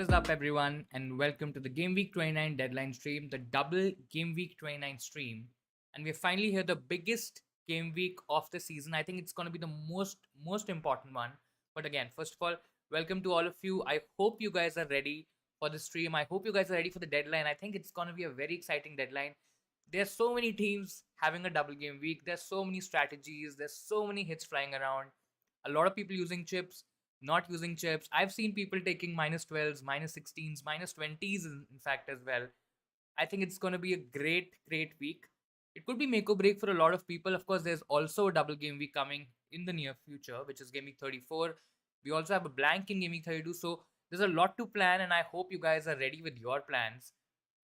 is up, everyone, and welcome to the Game Week 29 deadline stream, the double Game Week 29 stream. And we're finally here, the biggest game week of the season. I think it's going to be the most important one. But again, first of all, welcome to all of you. I hope you guys are ready for the stream. I hope you guys are ready for the deadline. I think it's going to be a very exciting deadline. There's so many teams having a double game week. There's so many strategies. There's so many hits flying around. A lot of people using chips, not using chips. I've seen people taking minus 12s, minus 16s, minus 20s, in fact, as well. I think it's going to be a great week. It could be make or break for a lot of people. Of course, there's also a double game week coming in the near future, which is Game Week 34. We also have a blank in Game Week 32. So there's a lot to plan, and I hope you guys are ready with your plans.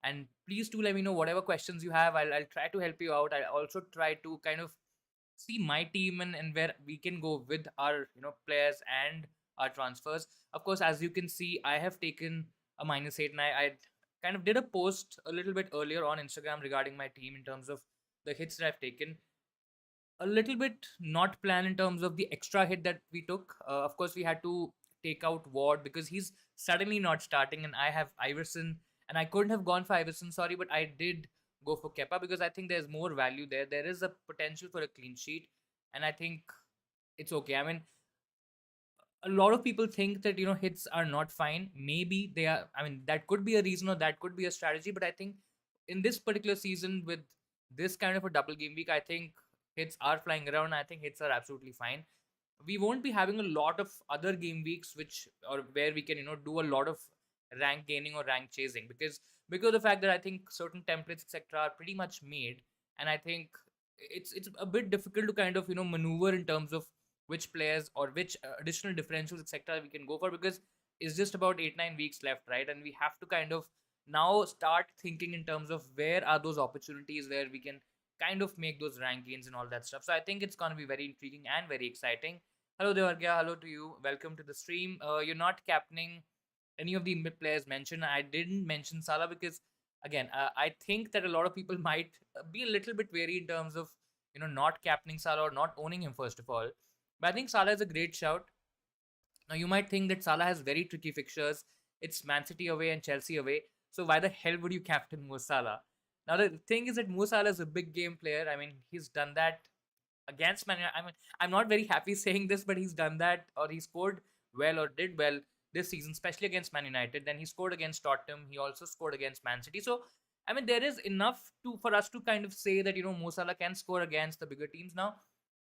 And please do let me know whatever questions you have. I'll try to help you out. I'll also try to kind of see my team and where we can go with our players and our transfers. Of course, as you can see, I have taken a -8, and I kind of did a post a little bit earlier on Instagram regarding my team in terms of the hits that I've taken. A little bit not planned in terms of the extra hit that we took. Of course, we had to take out Ward because he's suddenly not starting, and I have Iverson, and I couldn't have gone for Iverson, sorry, but I did go for Kepa because I think there's more value there. There is a potential for a clean sheet, and I think it's okay. I mean, a lot of people think that hits are not fine. Maybe they are. I mean, that could be a reason or that could be a strategy, but I think in this particular season with this kind of a double game week, I think hits are flying around. I think hits are absolutely fine. We won't be having a lot of other game weeks which or where we can do a lot of rank gaining or rank chasing because of the fact that I think certain templates etc are pretty much made, and I think it's a bit difficult to kind of maneuver in terms of which players or which additional differentials etc we can go for, because it's just about 8-9 weeks left, right? And we have to kind of now start thinking in terms of where are those opportunities where we can kind of make those rank gains and all that stuff. So I think it's going to be very intriguing and very exciting. Hello Devargya, hello to you. Welcome to the stream. You're not captaining any of the mid players mentioned. I didn't mention Salah because again, I think that a lot of people might be a little bit wary in terms of not captaining Salah or not owning him first of all. But I think Salah is a great shout. Now you might think that Salah has very tricky fixtures. It's Man City away and Chelsea away. So why the hell would you captain Mo Salah? Now the thing is that Mo Salah is a big game player. I mean, he's done that against Man United. I mean, I'm not very happy saying this, but he's done that, or he scored well or did well this season, especially against Man United. Then he scored against Tottenham. He also scored against Man City. So I mean, there is enough for us to kind of say that Mo Salah can score against the bigger teams. Now,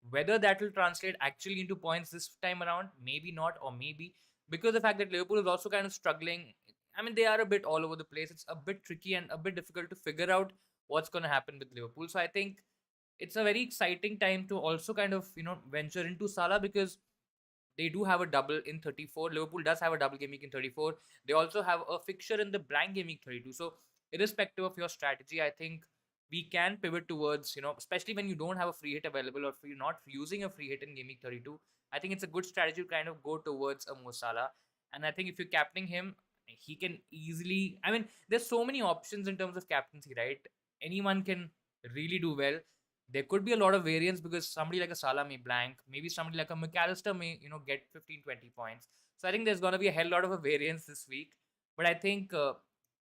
whether that will translate actually into points this time around, maybe not, or maybe because the fact that Liverpool is also kind of struggling. I mean, they are a bit all over the place. It's a bit tricky and a bit difficult to figure out what's going to happen with Liverpool. So I think it's a very exciting time to also kind of venture into Salah because they do have a double in 34. Liverpool does have a double game week in 34. They also have a fixture in the blank game week 32. So irrespective of your strategy, I think we can pivot towards especially when you don't have a free hit available or if you're not using a free hit in game week 32. I think it's a good strategy to kind of go towards a Mo Salah. And I think if you're captaining him, he can easily. I mean, there's so many options in terms of captaincy, right? Anyone can really do well. There could be a lot of variance because somebody like a Salah may blank, maybe somebody like a McAllister may get 15-20 points. So I think there's going to be a hell lot of a variance this week. But I think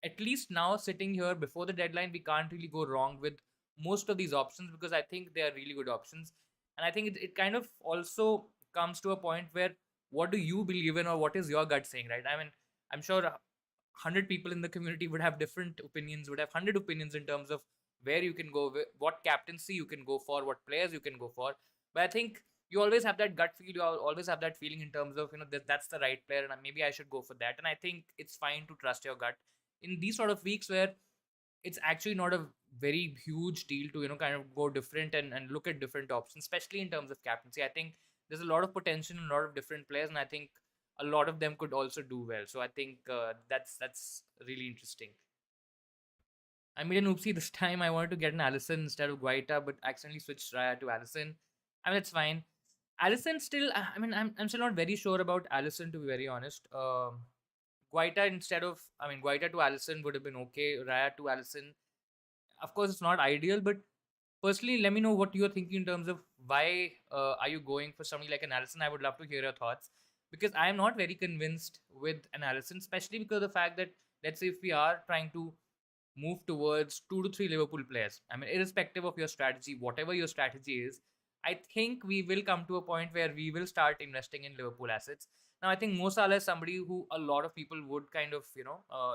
at least now sitting here before the deadline, we can't really go wrong with most of these options because I think they are really good options. And I think it kind of also comes to a point where what do you believe in or what is your gut saying, right? I mean, I'm sure 100 people in the community would have different opinions, would have 100 opinions in terms of where you can go, what captaincy you can go for, what players you can go for. But I think you always have that gut feel. You always have that feeling in terms of that's the right player, and maybe I should go for that. And I think it's fine to trust your gut in these sort of weeks where it's actually not a very huge deal to kind of go different and look at different options, especially in terms of captaincy. I think there's a lot of potential in a lot of different players, and I think a lot of them could also do well. So I think that's really interesting. I made an oopsie this time. I wanted to get an Allison instead of Guaita, but accidentally switched Raya to Allison. I mean, it's fine. Allison still. I mean, I'm still not very sure about Allison, to be very honest. Guaita instead of. I mean, Guaita to Allison would have been okay. Raya to Allison. Of course, it's not ideal, but personally, let me know what you're thinking in terms of why are you going for somebody like an Allison. I would love to hear your thoughts because I am not very convinced with an Alisson, especially because of the fact that, let's say if we are trying to move towards 2 to 3 Liverpool players. I mean, irrespective of your strategy, whatever your strategy is, I think we will come to a point where we will start investing in Liverpool assets. Now, I think Mo Salah is somebody who a lot of people would kind of,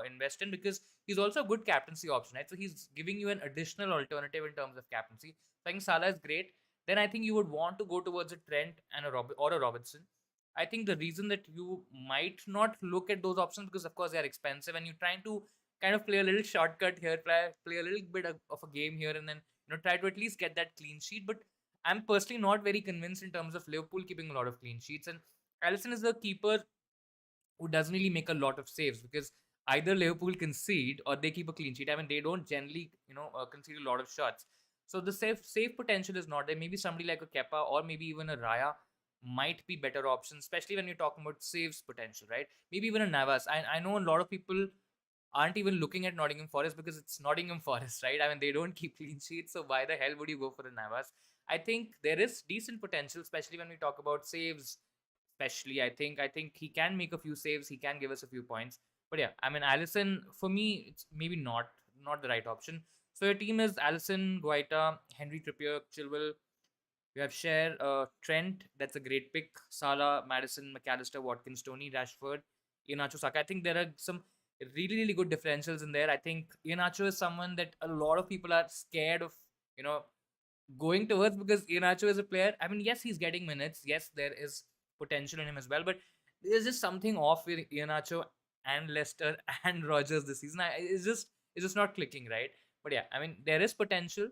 invest in, because he's also a good captaincy option, right? So he's giving you an additional alternative in terms of captaincy. So I think Salah is great. Then I think you would want to go towards a Trent and or a Robertson. I think the reason that you might not look at those options, because of course they are expensive and you're trying to kind of play a little shortcut here, play a little bit of a game here, and then try to at least get that clean sheet. But I'm personally not very convinced in terms of Liverpool keeping a lot of clean sheets, and Allison is the keeper who doesn't really make a lot of saves, because either Liverpool concede or they keep a clean sheet. I mean, they don't generally concede a lot of shots, so the save potential is not there. Maybe somebody like a Kepa or maybe even a Raya might be better options, especially when you're talking about saves potential, right? Maybe even a Navas. I know a lot of people aren't even looking at Nottingham Forest because it's Nottingham Forest, right? I mean, they don't keep clean sheets, so why the hell would you go for a Navas? I think there is decent potential, especially when we talk about saves. Especially, I think he can make a few saves. He can give us a few points. But yeah, I mean, Allison for me, it's maybe not the right option. So your team is Allison, Guaita, Henry Trippier, Chilwell. You have Cher, Trent. That's a great pick. Salah, Madison, McAllister, Watkins, Tony, Rashford, Iheanacho, Saka. I think there are some really good differentials in there. I think Iheanacho is someone that a lot of people are scared of, you know, going towards, because Iheanacho is a player. I mean, yes, he's getting minutes. Yes, there is potential in him as well, but there's just something off with Iheanacho and Leicester and Rogers this season. It's just not clicking, right? But yeah, I mean, there is potential.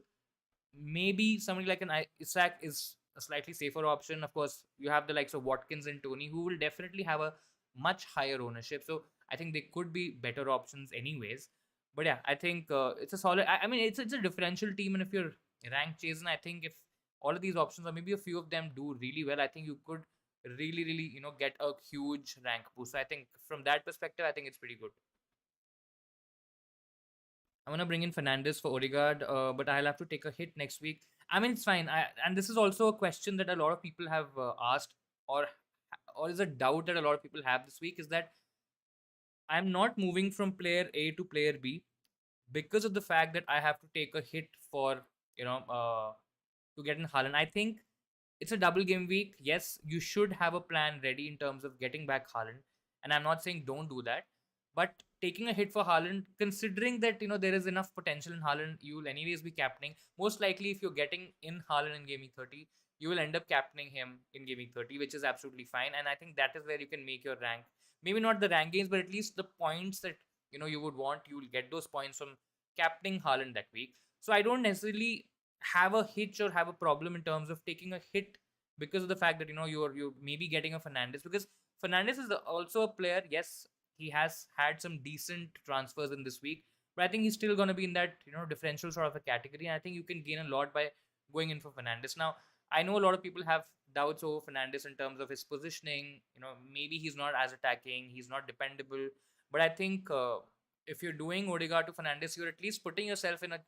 Maybe somebody like an Isaac is a slightly safer option. Of course, you have the likes of Watkins and Tony, who will definitely have a much higher ownership. So I think they could be better options, anyways. But yeah, I think it's a solid. I mean, it's a differential team, and if you're rank chasing, I think if all of these options or maybe a few of them do really well, I think you could really get a huge rank boost. So I think from that perspective, I think it's pretty good. I'm gonna bring in Fernandez for Odegaard, but I'll have to take a hit next week. I mean, it's fine. And this is also a question that a lot of people have asked, or is a doubt that a lot of people have this week, is that I'm not moving from player A to player B because of the fact that I have to take a hit for to get in Haaland. I think it's a double game week. Yes, you should have a plan ready in terms of getting back Haaland, and I'm not saying don't do that, but taking a hit for Haaland, considering that there is enough potential in Haaland, you will anyways be captaining. Most likely, if you're getting in Haaland in Game Week 30, you will end up captaining him in Game Week 30, which is absolutely fine. And I think that is where you can make your rank. Maybe not the rank gains, but at least the points that you would want. You will get those points from captaining Haaland that week. So I don't necessarily have a hitch or have a problem in terms of taking a hit because of the fact that you're maybe getting a Fernandez, because Fernandez is also a player. Yes, he has had some decent transfers in this week, but I think he's still going to be in that differential sort of a category. And I think you can gain a lot by going in for Fernandez. Now, I know a lot of people have doubts over Fernandez in terms of his positioning. Maybe he's not as attacking, he's not dependable. But I think if you're doing Odegaard to Fernandez, you're at least putting yourself in a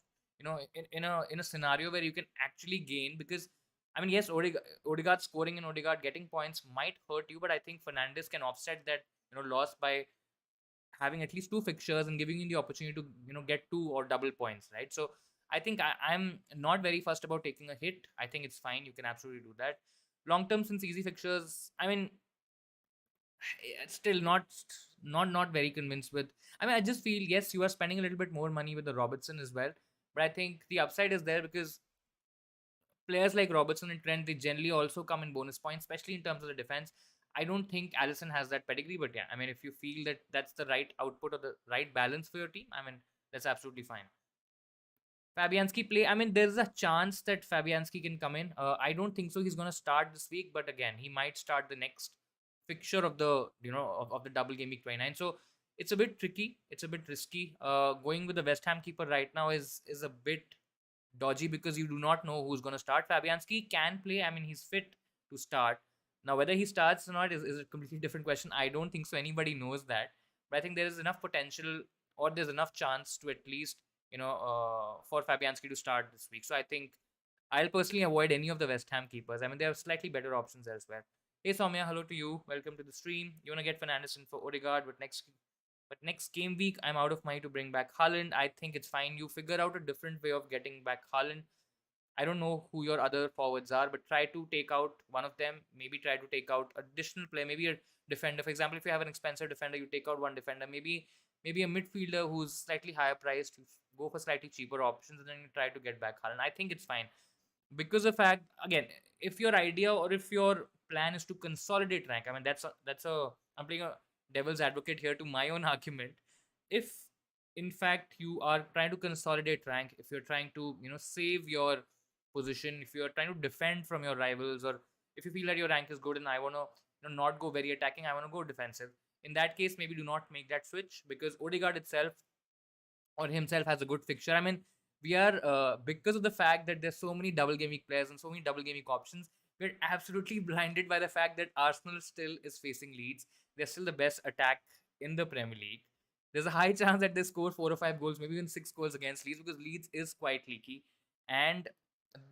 in a scenario where you can actually gain, because I mean, yes, Odegaard scoring and Odegaard getting points might hurt you, but I think Fernandez can offset that loss by having at least two fixtures and giving you the opportunity to get two or double points, right? So I think I'm not very fussed about taking a hit. I think it's fine. You can absolutely do that. Long term, since easy fixtures, I mean, still not very convinced with. I mean, I just feel, yes, you are spending a little bit more money with the Robertson as well, but I think the upside is there because players like Robertson and Trent, they generally also come in bonus points, especially in terms of the defense. I don't think Allison has that pedigree, but yeah, I mean, if you feel that that's the right output or the right balance for your team, I mean, that's absolutely fine. Fabianski play. I mean, there's a chance that Fabianski can come in. I don't think so. He's going to start this week, but again, he might start the next fixture of the of the double game week 29. So it's a bit tricky. It's a bit risky. Going with the West Ham keeper right now is a bit dodgy because you do not know who's going to start. Fabianski can play. I mean, he's fit to start. Now, whether he starts or not is a completely different question. I don't think so. Anybody knows that. But I think there is enough potential, or there's enough chance to at least for Fabianski to start this week. So I think I'll personally avoid any of the West Ham keepers. I mean, there are slightly better options elsewhere. Hey Soumya, hello to you. Welcome to the stream. You wanna get Fernandes in for Odegaard, but next game week I'm out of money to bring back Haaland. I think it's fine. You figure out a different way of getting back Haaland. I don't know who your other forwards are, but try to take out one of them. Maybe try to take out additional play. Maybe a defender. For example, if you have an expensive defender, you take out one defender. Maybe a midfielder who's slightly higher priced. You go for slightly cheaper options, and then you try to get back Haaland. I think it's fine because the fact again, if your idea or if your plan is to consolidate rank, I mean that's a I'm playing a devil's advocate here to my own argument. If in fact you are trying to consolidate rank, if you're trying to save your position, if you're trying to defend from your rivals, or if you feel that your rank is good and I want to not go very attacking, I want to go defensive, in that case maybe do not make that switch, because Odegaard itself or himself has a good fixture. I mean, we are because of the fact that there's so many double game week players and so many double game week options, we're absolutely blinded by the fact that Arsenal still is facing Leeds. They're still the best attack in the Premier League. There's a high chance that they score 4 or 5 goals, maybe even 6 goals against Leeds, because Leeds is quite leaky. And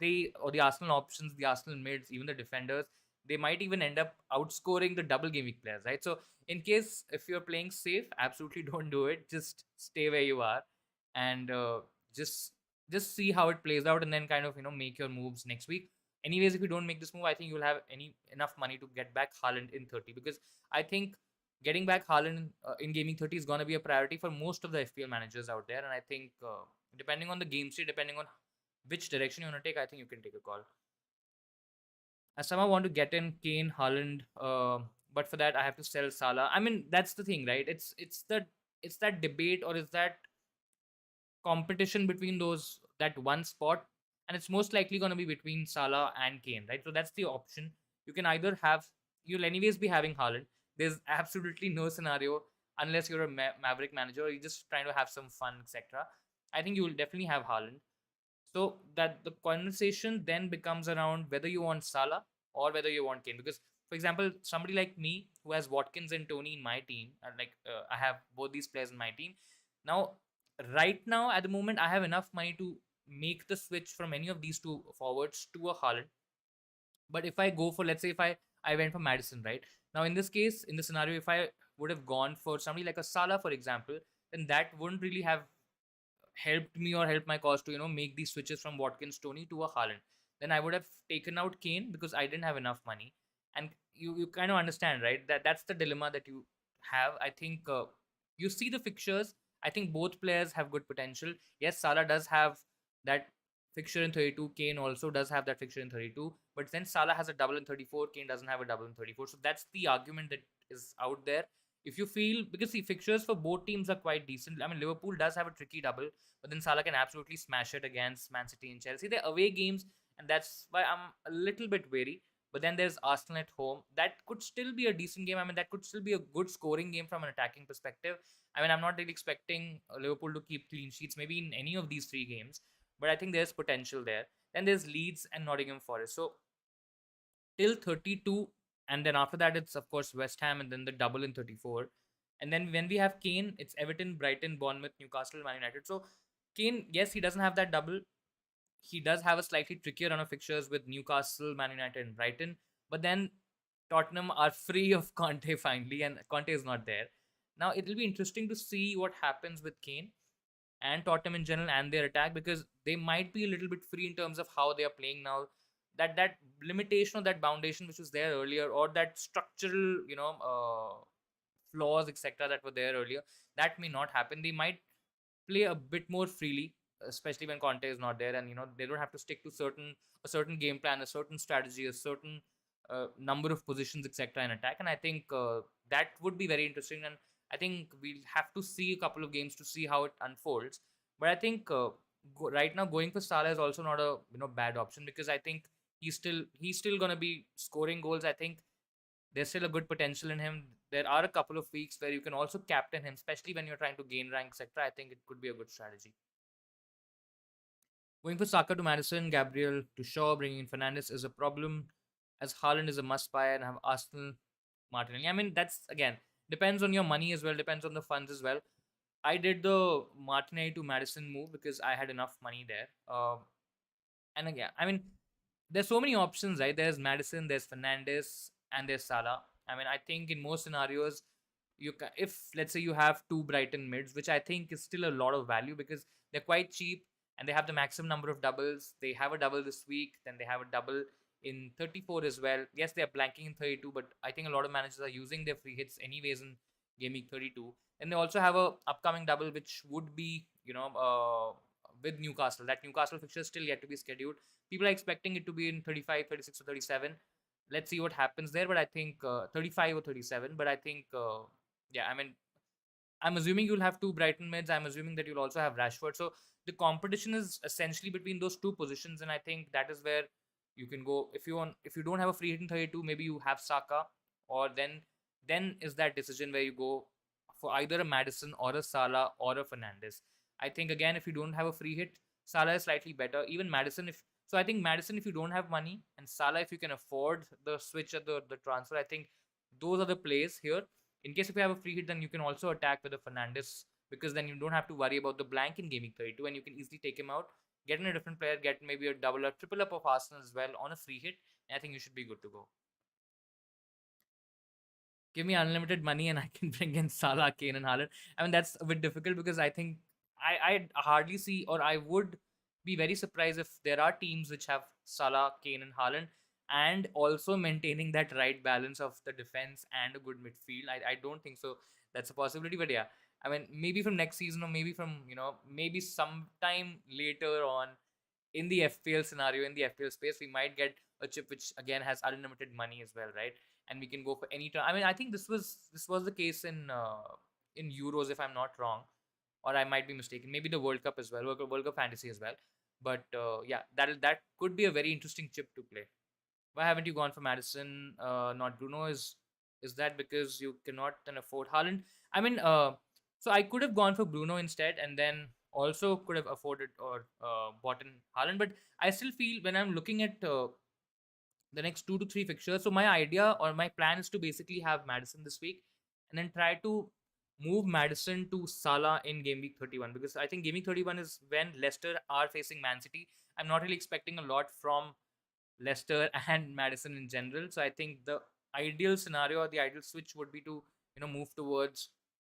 they, or the Arsenal options, the Arsenal mids, even the defenders, they might even end up outscoring the double game week players, right? So in case if you're playing safe, absolutely don't do it. Just stay where you are and just just see how it plays out, and then kind of make your moves next week. Anyways, if you don't make this move, I think you'll have any enough money to get back Haaland in 30, because I think getting back Haaland in gaming 30 is going to be a priority for most of the FPL managers out there. And I think depending on the game state, depending on which direction you want to take, I think you can take a call. As someone want to get in Kane, Haaland, but for that I have to sell Salah. I mean, that's the thing, right? It's that debate, or is that competition between those, that one spot, and it's most likely going to be between Salah and Kane, right? So that's the option. You can either have, you'll anyways be having Haaland. There's absolutely no scenario unless you're a Maverick manager or you're just trying to have some fun, etc. I think you will definitely have Haaland. So that the conversation then becomes around whether you want Salah or whether you want Kane. Because, for example, somebody like me who has Watkins and Tony in my team, and I have both these players in my team. Now, right now, at the moment, I have enough money to make the switch from any of these two forwards to a Haaland. But if I go for, let's say, if I went for Madison, right? Now, in this case, in the scenario, if I would have gone for somebody like a Salah, for example, then that wouldn't really have helped me or helped my cause to make these switches from Watkins Tony to a Haaland. Then I would have taken out Kane because I didn't have enough money. And you kind of understand, right? That's the dilemma that you have. I think you see the fixtures. I think both players have good potential. Yes, Salah does have that fixture in 32. Kane also does have that fixture in 32. But then Salah has a double in 34. Kane doesn't have a double in 34. So that's the argument that is out there. If you feel, because the fixtures for both teams are quite decent. I mean, Liverpool does have a tricky double, but then Salah can absolutely smash it against Man City and Chelsea. They're away games, and that's why I'm a little bit wary. But then there's Arsenal at home. That could still be a decent game. I mean, that could still be a good scoring game from an attacking perspective. I mean, I'm not really expecting Liverpool to keep clean sheets, maybe in any of these three games, but I think there's potential there. Then there's Leeds and Nottingham Forest. So till 32, and then after that it's of course West Ham, and then the double in 34. And then when we have Kane, it's Everton, Brighton, Bournemouth, Newcastle, Man United. So Kane, yes, he doesn't have that double. He does have a slightly trickier run of fixtures with Newcastle, Man United, and Brighton. But then Tottenham are free of Conte finally, and Conte is not there. Now it will be interesting to see what happens with Kane and Tottenham in general and their attack, because they might be a little bit free in terms of how they are playing now. That limitation or that foundation which was there earlier, or that structural flaws, etc., that were there earlier, that may not happen. They might play a bit more freely, especially when Conte is not there, and they don't have to stick to a certain game plan, a certain strategy, a certain number of positions, etc., in attack. And I think that would be very interesting. And I think we'll have to see a couple of games to see how it unfolds. But I think right now going for Salah is also not a bad option, because I think he's still gonna be scoring goals. I think there's still a good potential in him. There are a couple of weeks where you can also captain him, especially when you're trying to gain rank, etc. I think it could be a good strategy. Going for Saka to Madison, Gabriel to Shaw, bringing in Fernandes is a problem, as Haaland is a must buy, and have Arsenal, Martinelli. I mean, that's again depends on your money as well, depends on the funds as well. I did the Martinelli to Madison move because I had enough money there. And again, I mean, there's so many options, right? There's Madison, there's Fernandes. and there's Salah. I mean, I think in most scenarios, if let's say you have two Brighton mids, which I think is still a lot of value because they're quite cheap and they have the maximum number of doubles. They have a double this week, then they have a double in 34 as well. Yes, they are blanking in 32, but I think a lot of managers are using their free hits anyways in game week 32. And they also have a upcoming double, which would be with Newcastle. That Newcastle fixture is still yet to be scheduled. People are expecting it to be in 35, 36, or 37. Let's see what happens there. But I think 35 or 37. But I think, yeah, I mean, I'm assuming you'll have two Brighton mids. I'm assuming that you'll also have Rashford. So the competition is essentially between those two positions, and I think that is where you can go. If you don't have a free hit in 32, maybe you have Saka, or then is that decision where you go for either a Madison or a Salah or a Fernandes. I think again, if you don't have a free hit, Salah is slightly better. Even Madison, if so, I think Madison if you don't have money, and Salah if you can afford the switch at the transfer. I think those are the plays here. In case if you have a free hit, then you can also attack with a Fernandes because then you don't have to worry about the blank in gaming 32 and you can easily take him out, get in a different player, get maybe a double or triple up of Arsenal as well on a free hit, and I think you should be good to go. Give me unlimited money and I can bring in Salah, Kane, and Haaland. I mean, that's a bit difficult because I think I hardly see, or I would be very surprised if there are teams which have Salah, Kane, and Haaland, and also maintaining that right balance of the defense and a good midfield. I don't think so. That's a possibility, but yeah, I mean, maybe from next season or maybe from maybe sometime later on in the FPL scenario, in the FPL space, we might get a chip which again has unlimited money as well, right? And we can go for any time. I mean, I think this was the case in Euros, if I'm not wrong, or I might be mistaken. Maybe the World Cup as well, World Cup Fantasy as well. But yeah, that could be a very interesting chip to play. Why haven't you gone for Madison, not Bruno? Is that because you cannot then afford Haaland? I mean, so I could have gone for Bruno instead, and then also could have afforded or bought in Haaland. But I still feel when I'm looking at the next 2 to 3 fixtures. So my idea or my plan is to basically have Madison this week, and then try to move Madison to Salah in game week 31 because I think game week 31 is when Leicester are facing Man City. I'm not really expecting a lot from Leicester and Madison in general. So I think the ideal scenario or the ideal switch would be to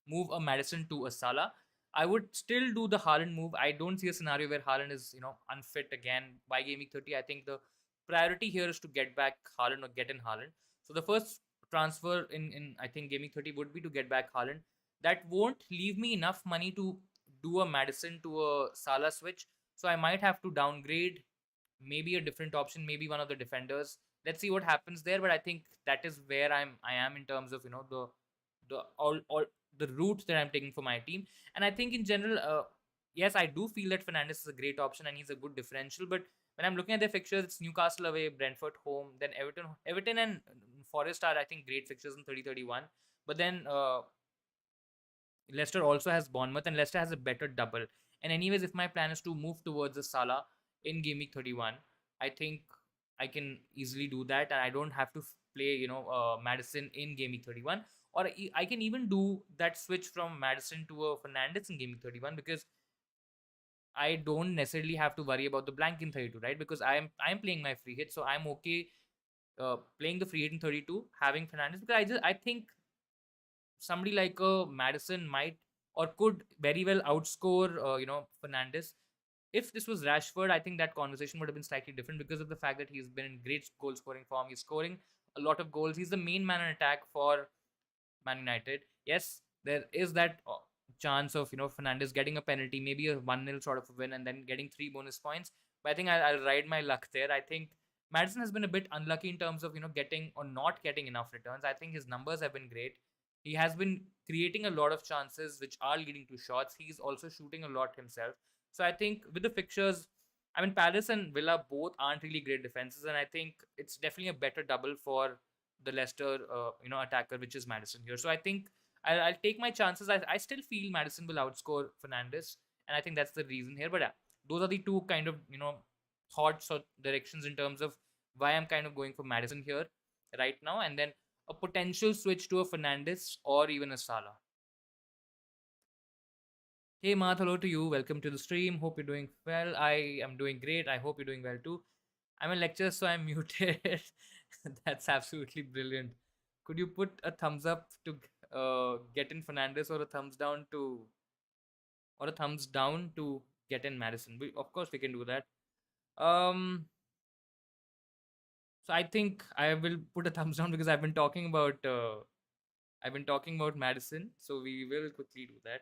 move a Madison to a Salah. I would still do the Haaland move. I don't see a scenario where Haaland is unfit again by game week 30. I think the priority here is to get back Haaland or get in Haaland. So the first transfer in I think game week 30 would be to get back Haaland. That won't leave me enough money to do a Madison to a Salah switch. So I might have to downgrade maybe a different option, maybe one of the defenders. Let's see what happens there. But I think that is where I am in terms of the all the route that I'm taking for my team. And I think in general, yes, I do feel that Fernandes is a great option and he's a good differential. But when I'm looking at their fixtures, it's Newcastle away, Brentford home, then Everton and Forest are I think great fixtures in 30-31. But then Leicester also has Bournemouth, and Leicester has a better double. And anyways, if my plan is to move towards the Salah in game week 31, I think I can easily do that, and I don't have to play Madison in game week 31, or I can even do that switch from Madison to a Fernandes in game week 31 because I don't necessarily have to worry about the blank in 32, right? Because I'm playing my free hit, so I'm okay playing the free hit in 32, having Fernandes because I think somebody like Madison might or could very well outscore Fernandes. If this was Rashford, I think that conversation would have been slightly different because of the fact that he's been in great goal scoring form. He's scoring a lot of goals. He's the main man in attack for Man United. Yes, there is that chance of Fernandes getting a penalty, maybe a 1-0 sort of a win, and then getting 3 bonus points. But I think I'll ride my luck there. I think Madison has been a bit unlucky in terms of getting or not getting enough returns. I think his numbers have been great. He has been creating a lot of chances which are leading to shots. He's also shooting a lot himself. So I think with the fixtures, I mean Palace and Villa both aren't really great defenses, and I think it's definitely a better double for the Leicester attacker, which is Madison here. So I think I'll take my chances. I still feel Madison will outscore Fernandes, and I think that's the reason here. But yeah, those are the two kind of thoughts or directions in terms of why I'm kind of going for Madison here right now, and then a potential switch to a Fernandes or even a Salah. Hey Math, hello to you. Welcome to the stream. Hope you're doing well. I am doing great. I hope you're doing well too. I'm in lecture, so I'm muted. That's absolutely brilliant. Could you put a thumbs up to get in Fernandez, or a thumbs down to, or a thumbs down to get in Madison? Of course, we can do that. Um, so I think I will put a thumbs down because I've been talking about Madison. So we will quickly do that.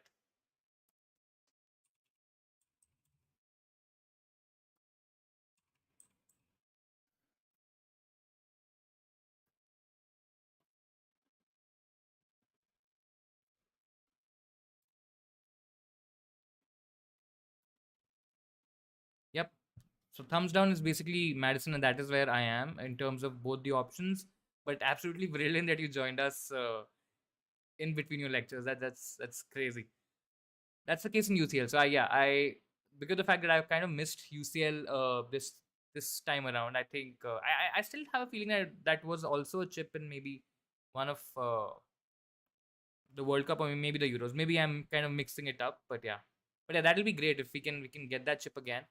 Yep. So thumbs down is basically Madison, and that is where I am in terms of both the options. But absolutely brilliant that you joined us in between your lectures. That's crazy. That's the case in UCL. So yeah, I, because of the fact that I've kind of missed UCL this time around. I think I still have a feeling that that was also a chip in maybe one of the World Cup, or maybe the Euros. Maybe I'm kind of mixing it up, but yeah, that'll be great if we can get that chip again.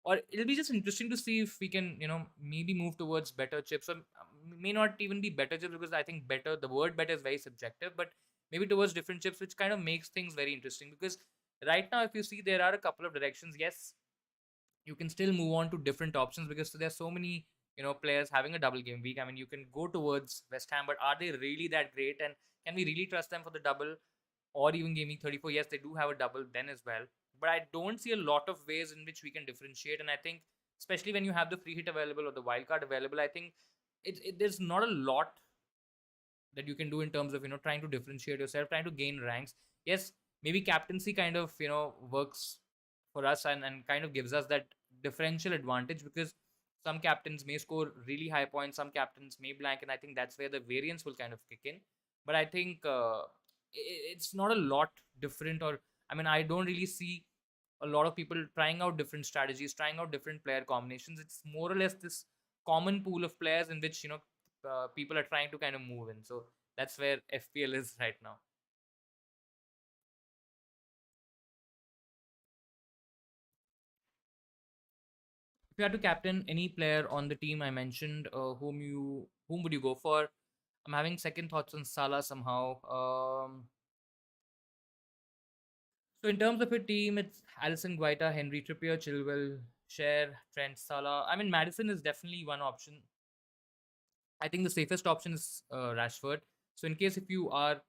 Or it'll be just interesting to see if we can, maybe move towards better chips, or may not even be better chips, because I think better, the word better is very subjective, but maybe towards different chips, which kind of makes things very interesting. Because right now, if you see, there are a couple of directions. Yes, you can still move on to different options because there's so many players having a double game week. I mean, you can go towards West Ham, but are they really that great, and can we really trust them for the double? Or even game week 34, yes, they do have a double then as well, but I don't see a lot of ways in which we can differentiate. And I think, especially when you have the free hit available or the wild card available, I think there's not a lot that you can do in terms of trying to differentiate yourself, trying to gain ranks. Yes, maybe captaincy kind of works for us, and kind of gives us that differential advantage, because some captains may score really high points, some captains may blank, and I think that's where the variance will kind of kick in. But I think it's not a lot different. Or I mean, I don't really see a lot of people trying out different strategies, trying out different player combinations. It's more or less this common pool of players in which people are trying to kind of move in. So that's where FPL is right now. If you had to captain any player on the team I mentioned, whom would you go for? I'm having second thoughts on Salah somehow. So in terms of a team, it's Alisson, Guaita, Henry, Trippier, Chilwell, Cher, Trent, Salah. I mean, Madison is definitely one option. I think the safest option is Rashford. So in case if you are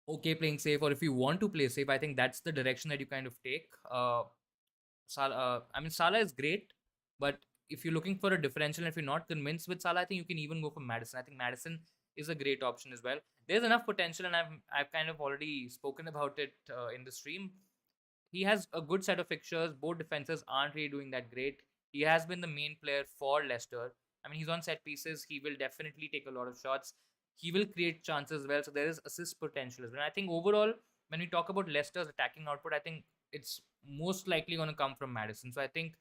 okay playing safe, or if you want to play safe, I think that's the direction that you kind of take. I mean, Salah is great, but if you're looking for a differential, and if you're not convinced with Salah, I think you can even go for Madison. I think Madison is a great option as well. There's enough potential, and I've kind of already spoken about it in the stream. He has a good set of fixtures. Both defenses aren't really doing that great. He has been the main player for Leicester. I mean, he's on set pieces. He will definitely take a lot of shots. He will create chances as well. So there is assist potential as well. And I think overall, when we talk about Leicester's attacking output, I think it's most likely going to come from Madison. So I think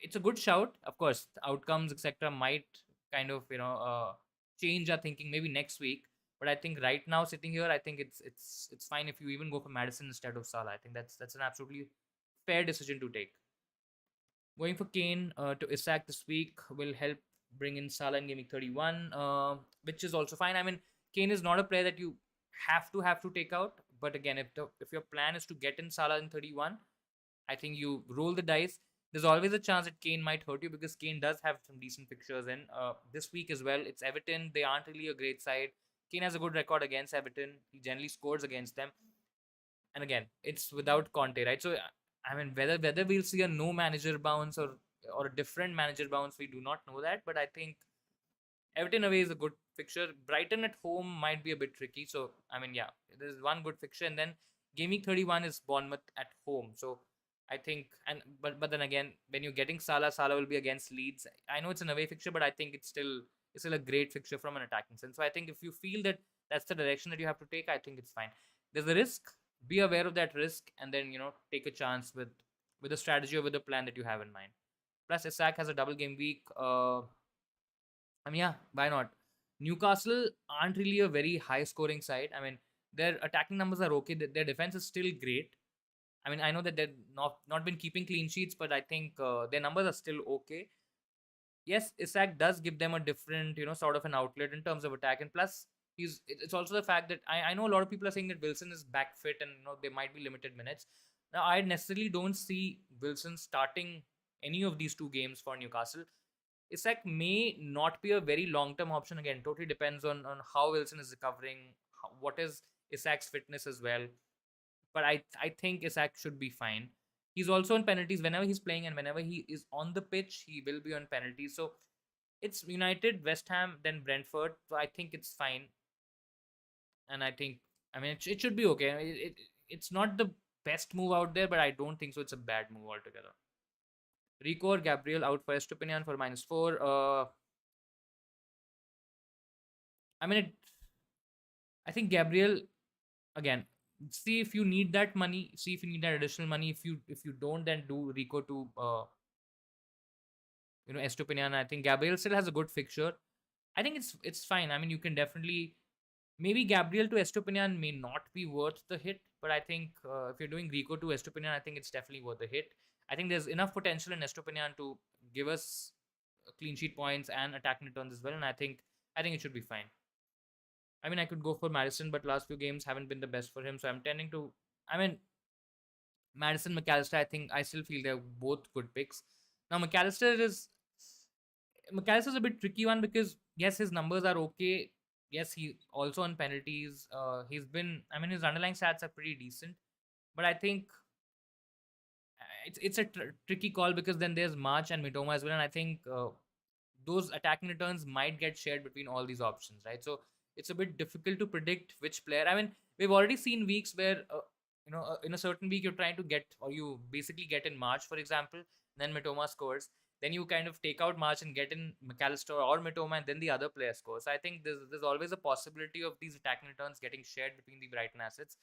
it's a good shout. Of course, the outcomes, etc., might kind of change our thinking maybe next week. But I think right now, sitting here, I think it's fine if you even go for Madison instead of Salah. I think that's an absolutely fair decision to take. Going for Kane to Isak this week will help bring in Salah in gaming 31, which is also fine. I mean, Kane is not a player that you have to take out. But again, if your plan is to get in Salah in 31, I think you roll the dice. There's always a chance that Kane might hurt you, because Kane does have some decent fixtures in this week as well. It's Everton. They aren't really a great side. Kane has a good record against Everton. He generally scores against them. And again, it's without Conte, right? So I mean, whether we'll see a no manager bounce, or a different manager bounce, we do not know that. But I think Everton away is a good fixture. Brighton at home might be a bit tricky. So I mean, yeah, there's one good fixture, and then game week 31 is Bournemouth at home. So I think, but then again, when you're getting Salah, Salah will be against Leeds. I know it's an away fixture, but I think it's still a great fixture from an attacking sense. So I think if you feel that that's the direction that you have to take, I think it's fine. There's a risk. Be aware of that risk, and then take a chance with a strategy or with a plan that you have in mind. Plus, Isak has a double game week. I mean, yeah, why not? Newcastle aren't really a very high scoring side. I mean, their attacking numbers are okay. Their defense is still great. I mean, I know that they've not been keeping clean sheets, but I think their numbers are still okay. yes, Isak does give them a different, sort of an outlet in terms of attack. And plus, it's also the fact that I know a lot of people are saying that Wilson is back fit and there might be limited minutes. Now, I necessarily don't see Wilson starting any of these two games for Newcastle. Isak may not be a very long term option. Again, totally depends on how Wilson is recovering, what is Isak's fitness as well. But I think Isak should be fine. He's also on penalties whenever he's playing, and whenever he is on the pitch, he will be on penalties. So it's United, West Ham, then Brentford. So I think it's fine, and I mean it should be okay. It's not the best move out there, but I don't think so. It's a bad move altogether. Rico or Gabriel out for Estupinian for -4. I mean, I think Gabriel again. See if you need that money. See if you need that additional money. If you don't, then do Rico to Estupinian. I think Gabriel still has a good fixture. I think it's fine. I mean, you can definitely maybe Gabriel to Estupinian may not be worth the hit, but I think if you're doing Rico to Estupinian, I think it's definitely worth the hit. I think there's enough potential in Estupinian to give us clean sheet points and attacking returns as well, and I think it should be fine. I mean, I could go for Madison, but last few games haven't been the best for him, so I'm tending to. I mean, Madison, McAllister. I think I still feel they're both good picks. Now, McAllister's a bit tricky one because yes, his numbers are okay. Yes, he also on penalties. He's been. I mean, his underlying stats are pretty decent, but I think it's a tricky call because then there's March and Mitoma as well, and I think those attacking returns might get shared between all these options, right? So it's a bit difficult to predict which player. I mean, we've already seen weeks where in a certain week you're trying to get, or you basically get in March, for example, then Mitoma scores. Then you kind of take out March and get in McAllister or Mitoma, and then the other player scores. So I think there's always a possibility of these attacking returns getting shared between the Brighton assets.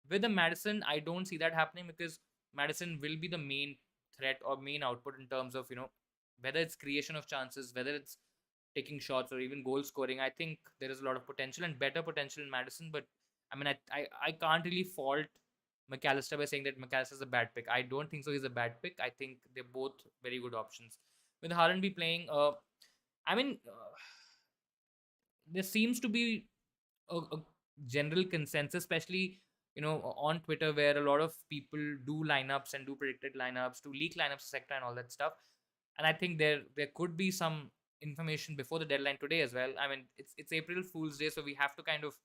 With the Madison, I don't see that happening because Madison will be the main threat or main output in terms of whether it's creation of chances, whether it's taking shots or even goal scoring. I think there is a lot of potential and better potential in Madison. But I mean, I can't really fault McAllister by saying that McAllister is a bad pick. I don't think so. He's a bad pick. I think they're both very good options. With Haaland be playing, I mean, there seems to be a general consensus, especially on Twitter, where a lot of people do lineups and do predicted lineups, do leak lineups, etc., and all that stuff. And I think there could be some information before the deadline today as well. I mean, it's April Fool's Day, so we have to kind of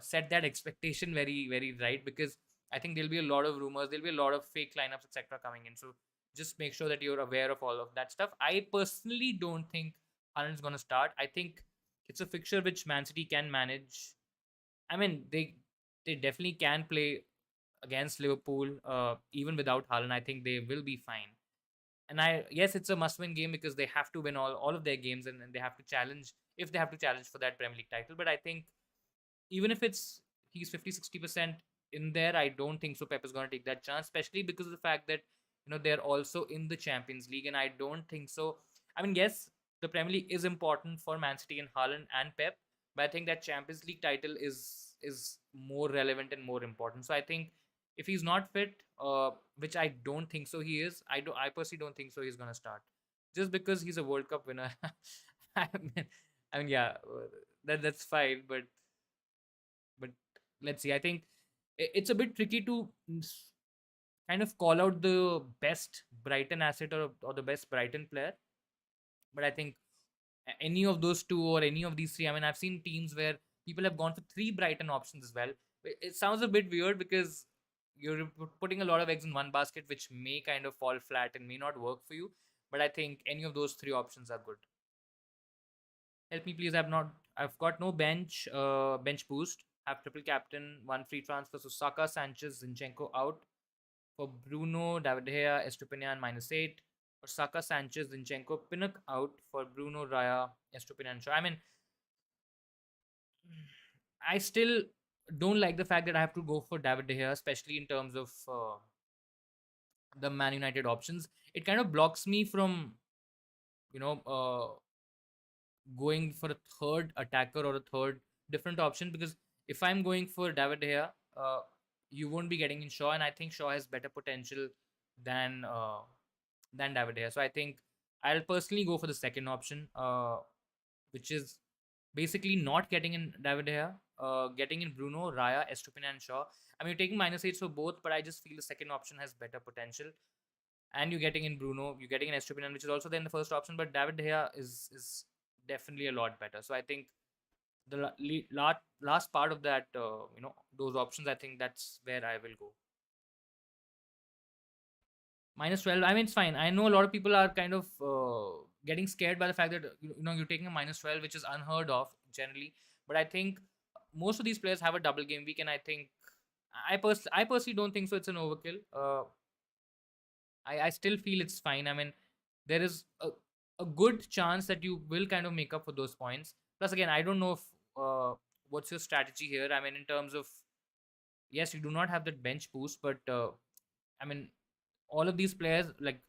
set that expectation very very right because I think there'll be a lot of rumors, there'll be a lot of fake lineups, etc., coming in. So just make sure that you're aware of all of that stuff. I personally don't think Haaland's going to start. I think it's a fixture which Man City can manage. I mean, they definitely can play against Liverpool even without Haaland. I think they will be fine. And yes, it's a must-win game because they have to win all of their games and they have to challenge if they have to challenge for that Premier League title. But I think even if he's 50-60% in there, I don't think so Pep is going to take that chance, especially because of the fact that they're also in the Champions League, and I don't think so. I mean, yes, the Premier League is important for Man City and Haaland and Pep, but I think that Champions League title is more relevant and more important. So I think if he's not fit, which I don't think so he is, I personally don't think so he's going to start just because he's a World Cup winner. I mean, yeah, that's fine, but let's see. I think it's a bit tricky to kind of call out the best Brighton asset or the best Brighton player. But I think any of those two or any of these three, I mean, I've seen teams where people have gone for three Brighton options as well. It sounds a bit weird because you're putting a lot of eggs in one basket, which may kind of fall flat and may not work for you. But I think any of those three options are good. Help me, please. I've got no bench boost. Have triple captain, one free transfer. So Saka, Sanchez, Zinchenko out. For Bruno, David De Gea, Estupinian -8. For Saka, Sanchez, Zinchenko, Pinnock out. For Bruno, Raya, Estupinian. So I mean, I still don't like the fact that I have to go for David De Gea, especially in terms of the Man United options. It kind of blocks me from you know uh, going for a third attacker or a third different option because if I'm going for David De Gea, you won't be getting in Shaw, and I think Shaw has better potential than David De Gea. So I think I'll personally go for the second option, which is basically not getting in David De Gea, getting in Bruno, Raya, Estupinian, and Shaw. I mean, you're taking -8 for both, but I just feel the second option has better potential. And you're getting in Bruno, you're getting in Estupinian, which is also then the first option, but David De Gea is definitely a lot better. So I think the last part of that, those options, I think that's where I will go. -12. I mean, it's fine. I know a lot of people are kind of getting scared by the fact that you're taking a -12, which is unheard of generally. But I think most of these players have a double game week, and I think I personally don't think so. It's an overkill. I still feel it's fine. I mean, there is a good chance that you will kind of make up for those points. Plus, again, I don't know if what's your strategy here. I mean, in terms of, yes, you do not have that bench boost, but I mean, all of these players like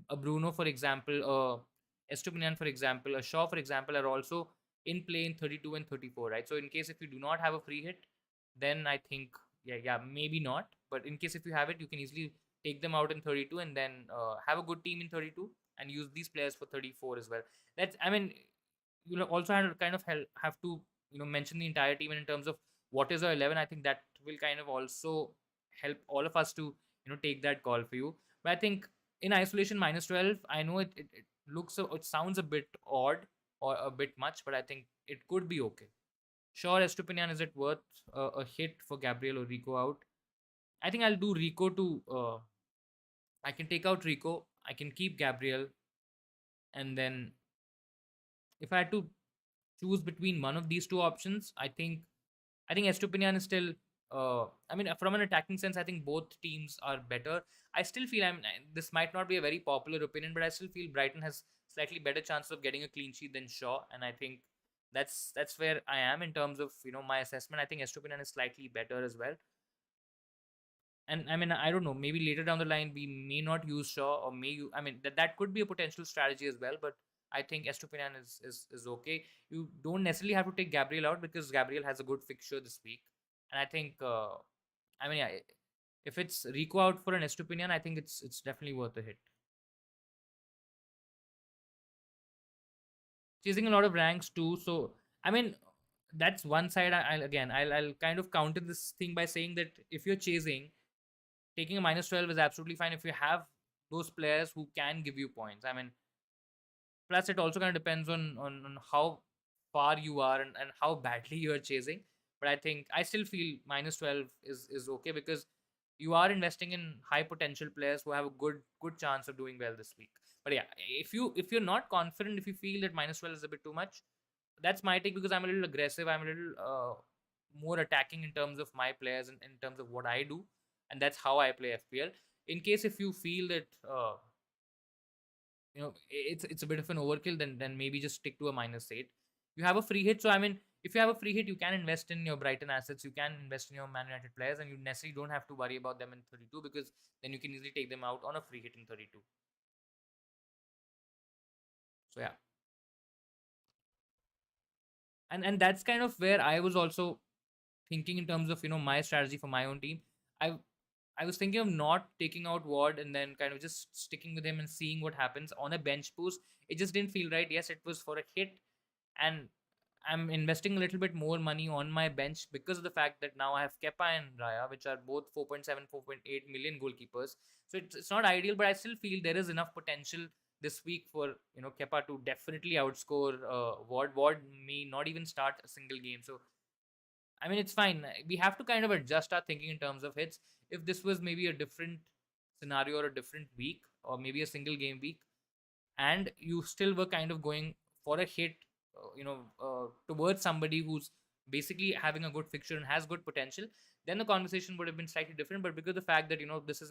a Bruno, for example, Estupinian, for example, a Shaw, for example, are also in play in 32 and 34, right? So in case if you do not have a free hit, then I think yeah, maybe not. But in case if you have it, you can easily take them out in 32 and then have a good team in 32 and use these players for 34 as well. That's I mean, you also have to kind of have to mention the entire team in terms of what is our 11. I think that will kind of also help all of us to take that call for you. But I think in isolation -12, I know it looks it sounds a bit odd or a bit much, but I think it could be okay. Sure, Estupinian, is it worth a hit for Gabriel or Rico out? I think I'll do Rico to. I can take out Rico. I can keep Gabriel, and then if I had to choose between one of these two options, I think Estupinian is still. I mean, from an attacking sense, I think both teams are better. I still feel this might not be a very popular opinion, but I still feel Brighton has slightly better chance of getting a clean sheet than Shaw, and I think that's where I am in terms of my assessment. I think Estupinian is slightly better as well. And I mean, I don't know. Maybe later down the line, we may not use Shaw, or I mean, that could be a potential strategy as well. But I think Estupinian is okay. You don't necessarily have to take Gabriel out because Gabriel has a good fixture this week, and I think, I mean, yeah, if it's Rico out for an Estupinian, I think it's definitely worth a hit. Chasing a lot of ranks too. So I mean, that's one side. I'll kind of counter this thing by saying that if you're chasing, taking a -12 is absolutely fine if you have those players who can give you points. I mean, plus it also kind of depends on how far you are and how badly you are chasing. But I think I still feel -12 is okay because you are investing in high potential players who have a good chance of doing well this week. But yeah, if you're not confident, if you feel that -12 is a bit too much, that's my take because I'm a little aggressive. I'm a little more attacking in terms of my players and in terms of what I do, and that's how I play FPL. In case if you feel that it's a bit of an overkill, then maybe just stick to a -8. You have a free hit, so I mean, if you have a free hit, you can invest in your Brighton assets, you can invest in your Man United players, and you necessarily don't have to worry about them in 32 because then you can easily take them out on a free hit in 32. So yeah, and that's kind of where I was also thinking in terms of my strategy for my own team. I I was thinking of not taking out Ward and then kind of just sticking with him and seeing what happens on a bench boost. It just didn't feel right. Yes, it was for a hit, and I'm investing a little bit more money on my bench because of the fact that now I have Kepa and Raya, which are both 4.7, 4.8 million goalkeepers. So it's not ideal, but I still feel there is enough potential this week for Kepa to definitely outscore Ward. Ward may not even start a single game. So I mean, it's fine. We have to kind of adjust our thinking in terms of hits. If this was maybe a different scenario or a different week, or maybe a single game week, and you still were kind of going for a hit, towards somebody who's basically having a good fixture and has good potential, then the conversation would have been slightly different. But because the fact that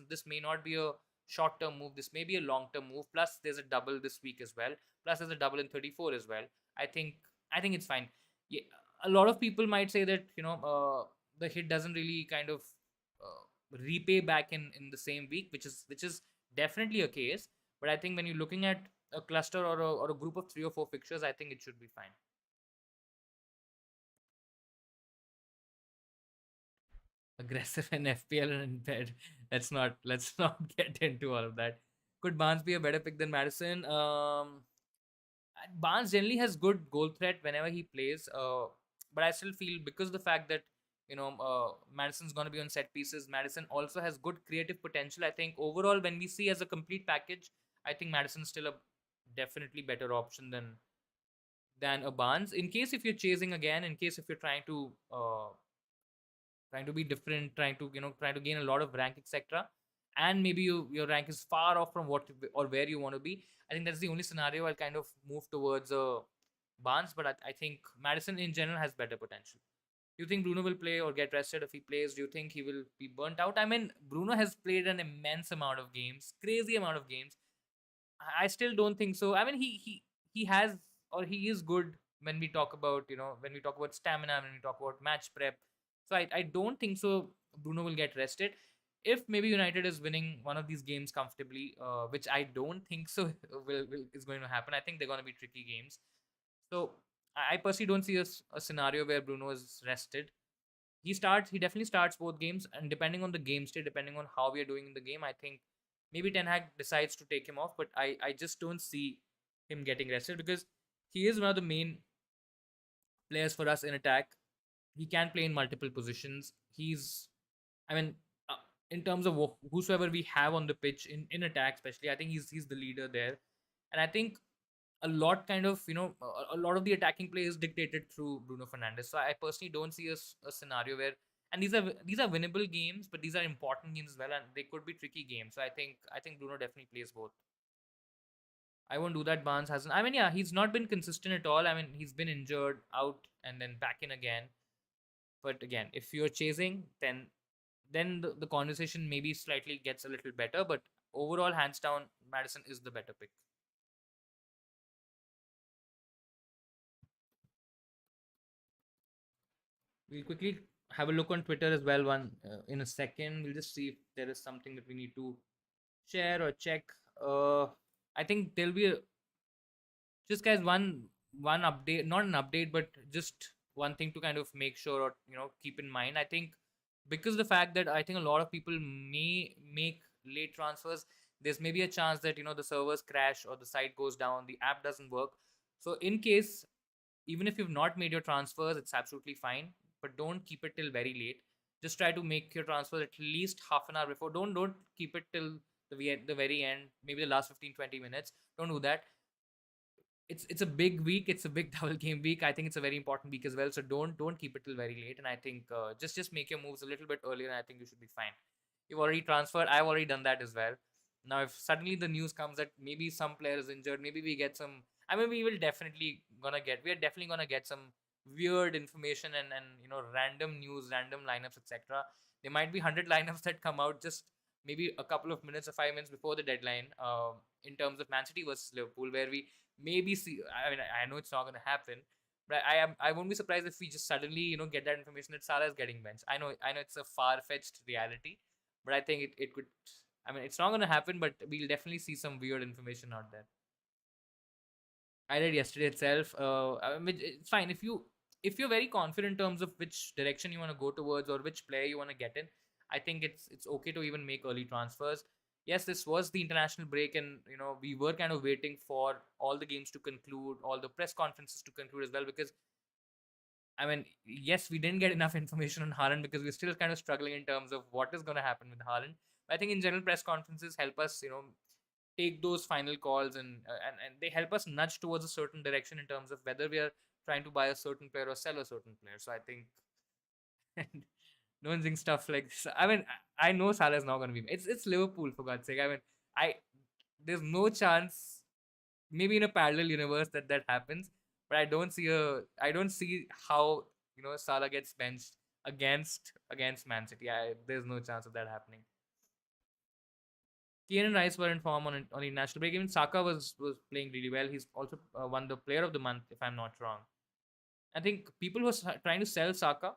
this may not be a short term move, this may be a long term move. Plus, there's a double this week as well. Plus, there's a double in 34 as well. I think it's fine. Yeah, a lot of people might say that the hit doesn't really kind of repay back in the same week, which is definitely a case. But I think when you're looking at a cluster or a group of three or four fixtures, I think it should be fine. Aggressive in FPL and in bed. Let's not get into all of that. Could Barnes be a better pick than Madison? Barnes generally has good goal threat whenever he plays. But I still feel because of the fact that Madison's going to be on set pieces. Madison also has good creative potential. I think overall, when we see as a complete package, I think Madison's still a definitely better option than a Barnes. In case if you're chasing again, in case if you're trying to be different, trying to gain a lot of rank, etc. And maybe your rank is far off from or where you want to be. I think that's the only scenario I'll kind of move towards Barnes, but I think Madison in general has better potential. Do you think Bruno will play or get rested if he plays? Do you think he will be burnt out? I mean, Bruno has played an immense amount of games, crazy amount of games. I still don't think so. I mean, he has or he is good when we talk about when we talk about stamina, when we talk about match prep. So I don't think so. Bruno will get rested. If maybe United is winning one of these games comfortably, which I don't think so will is going to happen. I think they're going to be tricky games. So I personally don't see a scenario where Bruno is rested. He definitely starts both games, and depending on the game state, depending on how we are doing in the game, I think maybe Ten Hag decides to take him off, but I just don't see him getting rested because he is one of the main players for us in attack. He can play in multiple positions. I mean, uh, in terms of whosoever we have on the pitch in attack, especially, I think he's the leader there, and I think a lot kind of a lot of the attacking play is dictated through Bruno Fernandes. So I personally don't see a scenario where, and these are winnable games, but these are important games as well, and they could be tricky games. So I think Bruno definitely plays both. I won't do that. Barnes hasn't. I mean, yeah, he's not been consistent at all. I mean, he's been injured, out, and then back in again. But again, if you're chasing, then the conversation maybe slightly gets a little better. But overall, hands down, Madison is the better pick. We'll quickly have a look on Twitter as well. One in a second. We'll just see if there is something that we need to share or check. I think there'll be just guys one update, not an update, but just one thing to kind of make sure or keep in mind. I think because of the fact that I think a lot of people may make late transfers, there's maybe a chance that the servers crash or the site goes down, the app doesn't work. So in case even if you've not made your transfers, it's absolutely fine. But don't keep it till very late. Just try to make your transfers at least half an hour before. Don't keep it till the very end, maybe the last 15-20 minutes. Don't do that. It's a big week. It's a big double game week. I think it's a very important week as well. So don't keep it till very late. And I think just make your moves a little bit earlier, and I think you should be fine. You've already transferred. I've already done that as well. Now, if suddenly the news comes that maybe some player is injured, maybe we get some. I mean, we are definitely gonna get some weird information and random news, random lineups, etc. There might be 100 lineups that come out just maybe a couple of minutes or 5 minutes before the deadline. In terms of Man City versus Liverpool, where we maybe see. I mean, I know it's not gonna happen, but I won't be surprised if we just suddenly get that information that Salah is getting benched. I know it's a far fetched reality, but I think it could. I mean, it's not going to happen, but we'll definitely see some weird information out there. I read yesterday itself. I mean, it's fine if you're very confident in terms of which direction you want to go towards or which player you want to get in. I think it's okay to even make early transfers. Yes, this was the international break, and we were kind of waiting for all the games to conclude, all the press conferences to conclude as well, because I mean, yes, we didn't get enough information on Haaland because we're still kind of struggling in terms of what is going to happen with Haaland. But I think in general, press conferences help us, take those final calls, and they help us nudge towards a certain direction in terms of whether we are trying to buy a certain player or sell a certain player. So I think doing stuff like this. I mean, I know Salah is not going to be. It's Liverpool, for God's sake. I mean, I there's no chance, maybe in a parallel universe, that happens, but I don't see how Salah gets benched against Man City. There's no chance of that happening. Keane and Rice were in form on the national break. Even Saka was playing really well. He's also won the Player of the Month, if I'm not wrong. I think people who are trying to sell Saka,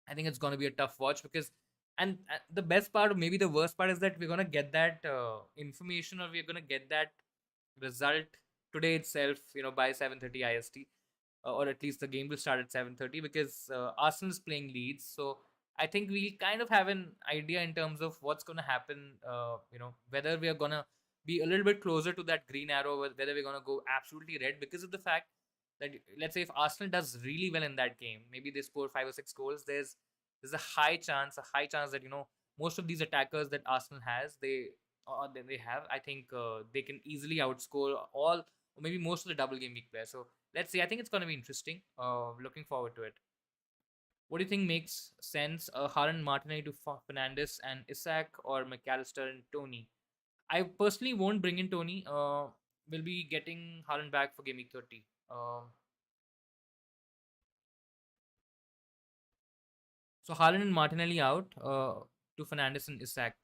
I think it's going to be a tough watch because, and the best part, or maybe the worst part, is that we're going to get that information, or we're going to get that result today itself, by 7:30 IST, or at least the game will start at 7:30 because Arsenal's playing Leeds. So I think we'll kind of have an idea in terms of what's going to happen. Whether we are going to be a little bit closer to that green arrow, whether we're going to go absolutely red, because of the fact that, let's say if Arsenal does really well in that game, maybe they score 5 or 6 goals. There's a high chance that most of these attackers that Arsenal has, they have. I think they can easily outscore all, or maybe most of the double game week players. So let's see. I think it's going to be interesting. Looking forward to it. What do you think makes sense? Haaland, Martinelli to Fernandes and Isak, or McAllister and Tony? I personally won't bring in Tony. We'll be getting Haaland back for Game Week 30. So Haaland and Martinelli out to Fernandes and Isak.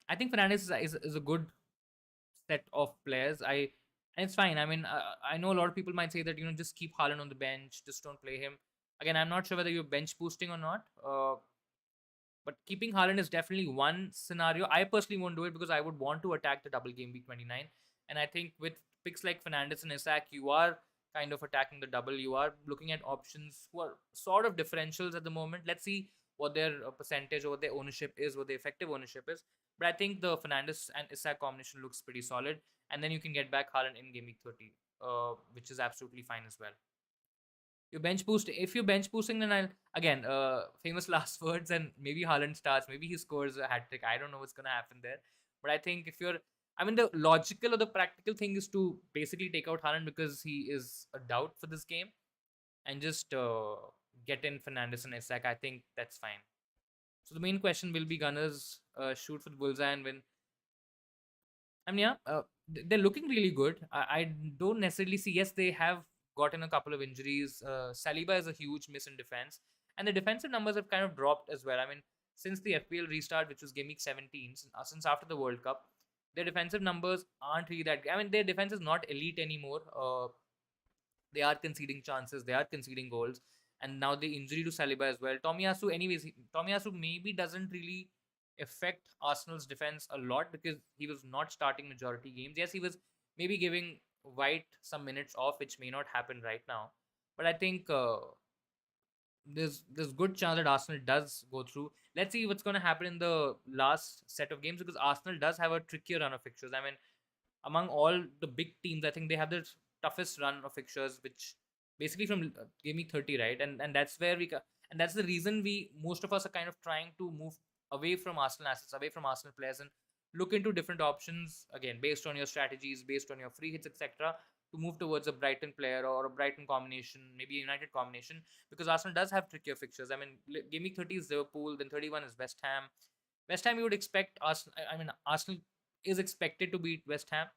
I think Fernandes is a good set of players. And it's fine. I mean, I know a lot of people might say that just keep Haaland on the bench, just don't play him. Again, I'm not sure whether you're bench boosting or not. But keeping Haaland is definitely one scenario. I personally won't do it because I would want to attack the double game week 29. And I think with picks like Fernandes and Isak, you are kind of attacking the double. You are looking at options who are sort of differentials at the moment. Let's see what their percentage or what their ownership is, what the effective ownership is. But I think the Fernandes and Isak combination looks pretty solid. And then you can get back Haaland in game week 30, which is absolutely fine as well. You bench boost. If you're bench boosting, then I'll again famous last words, and maybe Haaland starts. Maybe he scores a hat trick. I don't know what's gonna happen there, but I think if you're, I mean, the logical or the practical thing is to basically take out Haaland because he is a doubt for this game, and just get in Fernandes and Isak. I think that's fine. So the main question will be Gunners shoot for the bullseye and win. I mean, yeah, they're looking really good. I don't necessarily see. Yes, they have gotten a couple of injuries. Saliba is a huge miss in defense, and the defensive numbers have kind of dropped as well. I mean, since the FPL restart, which was game week 17, since after the World Cup, their defensive numbers aren't really that. I mean, their defense is not elite anymore. They are conceding chances, they are conceding goals, and now the injury to Saliba as well. Tomiyasu, anyways, Tomiyasu maybe doesn't really affect Arsenal's defense a lot because he was not starting majority games. Yes, he was maybe giving White some minutes off, which may not happen right now. But I think there's good chance that Arsenal does go through. Let's see what's going to happen in the last set of games because Arsenal does have a trickier run of fixtures. I mean, among all the big teams, I think they have the toughest run of fixtures, which basically from game week 30, right? And that's where and that's the reason most of us are kind of trying to move away from Arsenal assets, away from Arsenal players, and look into different options again based on your strategies, based on your free hits, etc. To move towards a Brighton player or a Brighton combination, maybe a United combination, because Arsenal does have trickier fixtures. I mean, game week 30 is Liverpool, then 31 is West Ham. West Ham, you would expect Arsenal. I mean, Arsenal is expected to beat West Ham.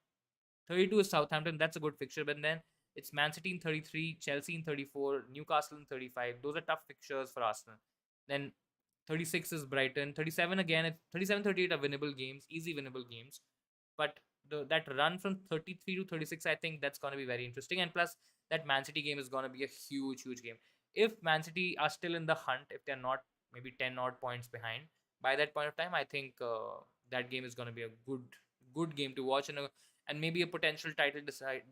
32 is Southampton. That's a good fixture. But then it's Man City in 33, Chelsea in 34, Newcastle in 35. Those are tough fixtures for Arsenal. Then 36 is Brighton. 37 again. 37, 38 are winnable games, easy winnable games. But that run from 33 to 36, I think that's going to be very interesting. And plus, that Man City game is going to be a huge, huge game. If Man City are still in the hunt, if they're not maybe 10 odd points behind, by that point of time, I think that game is going to be a good game to watch and maybe a potential title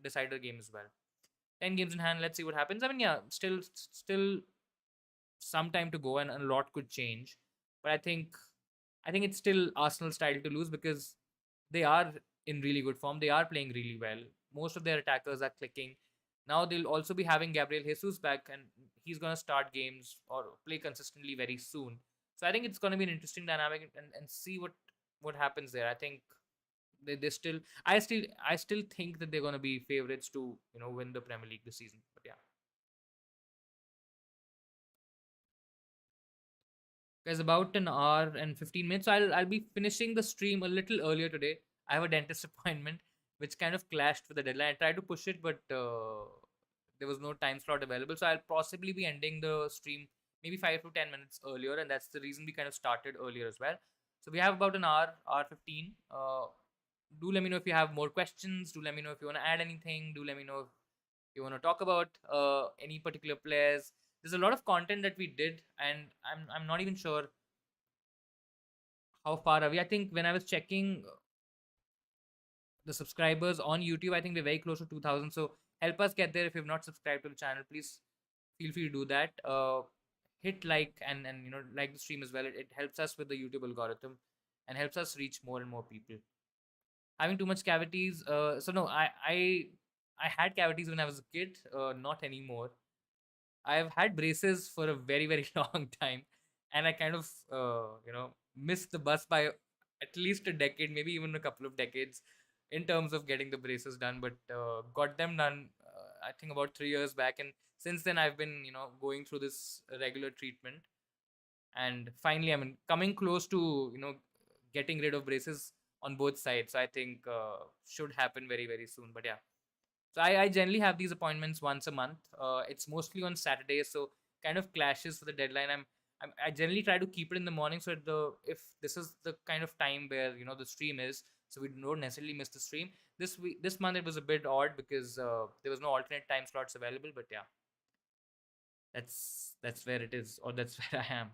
decider game as well. 10 games in hand. Let's see what happens. I mean, yeah, still some time to go and a lot could change. But I think it's still Arsenal's title to lose because they are in really good form. They are playing really well. Most of their attackers are clicking. Now they'll also be having Gabriel Jesus back, and he's going to start games or play consistently very soon. So I think it's going to be an interesting dynamic and see what happens there. I think they still I still think that they're going to be favorites to win the Premier League this season. But yeah, guys, about an hour and 15 minutes. So I'll be finishing the stream a little earlier today. I have a dentist appointment, which kind of clashed with the deadline. I tried to push it, but there was no time slot available. So I'll possibly be ending the stream maybe 5 to 10 minutes earlier, and that's the reason we kind of started earlier as well. So we have about an hour 15. Do let me know if you have more questions. Do let me know if you want to add anything. Do let me know if you want to talk about any particular players. There's a lot of content that we did, and I'm not even sure how far are we. I think when I was checking the subscribers on YouTube, I think we're very close to 2,000. So help us get there. If you've not subscribed to the channel, please feel free to do that. Hit like and like the stream as well. It helps us with the YouTube algorithm and helps us reach more and more people. Having too much cavities. So no, I had cavities when I was a kid. Not anymore. I've had braces for a very very long time, and I kind of missed the bus by at least a decade, maybe even a couple of decades, in terms of getting the braces done. But got them done. I think about 3 years back, and since then I've been going through this regular treatment, and finally I'm coming close to getting rid of braces on both sides. So I think should happen very very soon. But yeah, so I generally have these appointments once a month. It's mostly on Saturdays, so kind of clashes for the deadline. I generally try to keep it in the morning, so if this is the kind of time where the stream is, so we don't necessarily miss the stream. This month it was a bit odd because there was no alternate time slots available. But yeah, that's where it is, or that's where I am.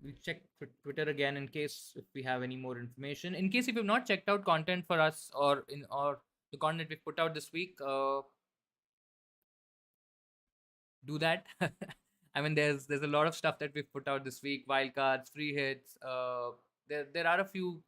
We'll check Twitter again in case if we have any more information. In case if you've not checked out content for us or the content we put out this week, do that. I mean, there's a lot of stuff that we've put out this week: wildcards, free hits. There are a few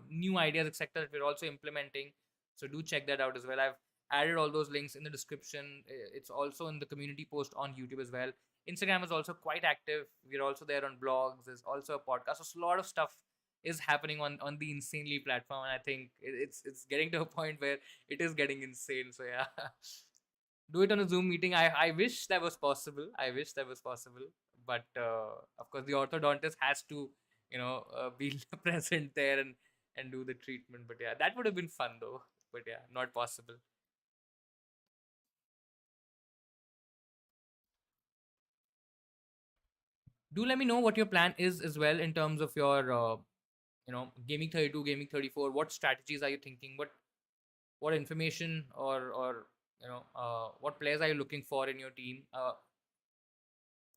new ideas, etc. that we're also implementing. So do check that out as well. I've added all those links in the description. It's also in the community post on YouTube as well. Instagram is also quite active. We're also there on blogs. There's also a podcast. So a lot of stuff is happening on the Insanely platform, and I think it's getting to a point where it is getting insane. So yeah. Do it on a Zoom meeting. I wish that was possible. I wish that was possible. But of course, the orthodontist has to, be present there and do the treatment. But yeah, that would have been fun though. But yeah, not possible. Do let me know what your plan is as well in terms of your, gaming 32, gaming 34. What strategies are you thinking? What information or what players are you looking for in your team?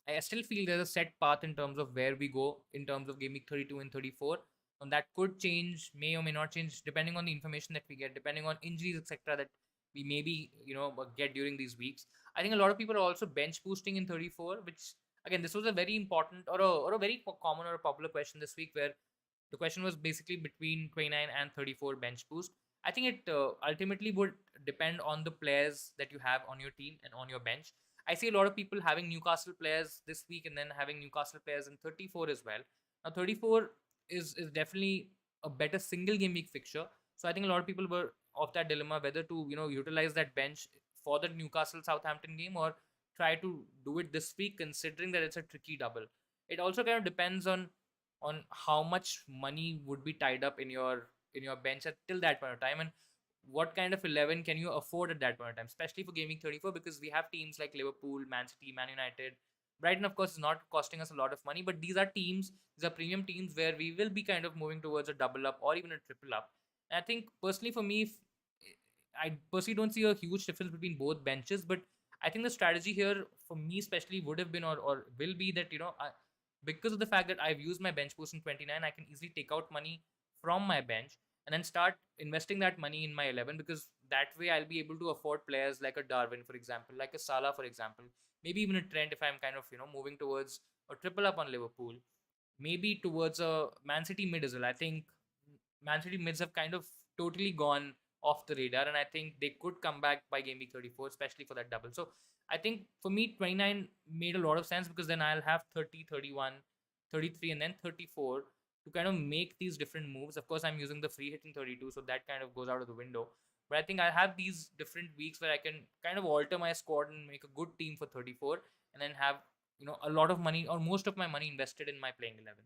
I still feel there's a set path in terms of where we go in terms of gaming 32 and 34. And that could change, may or may not change, depending on the information that we get, depending on injuries, etc., that we maybe get during these weeks. I think a lot of people are also bench boosting in 34, which again, this was a very important or a very common or a popular question this week, where the question was basically between 29 and 34 bench boost. I think it ultimately would depend on the players that you have on your team and on your bench. I see a lot of people having Newcastle players this week and then having Newcastle players in 34 as well. Now 34 is definitely a better single game week fixture. So I think a lot of people were of that dilemma whether to utilize that bench for the Newcastle Southampton game or try to do it this week, considering that it's a tricky double. It also kind of depends on how much money would be tied up in your bench at till that point of time, and what kind of 11 can you afford at that point of time, especially for gaming 34, because we have teams like Liverpool, Man City, Man United. Brighton, of course, is not costing us a lot of money, but these are premium teams where we will be kind of moving towards a double up or even a triple up. And I think personally for me, I personally don't see a huge difference between both benches, but I think the strategy here for me especially would have been or will be that because of the fact that I've used my bench boost in 29, I can easily take out money from my bench and then start investing that money in my 11, because that way I'll be able to afford players like a Darwin, for example, like a Salah, for example, maybe even a Trent if I'm kind of moving towards a triple up on Liverpool, maybe towards a Man City mid as well. I think Man City mids have kind of totally gone off the radar, and I think they could come back by game week 34, especially for that double. So I think for me, 29 made a lot of sense because then I'll have 30, 31, 33, and then 34 to kind of make these different moves. Of course, I'm using the free hit in 32, so that kind of goes out of the window. But I think I have these different weeks where I can kind of alter my squad and make a good team for 34, and then have a lot of money or most of my money invested in my playing 11.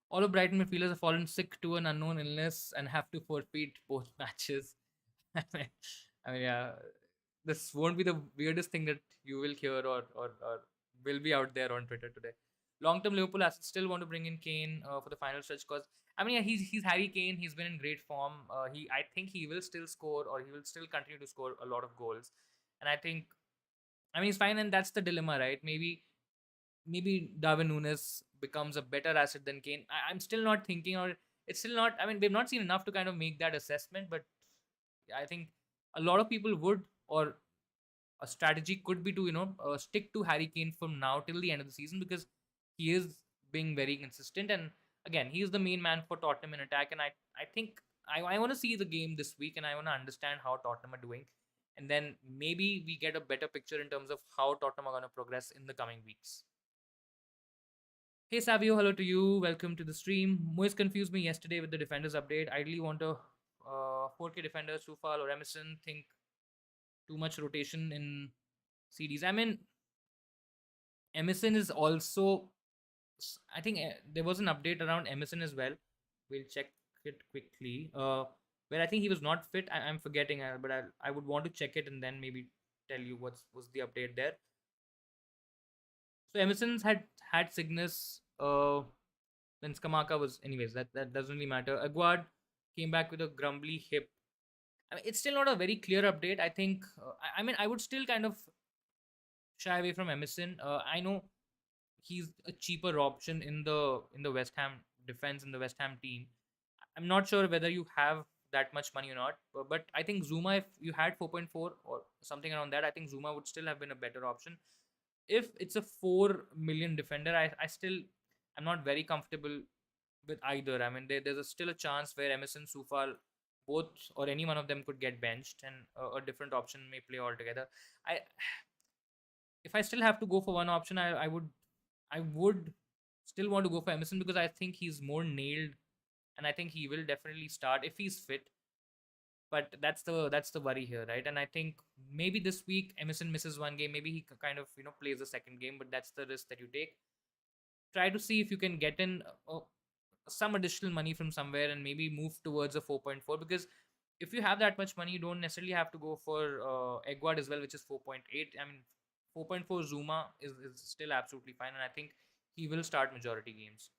All of Brighton midfielders have fallen sick to an unknown illness and have to forfeit both matches. I mean, yeah, this won't be the weirdest thing that you will hear or will be out there on Twitter today. Long-term Liverpool assets still want to bring in Kane for the final stretch because I mean, yeah, he's Harry Kane. He's been in great form. I think he will still score or he will still continue to score a lot of goals. And I mean, he's fine, and that's the dilemma, right? Maybe Darwin Nunes becomes a better asset than Kane. I'm still not thinking, or it's still not. I mean, we've not seen enough to kind of make that assessment, but I think a lot of people would, or a strategy could be to stick to Harry Kane from now till the end of the season, because he is being very consistent, and again he is the main man for Tottenham in attack. And I think I want to see the game this week, and I want to understand how Tottenham are doing, and then maybe we get a better picture in terms of how Tottenham are going to progress in the coming weeks. Hey Savio, hello to you. Welcome to the stream. Moise confused me yesterday with the defenders update. I really want a 4K defender, Sufal or Emerson. Think too much rotation in CDs. I mean, Emerson is also. I think there was an update around Emerson as well. We'll check it quickly. Where I think he was not fit. I'm forgetting, but I would want to check it and then maybe tell you what's was the update there. So Emerson's had sickness. Then Skamaka was, anyways. That doesn't really matter. Aguard came back with a grumbly hip. I mean, it's still not a very clear update. I think. I mean, I would still kind of shy away from Emerson. I know he's a cheaper option in the West Ham defense, in the West Ham team. I'm not sure whether you have that much money or not, but I think Zuma, if you had 4.4 or something around that, I think Zuma would still have been a better option. If it's a 4 million defender, I still I'm not very comfortable with either. I mean, there's still a chance where Emerson, Sufal, both or any one of them could get benched, and a different option may play altogether. I If I still have to go for one option, I would still want to go for Emerson, because I think he's more nailed, and I think he will definitely start if he's fit. But that's the worry here, right? And I think maybe this week Emerson misses one game, maybe he kind of plays the second game, but that's the risk that you take. Try to see if you can get in some additional money from somewhere and maybe move towards a 4.4, because if you have that much money, you don't necessarily have to go for Egward as well, which is 4.8. I mean, 4.4 Zuma is still absolutely fine, and I think he will start majority games.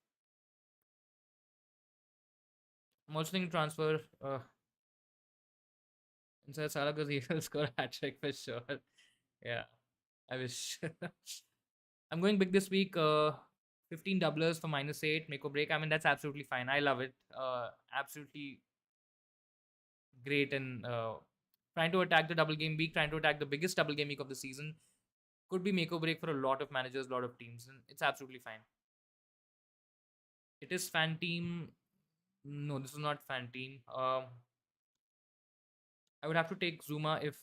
I'm also thinking transfer inside Salah, because he will score a hat trick for sure. Yeah, I wish. I'm going big this week. 15 doublers for -8, make or break. I mean, that's absolutely fine. I love it. Absolutely great. And trying to attack the double game week, trying to attack the biggest double game week of the season could be make or break for a lot of managers, a lot of teams, and it's absolutely fine. It is fan team. No, this is not fan team. I would have to take Zuma if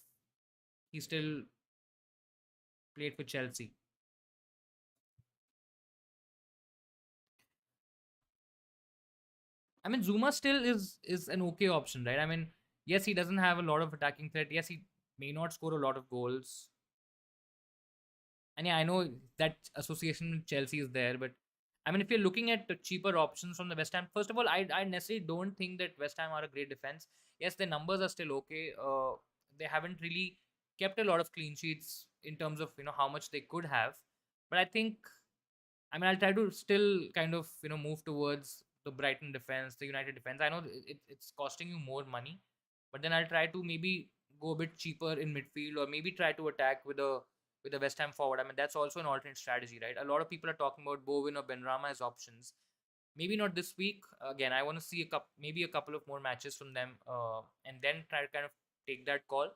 he still played for Chelsea. I mean, Zuma still is an okay option, right? I mean, yes, he doesn't have a lot of attacking threat. Yes, he may not score a lot of goals. And yeah, I know that association with Chelsea is there, but I mean, if you're looking at the cheaper options from the West Ham, first of all, I necessarily don't think that West Ham are a great defense. Yes, their numbers are still okay. They haven't really kept a lot of clean sheets in terms of how much they could have, but I mean, I'll try to still kind of move towards the Brighton defense, the United defense. I know it's costing you more money, but then I'll try to maybe go a bit cheaper in midfield, or maybe try to attack with a West Ham forward. I mean, that's also an alternate strategy, right? A lot of people are talking about Bowen or Benrahma as options. Maybe not this week. Again, I want to see maybe a couple of more matches from them, and then try to kind of take that call.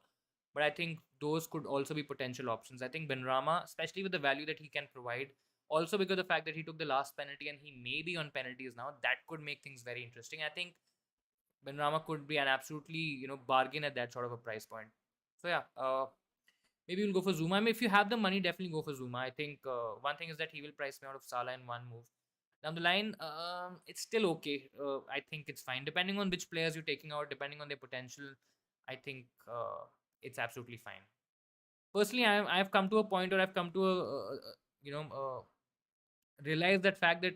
But I think those could also be potential options. I think Benrahma, especially with the value that he can provide, also because of the fact that he took the last penalty and he may be on penalties now, that could make things very interesting. I think Benrahma could be an absolutely bargain at that sort of a price point. So yeah, maybe we'll go for Zuma. I mean, if you have the money, definitely go for Zuma. I think one thing is that he will price me out of Salah in one move. Down the line, it's still okay. I think it's fine. Depending on which players you're taking out, depending on their potential, I think it's absolutely fine. Personally, I've come to a point, or I've come to realize that fact that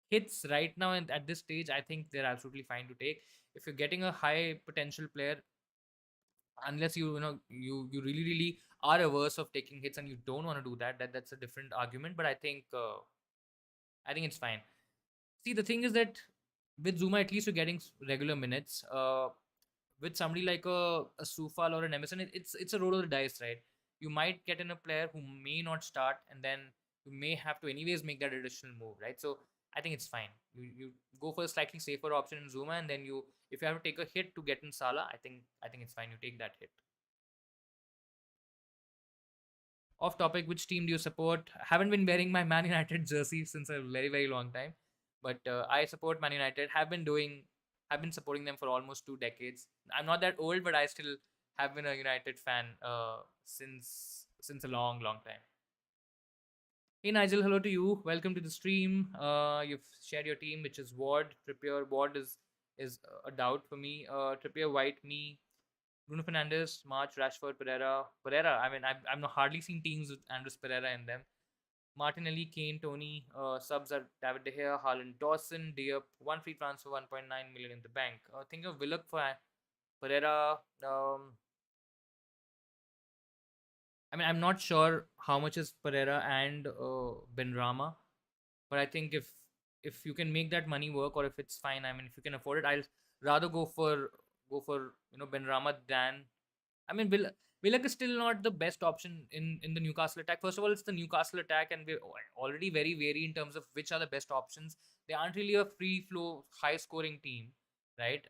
hits right now and at this stage, I think they're absolutely fine to take. If you're getting a high potential player, unless you really are averse of taking hits and you don't want to do that's a different argument. But I think it's fine. See, the thing is that with Zuma, at least you're getting regular minutes. With somebody like a Sufal or an Emerson, it's a roll of the dice, right? You might get in a player who may not start, and then you may have to anyways make that additional move, right? So I think it's fine. You go for a slightly safer option in Zuma, and then you, if you have to take a hit to get in Salah, I think it's fine. You take that hit. Off topic, which team do you support? Haven't been wearing my Man United jersey since a very very long time, but I support Man United. Have been supporting them for almost 2 decades. I'm not that old, but I still have been a United fan since a long time. Hey Nigel, hello to you. Welcome to the stream. You've shared your team, which is Ward, Trippier. Ward is a doubt for me. Trippier, White, me, Bruno Fernandes, March, Rashford, Pereira. Pereira. I mean, I've not hardly seen teams with Andres Pereira in them. Martinelli, Kane, Tony. Subs are David De Gea, Haaland, Dawson, Diop. One free transfer, 1.9 million in the bank. Think of Willock for Pereira. I mean, I'm not sure how much is Pereira and Benrahma, but I think if you can make that money work, or if it's fine, I mean, if you can afford it, I'll rather go for Benrahma than, I mean, Willock is still not the best option in the Newcastle attack. First of all, it's the Newcastle attack, and we're already very wary in terms of which are the best options. They aren't really a free flow, high scoring team, right?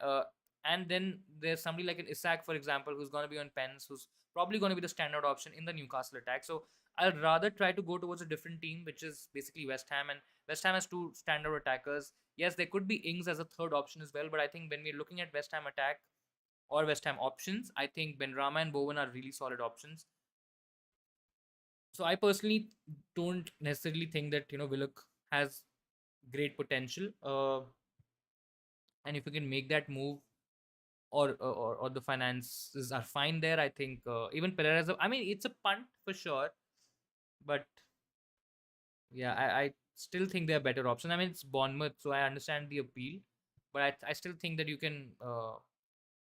And then there's somebody like an Isak, for example, who's going to be on pens, who's probably going to be the standout option in the Newcastle attack. So I'd rather try to go towards a different team, which is basically West Ham, and West Ham has two standout attackers. Yes, there could be Ings as a third option as well, but I think when we're looking at West Ham attack or West Ham options, I think Benrahma and Bowen are really solid options. So I personally don't necessarily think that Willock has great potential. And if you can make that move, or the finances are fine there, I think even Pereira's. I mean, it's a punt for sure, but yeah, I still think they're better option. I mean, it's Bournemouth, so I understand the appeal, but I still think that you can.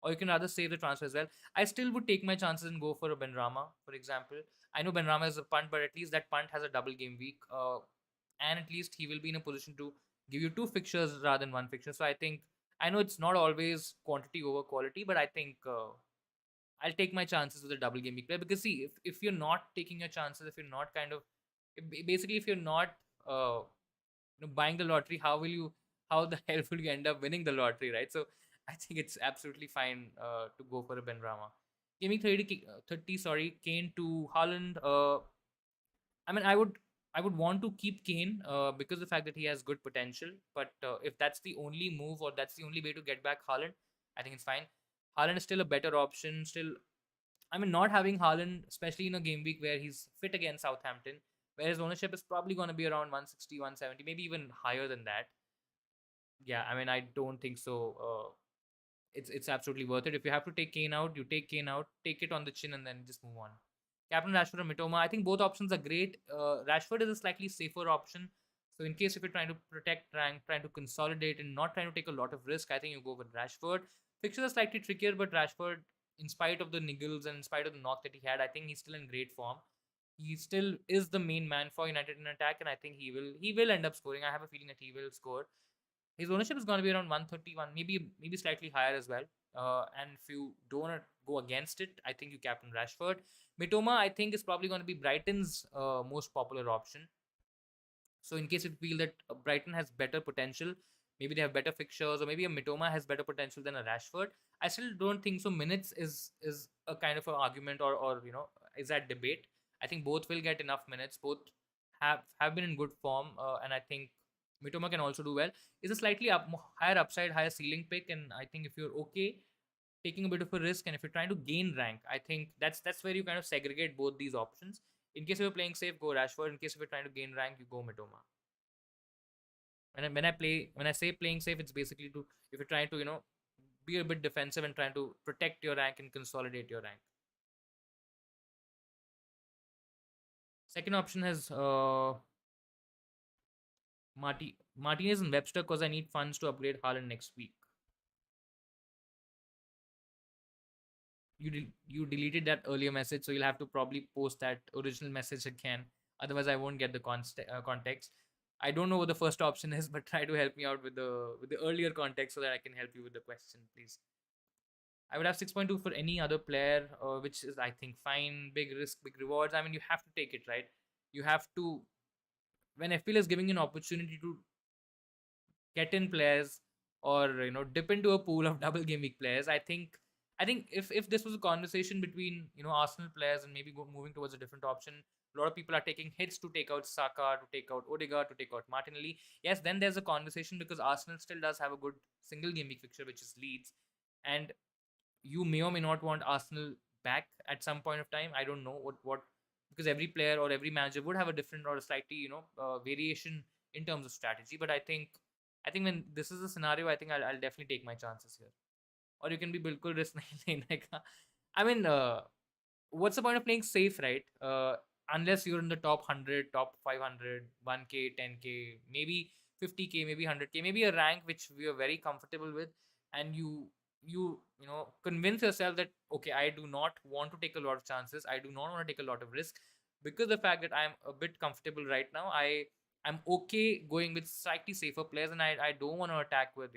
Or you can rather save the transfer as well. I still would take my chances and go for a Benrahma, for example. I know Benrahma is a punt, but at least that punt has a double game week, and at least he will be in a position to give you two fixtures rather than one fixture. So I know it's not always quantity over quality, but I think I'll take my chances with a double game week player, because see, if you're not taking your chances, if you're not kind of, basically if you're not uh, buying the lottery, how the hell will you end up winning the lottery, right? So I think it's absolutely fine to go for a Benrahma. Give me 30, sorry, Kane to Haaland. I mean, I would want to keep Kane because of the fact that he has good potential. But if that's the only move, or that's the only way to get back Haaland, I think it's fine. Haaland is still a better option. Still, I mean, not having Haaland, especially in a game week where he's fit against Southampton, where his ownership is probably going to be around 160, 170, maybe even higher than that. Yeah, I mean, I don't think so. It's absolutely worth it. If you have to take Kane out, you take Kane out, take it on the chin, and then just move on. Captain Rashford and Mitoma, I think both options are great. Rashford is a slightly safer option. So in case if you're trying to protect rank, trying to consolidate, and not trying to take a lot of risk, I think you go with Rashford. Fixtures are slightly trickier, but Rashford, in spite of the niggles and in spite of the knock that he had, I think he's still in great form. He still is the main man for United in attack, and I think he will end up scoring. I have a feeling that he will score. His ownership is going to be around 131, maybe slightly higher as well. And if you don't go against it, I think you captain Rashford. Mitoma, I think, is probably going to be Brighton's most popular option. So in case you feel that Brighton has better potential, maybe they have better fixtures, or maybe a Mitoma has better potential than a Rashford. I still don't think so. Minutes is a kind of an argument, or is that debate. I think both will get enough minutes. Both have been in good form, and I think Mitoma can also do well. Is a slightly higher upside, higher ceiling pick, and I think if you're okay taking a bit of a risk, and if you're trying to gain rank, I think that's where you kind of segregate both these options. In case you're playing safe, go Rashford. In case if you're trying to gain rank, you go Mitoma. When I say playing safe, it's basically to, if you're trying to be a bit defensive and trying to protect your rank and consolidate your rank. Second option has Martinez and Webster, because I need funds to upgrade Haaland next week. You deleted that earlier message, so you'll have to probably post that original message again. Otherwise, I won't get the context. I don't know what the first option is, but try to help me out with the earlier context so that I can help you with the question, please. I would have 6.2 for any other player, which is, I think, fine. Big risk, big rewards. I mean, you have to take it, right? You have to. when FPL is giving you an opportunity to get in players or dip into a pool of double game week players, I think if this was a conversation between Arsenal players and maybe moving towards a different option, a lot of people are taking hits to take out Saka, to take out Odegaard, to take out Martinelli. Yes, then there's a conversation because Arsenal still does have a good single game week fixture, which is Leeds, and you may or may not want Arsenal back at some point of time. I don't know what because every player or every manager would have a different or a slightly variation in terms of strategy. But I think when this is a scenario, I think I'll definitely take my chances here. Or you can be bilkul risk nahi lene ka. I mean, what's the point of playing safe, right? Unless you're in the top 100, top 500, 1K, 10K, maybe 50K, maybe 100K, maybe a rank which we are very comfortable with, and you convince yourself that okay, I do not want to take a lot of chances, I do not want to take a lot of risk, because the fact that I'm a bit comfortable right now, I'm okay going with slightly safer players, and I don't want to attack with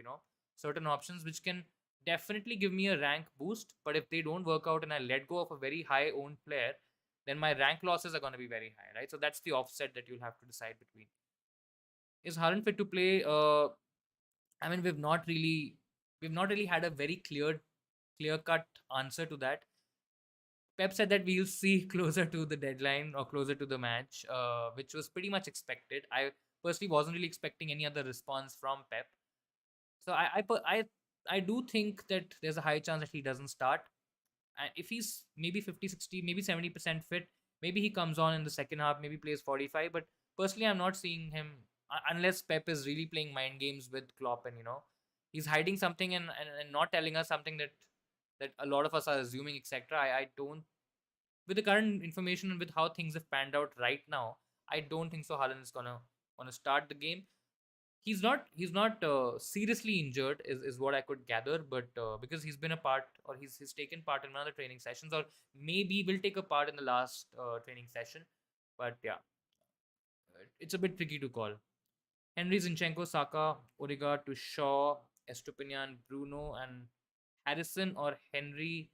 certain options which can definitely give me a rank boost. But if they don't work out and I let go of a very high owned player, then my rank losses are going to be very high, right? So that's the offset that you'll have to decide between. Is Haaland fit to play? I mean, we've not really had a very clear cut answer to that. Pep said that we'll see closer to the deadline or closer to the match, which was pretty much expected. I personally wasn't really expecting any other response from Pep. So I do think that there's a high chance that he doesn't start. And if he's maybe 50, 60, maybe 70% fit, maybe he comes on in the second half, maybe plays 45. But personally, I'm not seeing him unless Pep is really playing mind games with Klopp, and he's hiding something, and not telling us something that a lot of us are assuming, etc. I don't, with the current information and with how things have panned out right now, I don't think so. Haaland is gonna start the game. He's not seriously injured, is what I could gather, but because he's been a part, or he's taken part in one of the training sessions, or maybe will take a part in the last training session. But yeah, it's a bit tricky to call. Henry, Zinchenko, Saka, Odegaard to Shaw, Estupinian, Bruno, and Harrison, or Henry,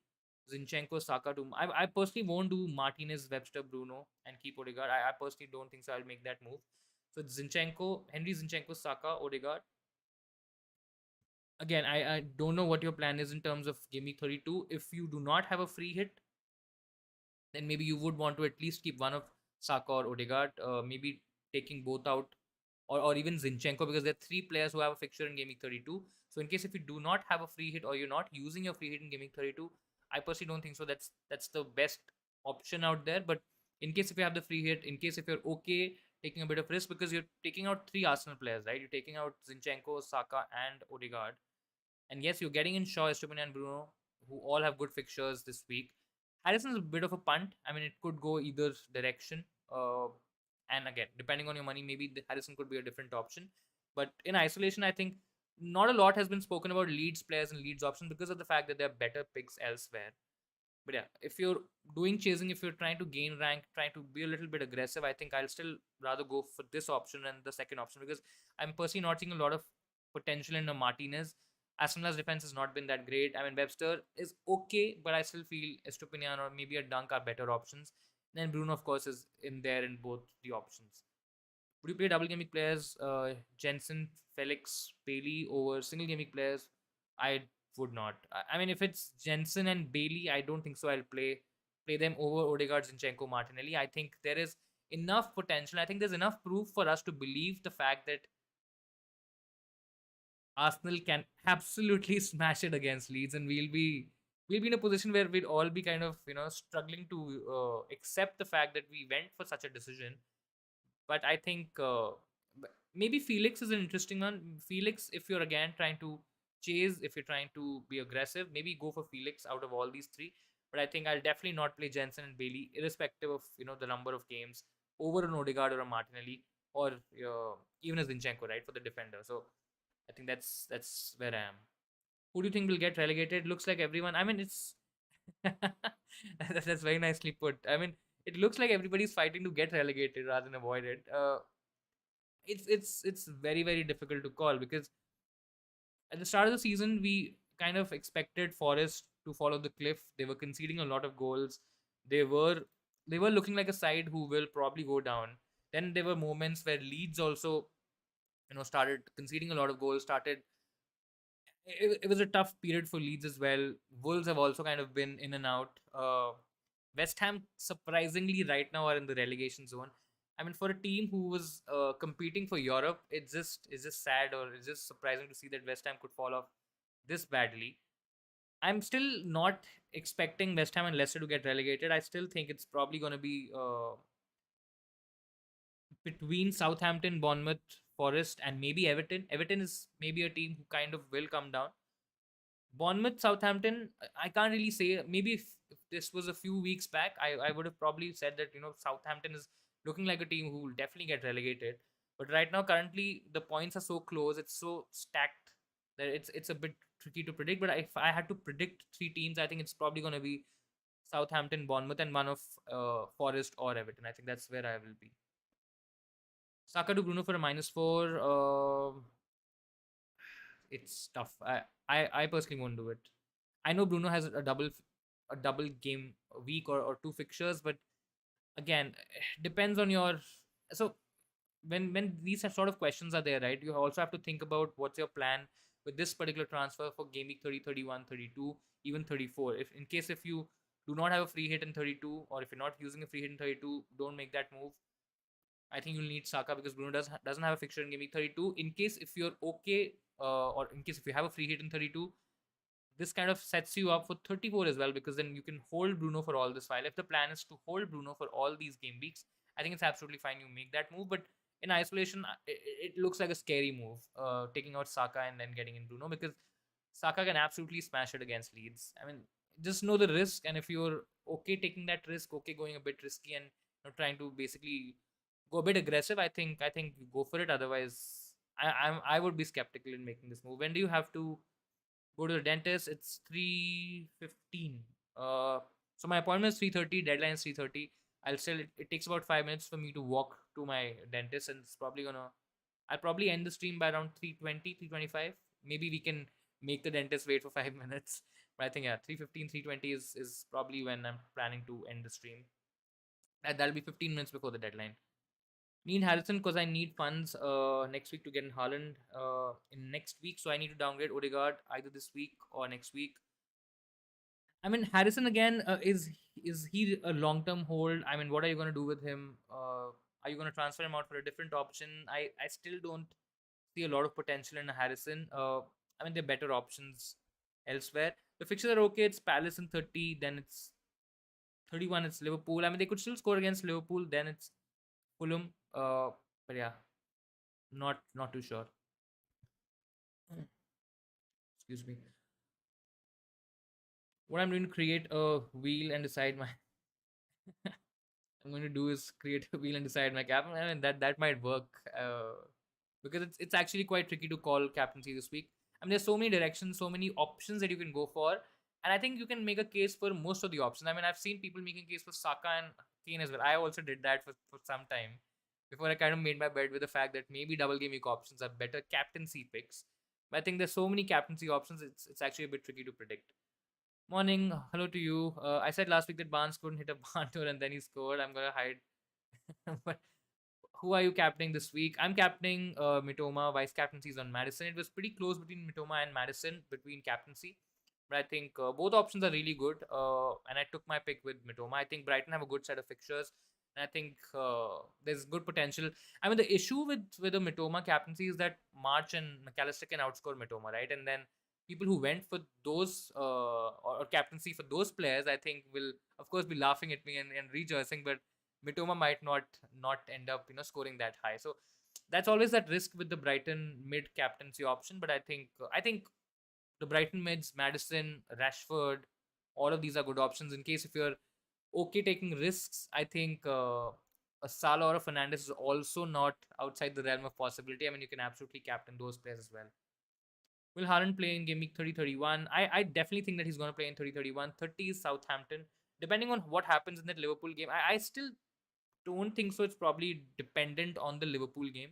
Zinchenko, Saka to. I personally won't do Martinez, Webster, Bruno, and keep Odegaard. I personally don't think so. I'll make that move. So it's Zinchenko, Henry, Zinchenko, Saka, Odegaard. Again, I don't know what your plan is in terms of Game Week 32. If you do not have a free hit, then maybe you would want to at least keep one of Saka or Odegaard, maybe taking both out, or even Zinchenko, because there are three players who have a fixture in Game Week 32. So in case if you do not have a free hit, or you're not using your free hit in Game Week 32, I personally don't think so. That's the best option out there. But in case if you have the free hit, in case if you're okay taking a bit of risk, because you're taking out three Arsenal players, right? You're taking out Zinchenko, Saka, and Odegaard. And yes, you're getting in Shaw, Estupiñán, and Bruno, who all have good fixtures this week. Harrison's a bit of a punt. I mean, it could go either direction. And again, depending on your money, maybe Harrison could be a different option. But in isolation, I think not a lot has been spoken about Leeds players and Leeds options because of the fact that there are better picks elsewhere. But yeah, if you're doing chasing, if you're trying to gain rank, trying to be a little bit aggressive, I think I'll still rather go for this option and the second option, because I'm personally not seeing a lot of potential in a Martinez. Aston Villa's defense has not been that great. I mean, Webster is okay, but I still feel Estupinian or maybe a Dunk are better options. Then Bruno, of course, is in there in both the options. Would you play double gaming players, Jensen, Felix, Bailey over single gaming players? I would not. I mean, if it's Jensen and Bailey, I don't think so. I'll play them over Odegaard, Zinchenko, Martinelli. I think there is enough potential. I think there's enough proof for us to believe the fact that Arsenal can absolutely smash it against Leeds, and we'll be in a position where we'll all be kind of struggling to accept the fact that we went for such a decision. But I think maybe Felix is an interesting one. Felix, if you're again trying to chase, if you're trying to be aggressive, maybe go for Felix out of all these three. But I think I'll definitely not play Jensen and Bailey, irrespective of the number of games, over an Odegaard or a Martinelli, or even a Zinchenko, right, for the defender. So I think that's where I am. Who do you think will get relegated? Looks like everyone. I mean, it's that's very nicely put. I mean, it looks like everybody's fighting to get relegated rather than avoid it. It's very very difficult to call, because at the start of the season we kind of expected Forest to follow the cliff. They were conceding a lot of goals. They were they were looking like a side who will probably go down. Then there were moments where Leeds also, started conceding a lot of goals. It was a tough period for Leeds as well. Wolves have also kind of been in and out. West Ham surprisingly right now are in the relegation zone. I mean, for a team who was competing for Europe, it's just sad, or it's just surprising to see that West Ham could fall off this badly. I'm still not expecting West Ham and Leicester to get relegated. I still think it's probably going to be between Southampton, Bournemouth, Forest, and maybe Everton. Everton is maybe a team who kind of will come down. Bournemouth, Southampton, I can't really say. Maybe if this was a few weeks back, I would have probably said that, Southampton is looking like a team who will definitely get relegated. But right now, currently, the points are so close, it's so stacked that it's a bit tricky to predict. But if I had to predict three teams, I think it's probably going to be Southampton, Bournemouth, and one of Forest or Everton. I think that's where I will be. Saka to Bruno for a -4. It's tough. I personally won't do it. I know Bruno has a double game week, or two fixtures, but again, depends on your. So when these sort of questions are there, right, you also have to think about what's your plan with this particular transfer for game week 30, 31, 32, even 34. If in case if you do not have a free hit in 32, or if you're not using a free hit in 32, don't make that move. I think you'll need Saka because Bruno doesn't have a fixture in game week 32. In case if you're okay, or in case if you have a free hit in 32, this kind of sets you up for 34 as well, because then you can hold Bruno for all this while. If the plan is to hold Bruno for all these game weeks, I think it's absolutely fine. You make that move, but in isolation, it looks like a scary move, taking out Saka and then getting in Bruno, because Saka can absolutely smash it against Leeds. I mean, just know the risk, and if you're okay taking that risk, okay going a bit risky, and trying to basically go a bit aggressive, I think you go for it. Otherwise, I would be skeptical in making this move. When do you have to go to the dentist? It's 3:15. So my appointment is 3:30. Deadline is 3:30. It takes about 5 minutes for me to walk to my dentist, and it's probably gonna. I'll probably end the stream by around 3:20, 3:25. Maybe we can make the dentist wait for 5 minutes. But I think, yeah, 3:15, 3:20 is probably when I'm planning to end the stream. And that'll be 15 minutes before the deadline. Need Harrison because I need funds next week to get in Haaland in next week. So I need to downgrade Odegaard either this week or next week. I mean, Harrison again, is he a long term hold? I mean, what are you going to do with him? Are you going to transfer him out for a different option? I still don't see a lot of potential in Harrison. I mean, there are better options elsewhere. The fixtures are okay. It's Palace in 30, then it's 31. It's Liverpool. I mean, they could still score against Liverpool. Then it's Fulham. But yeah, not too sure. Excuse me. What I'm going to create a wheel and decide my. I'm going to do is create a wheel and decide my captain. I mean, that might work, because it's actually quite tricky to call captaincy this week. I mean, there's so many directions, so many options that you can go for, and I think you can make a case for most of the options. I mean, I've seen people making a case for Saka and Kane as well. I also did that for some time before I kind of made my bed with the fact that maybe double game week options are better captaincy picks. But I think there's so many captaincy options. It's actually a bit tricky to predict. Morning, hello to you. I said last week that Barnes couldn't hit a Banter and then he scored. I'm gonna hide. But who are you captaining this week? I'm captaining Mitoma. Vice captaincy is on Madison. It was pretty close between Mitoma and Madison between captaincy, but I think both options are really good. And I took my pick with Mitoma. I think Brighton have a good set of fixtures, and I think there's good potential. I mean, the issue with the Mitoma captaincy is that March and McAllister can outscore Mitoma, right? And then people who went for those or captaincy for those players, I think will of course be laughing at me and rejoicing, but Mitoma might not end up scoring that high. So that's always that risk with the Brighton mid captaincy option. But I think the Brighton mids, Madison, Rashford, all of these are good options in case if you're okay taking risks. I think a Salah or a Fernandez is also not outside the realm of possibility. I mean, you can absolutely captain those players as well. Will Haaland play in game week 30, 31? I definitely think that he's going to play in 30, 31. 30 is Southampton. Depending on what happens in that Liverpool game, I still don't think so. It's probably dependent on the Liverpool game.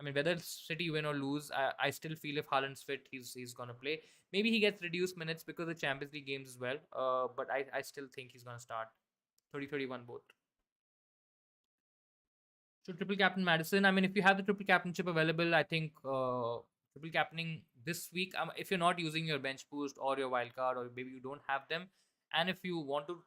I mean, whether City win or lose, I still feel if Haaland's fit, he's gonna play. Maybe he gets reduced minutes because of the Champions League games as well. But I still think he's gonna start 30, 31 both. So triple captain Madison. I mean, if you have the triple captainship available, I think triple captaining this week. If you're not using your bench boost or your wild card, or maybe you don't have them, and if you want to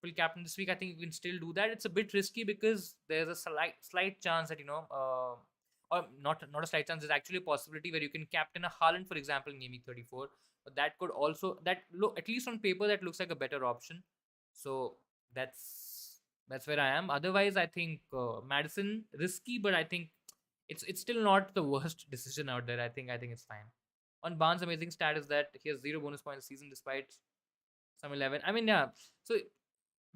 triple captain this week, I think you can still do that. It's a bit risky because there's a slight chance that or not a slight chance. There's actually a possibility where you can captain a Haaland, for example, in Game Week 34. But that could also that look, at least on paper, that looks like a better option. So that's where I am. Otherwise, I think Madison risky, but I think it's still not the worst decision out there. I think it's fine. On Barnes' amazing stat is that he has 0 bonus points a season despite some 11. I mean, yeah. So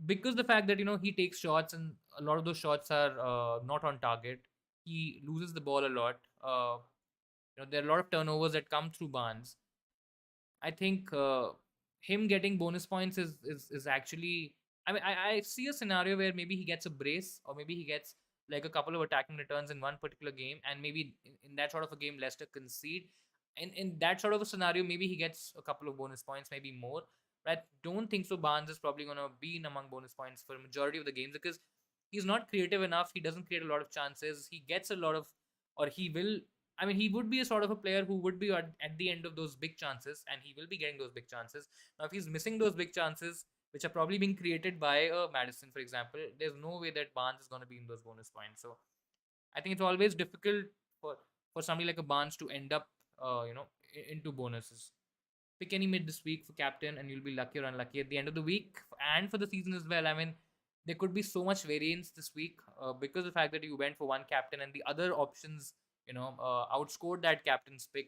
because the fact that he takes shots and a lot of those shots are not on target, he loses the ball a lot. There are a lot of turnovers that come through Barnes. I think him getting bonus points is actually. I mean, I see a scenario where maybe he gets a brace, or maybe he gets like a couple of attacking returns in one particular game, and maybe in that sort of a game, Leicester concede. In that sort of a scenario, maybe he gets a couple of bonus points, maybe more. But I don't think so. Barnes is probably gonna be in among bonus points for a majority of the games because he's not creative enough. He doesn't create a lot of chances. He gets a lot of, or he will. I mean, he would be a sort of a player who would be at the end of those big chances, and he will be getting those big chances. Now, if he's missing those big chances, which are probably being created by Madison, for example, there's no way that Barnes is going to be in those bonus points. So I think it's always difficult for somebody like a Barnes to end up, into bonuses. Pick any mid this week for captain, and you'll be lucky or unlucky at the end of the week and for the season as well. I mean, there could be so much variance this week because of the fact that you went for one captain and the other options, outscored that captain's pick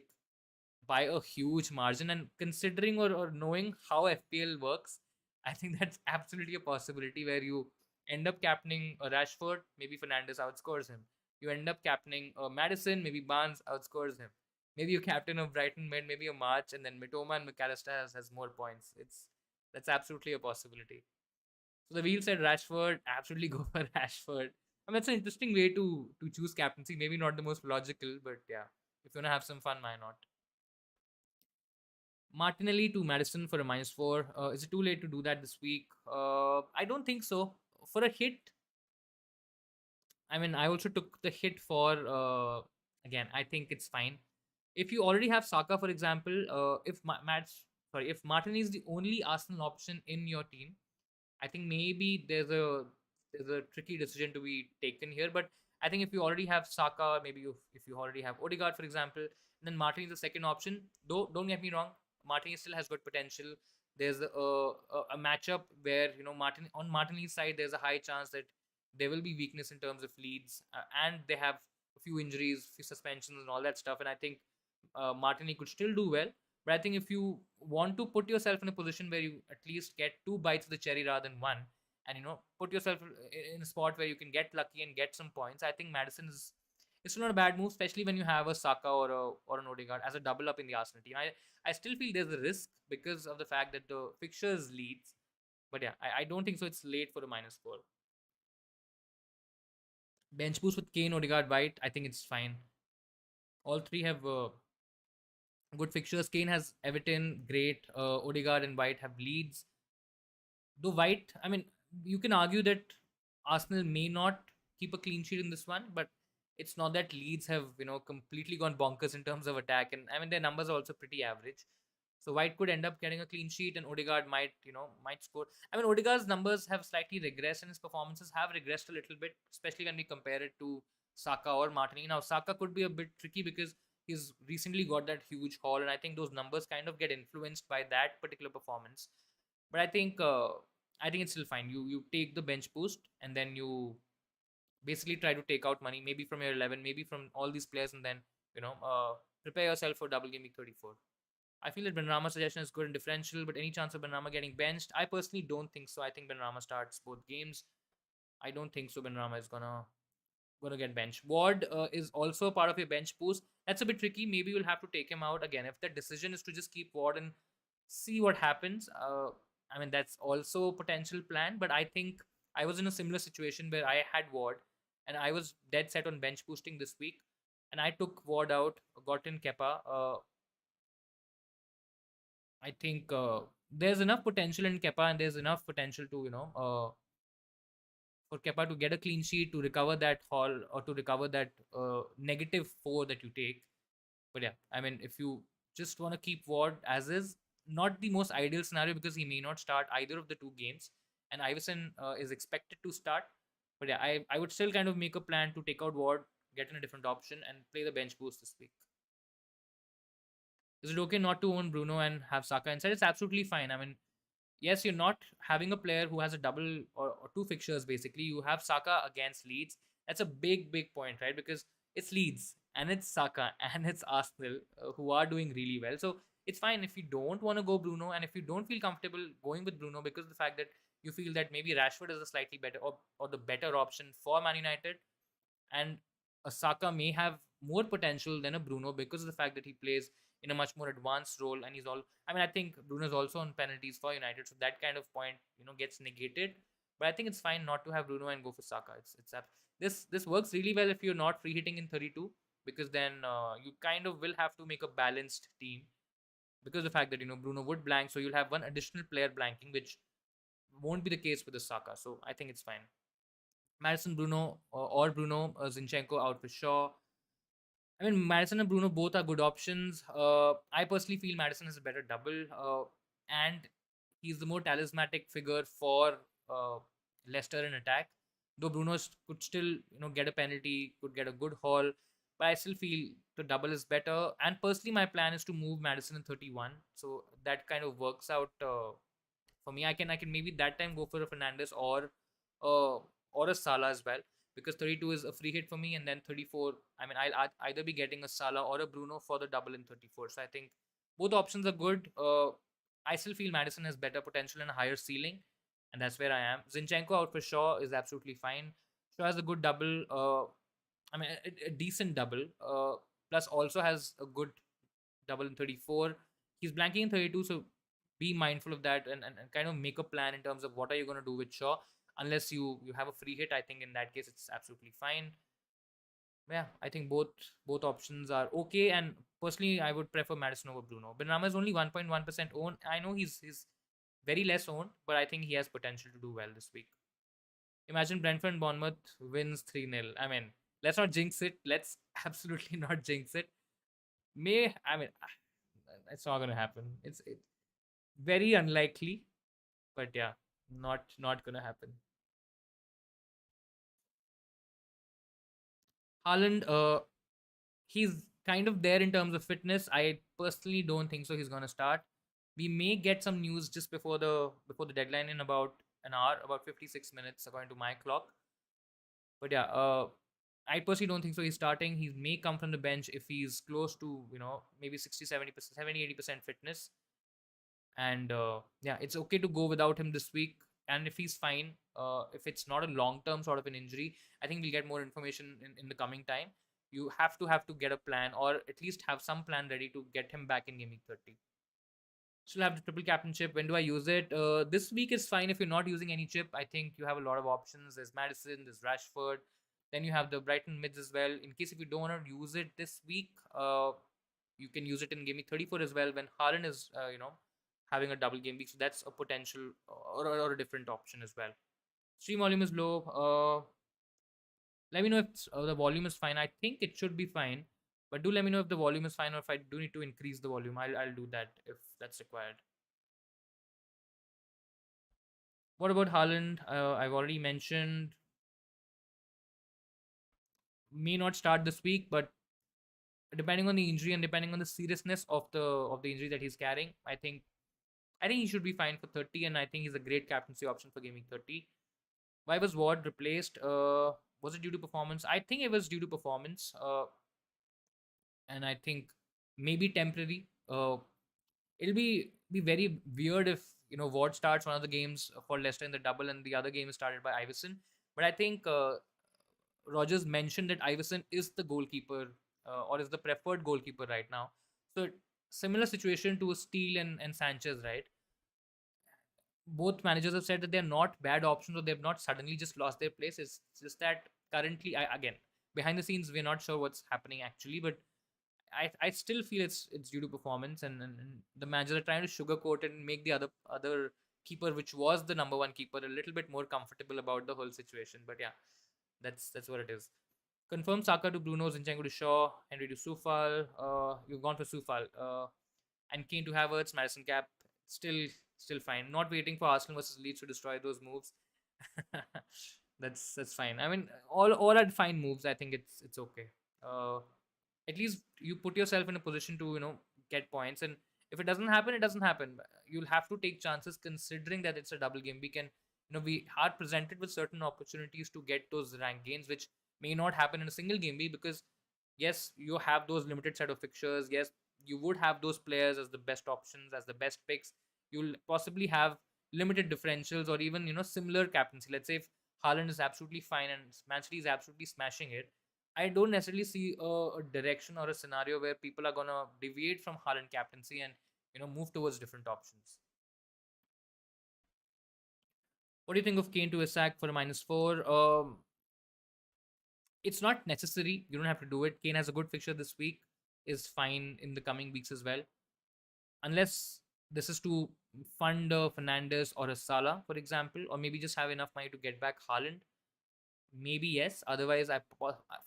by a huge margin. And considering or knowing how FPL works, I think that's absolutely a possibility where you end up captaining a Rashford, maybe Fernandes outscores him. You end up captaining a Madison, maybe Barnes outscores him. Maybe you captain of Brighton mid, maybe a March, and then Mitoma and McAllister has more points. That's absolutely a possibility. So the wheel said Rashford, absolutely go for Rashford. I mean, it's an interesting way to choose captaincy. Maybe not the most logical, but yeah, if you wanna have some fun, why not? Martinelli to Madison for a -4. Is it too late to do that this week? I don't think so. For a hit, I mean, I also took the hit for. Again, I think it's fine. If you already have Saka, for example, if Martinelli is the only Arsenal option in your team, I think maybe there's a tricky decision to be taken here. But I think if you already have Saka, maybe if you already have Odegaard, for example, then Martin is the second option. Though don't get me wrong, Martin still has good potential. There's a matchup where Martin's side there's a high chance that there will be weakness in terms of leads, and they have a few injuries, few suspensions, and all that stuff. And I think Martini could still do well. But I think if you want to put yourself in a position where you at least get two bites of the cherry rather than one, and put yourself in a spot where you can get lucky and get some points, I think Madison is still not a bad move, especially when you have a Saka or an Odegaard as a double up in the Arsenal team. I still feel there's a risk because of the fact that the fixtures leads. But yeah, I don't think so. It's late for a -4. Bench boost with Kane, Odegaard, White. I think it's fine. All three have good fixtures. Kane has Everton, great. Odegaard and White have Leeds. Though White, I mean, you can argue that Arsenal may not keep a clean sheet in this one, but it's not that Leeds have completely gone bonkers in terms of attack, and I mean their numbers are also pretty average. So White could end up getting a clean sheet, and Odegaard might score. I mean, Odegaard's numbers have slightly regressed, and his performances have regressed a little bit, especially when we compare it to Saka or Martinelli. Now, Saka could be a bit tricky because he's recently got that huge haul, and I think those numbers kind of get influenced by that particular performance. But I think it's still fine. You take the bench boost, and then you basically try to take out money, maybe from your 11, maybe from all these players, and then prepare yourself for double game week 34. I feel that Benrahma's suggestion is good and differential, but any chance of Benrahma getting benched? I personally don't think so. I think Benrahma starts both games. I don't think so. Benrahma is gonna get benched. Ward is also part of your bench boost. That's a bit tricky. Maybe you'll have to take him out again. If the decision is to just keep Ward and see what happens, I mean that's also a potential plan. But I think I was in a similar situation where I had Ward, and I was dead set on bench boosting this week, and I took Ward out, got in Kepa. I think there's enough potential in Kepa, and there's enough potential to for Kepa to get a clean sheet, to recover that haul, or to recover that -4 that you take. But yeah, I mean, if you just want to keep Ward as is, not the most ideal scenario because he may not start either of the two games, and Iverson is expected to start. But yeah, I would still kind of make a plan to take out Ward, get in a different option, and play the bench boost this week. Is it okay not to own Bruno and have Saka inside? It's absolutely fine. I mean, yes, you're not having a player who has a double or two fixtures basically. You have Saka against Leeds. That's a big point, right? Because it's Leeds and it's Saka and it's Arsenal who are doing really well. So it's fine if you don't want to go Bruno and if you don't feel comfortable going with Bruno because of the fact that you feel that maybe Rashford is a slightly better or the better option for Man United, and a Saka may have more potential than a Bruno because of the fact that he plays in a much more advanced role and he's all. I mean, I think Bruno is also on penalties for United, so that kind of point gets negated. But I think it's fine not to have Bruno and go for Saka. This works really well if you're not free hitting in 32 because then you kind of will have to make a balanced team because of the fact that Bruno would blank, so you'll have one additional player blanking, which won't be the case with the Saka. So I think it's fine. Madison, Bruno, or Bruno, Zinchenko out for sure. I mean, Madison and Bruno both are good options. I personally feel Madison is a better double, and he's the more talismanic figure for Leicester in attack. Though Bruno could still, get a penalty, could get a good haul, but I still feel the double is better. And personally, my plan is to move Madison in 31, so that kind of works out for me. I can maybe that time go for a Fernandez or a Salah as well because 32 is a free hit for me, and then 34. I mean, I'll either be getting a Salah or a Bruno for the double in 34. So I think both options are good. I still feel Madison has better potential and a higher ceiling, and that's where I am. Zinchenko out for Shaw is absolutely fine. Shaw has a good double. I mean, a decent double. Plus also has a good double in 34. He's blanking in 32, so be mindful of that and kind of make a plan in terms of what are you going to do with Shaw. Unless you have a free hit, I think in that case it's absolutely fine. Yeah, I think both options are okay. And personally, I would prefer Madison over Bruno. Benrahma is only 1.1% owned. I know he's very less owned, but I think he has potential to do well this week. Imagine Brentford and Bournemouth wins 3-0. I mean, let's not jinx it. Let's absolutely not jinx it. I mean, it's not gonna happen. It's very unlikely, but yeah, not gonna happen. Haaland, he's kind of there in terms of fitness. I personally don't think so. He's gonna start. We may get some news just before the deadline in about an hour, about 56 minutes according to my clock. But yeah, I personally don't think so. He's starting. He may come from the bench if he's close to maybe 60, 70%, 70, 80% fitness. And yeah, it's okay to go without him this week. And if he's fine, if it's not a long term sort of an injury, I think we'll get more information in the coming time. You have to get a plan or at least have some plan ready to get him back in gaming 30. Still have the triple captainship. When do I use it? This week is fine if you're not using any chip. I think you have a lot of options. There's Madison, there's Rashford. Then you have the Brighton mids as well. In case if you don't want to use it this week, you can use it in gaming 34 as well when Haaland is, having a double game week. So that's a potential or a different option as well. Stream volume is low. Let me know if the volume is fine. I think it should be fine. But do let me know if the volume is fine or if I do need to increase the volume. I'll do that if that's required. What about Haaland? I've already mentioned may not start this week, but depending on the injury and depending on the seriousness of the injury that he's carrying, I think he should be fine for 30, and I think he's a great captaincy option for gaming 30. Why was Ward replaced? Was it due to performance? I think it was due to performance, and I think maybe temporary. It'll be very weird if Ward starts one of the games for Leicester in the double, and the other game is started by Iverson. But I think Rogers mentioned that Iverson is the goalkeeper or is the preferred goalkeeper right now. So similar situation to Steele and Sanchez, right? Both managers have said that they're not bad options or they've not suddenly just lost their place. It's just that currently, again, behind the scenes, we're not sure what's happening actually, but I still feel it's due to performance and the managers are trying to sugarcoat it and make the other keeper, which was the number one keeper, a little bit more comfortable about the whole situation. But yeah, that's what it is. Confirm Saka to Bruno, Zinchenko to Shaw, Henry to Sufal. You've gone for Sufal. And Kane to Havertz, Madison Cap. Still, still fine. Not waiting for Arsenal versus Leeds to destroy those moves. That's fine. I mean, all are fine moves. I think it's okay. Uh, at least you put yourself in a position to get points, and if it doesn't happen, it doesn't happen. You'll have to take chances, considering that it's a double game week, and we are presented with certain opportunities to get those rank gains, which may not happen in a single game week, because yes, you have those limited set of fixtures. Yes, you would have those players as the best options, as the best picks. You'll possibly have limited differentials, or even similar captaincy. Let's say if Haaland is absolutely fine and Man City is absolutely smashing it, I don't necessarily see a direction or a scenario where people are gonna deviate from Haaland captaincy and move towards different options. What do you think of Kane to Isak for a -4? It's not necessary. You don't have to do it. Kane has a good fixture this week. Is fine in the coming weeks as well, unless this is to fund a Fernandes or a Salah, for example, or maybe just have enough money to get back Haaland. Maybe yes. Otherwise,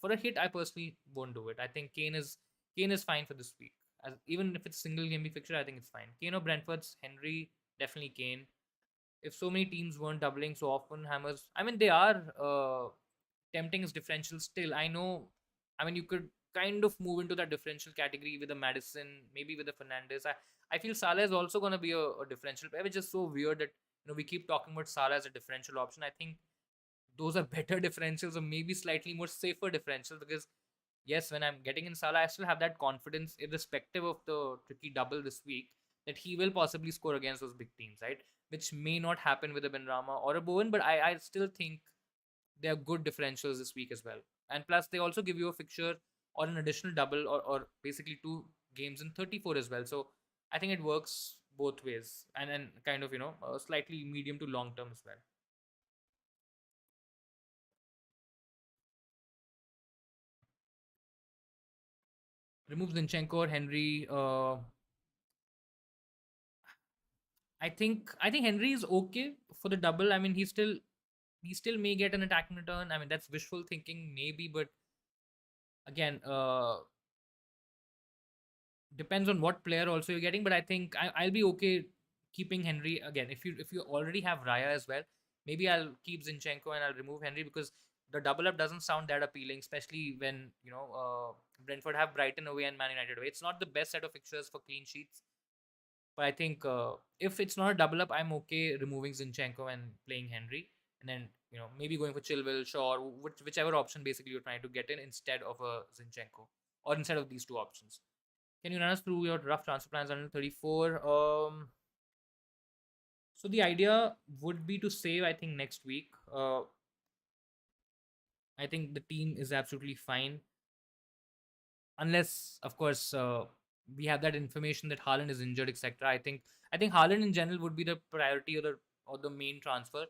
for a hit, I personally won't do it. I think Kane is fine for this week. Even if it's single game week fixture, I think it's fine. Kane or Brentford's Henry, definitely Kane. If so many teams weren't doubling so often, Hammers. I mean, they are tempting as differential still. I know. I mean, you could kind of move into that differential category with a Madison, maybe with a Fernandez. I feel Salah is also going to be a differential player, which is so weird that we keep talking about Salah as a differential option. I think those are better differentials, or maybe slightly more safer differentials, because yes, when I'm getting in Salah, I still have that confidence, irrespective of the tricky double this week, that he will possibly score against those big teams, right? Which may not happen with a Benrahma or a Bowen, but I still think they are good differentials this week as well. And plus, they also give you a fixture or an additional double, or basically two games in 34 as well. So I think it works both ways, and kind of slightly medium to long term as well. Remove Zinchenko or Henry. I think Henry is okay for the double. I mean, he still may get an attacking return. I mean, that's wishful thinking, maybe, but again, depends on what player also you're getting. But I think I'll be okay keeping Henry again. If you already have Raya as well, maybe I'll keep Zinchenko and I'll remove Henry, because the double up doesn't sound that appealing, especially when Brentford have Brighton away and Man United away. It's not the best set of fixtures for clean sheets. But I think if it's not a double up, I'm okay removing Zinchenko and playing Henry, and then maybe going for Chilwell, Shaw, or whichever option basically you're trying to get in instead of a Zinchenko, or instead of these two options. Can you run us through your rough transfer plans until 34? So the idea would be to save, I think, next week. I think the team is absolutely fine, unless, of course, we have that information that Haaland is injured, etc. I think Haaland in general would be the priority, or the main transfer.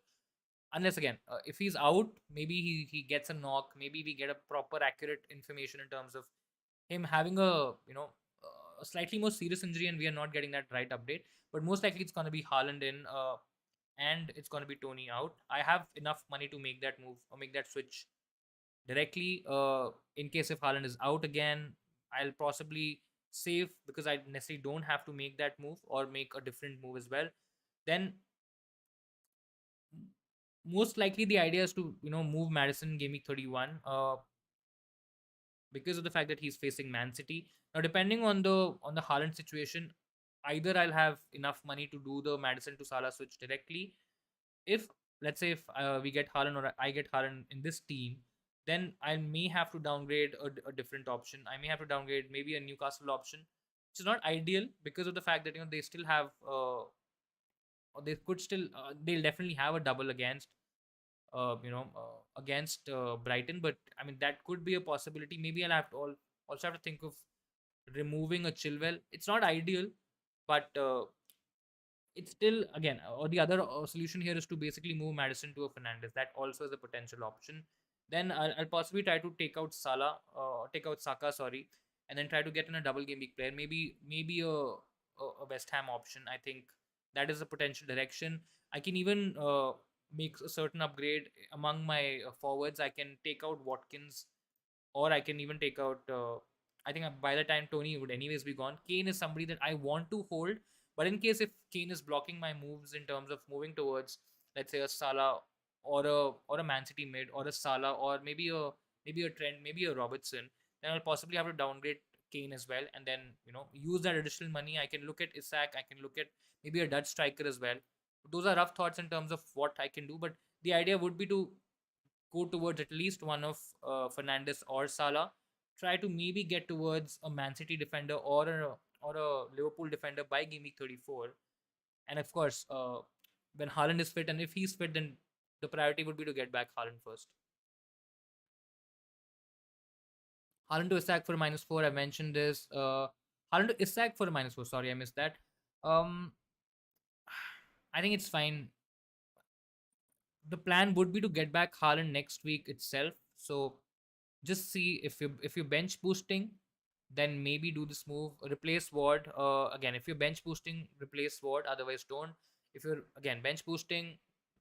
Unless again, if he's out, maybe he gets a knock. Maybe we get a proper, accurate information in terms of him having a slightly more serious injury, and we are not getting that right update. But most likely, it's going to be Haaland in, and it's going to be Tony out. I have enough money to make that move or make that switch directly. In case if Haaland is out again, I'll possibly save, because I necessarily don't have to make that move or make a different move as well. Then most likely the idea is to move Madison game week 31, because of the fact that he's facing Man City. Now, depending on the Haaland situation, either I'll have enough money to do the Madison to Salah switch directly. If, let's say, if we get Haaland, or I get Haaland in this team, then I may have to downgrade a different option. I may have to downgrade maybe a Newcastle option, which is not ideal, because of the fact that they still have, or they could still, they'll definitely have a double against Brighton. But I mean, that could be a possibility. Maybe I'll have to also have to think of removing a Chilwell. It's not ideal, but it's still, again, or the other solution here is to basically move Madison to a Fernandez. That also is a potential option. Then I'll possibly try to take out Saka, sorry, and then try to get in a double game week player. Maybe a West Ham option. I think that is a potential direction. I can even make a certain upgrade among my forwards. I can take out Watkins, or I can even take out. I think by the time Tony would anyways be gone, Kane is somebody that I want to hold. But in case if Kane is blocking my moves in terms of moving towards, let's say, a Salah or a Man City mid, or a Salah, or maybe a Trent, maybe a Robertson, then I'll possibly have to downgrade Kane as well, and then use that additional money. I can look at Isak. I can look at maybe a Dutch striker as well. Those are rough thoughts in terms of what I can do, but the idea would be to go towards at least one of Fernandes or Salah. Try to maybe get towards a Man City defender or a Liverpool defender by game week 34. And of course, when Haaland is fit, and if he's fit, then the priority would be to get back Haaland first. Haaland to Isak for -4. I mentioned this. Haaland to Isak for -4. Sorry, I missed that. Um, I think it's fine. The plan would be to get back Haaland next week itself. So just see if you're bench boosting, then maybe do this move. Replace Ward. Again, if you're bench boosting, replace Ward. Otherwise, don't. If you're again bench boosting,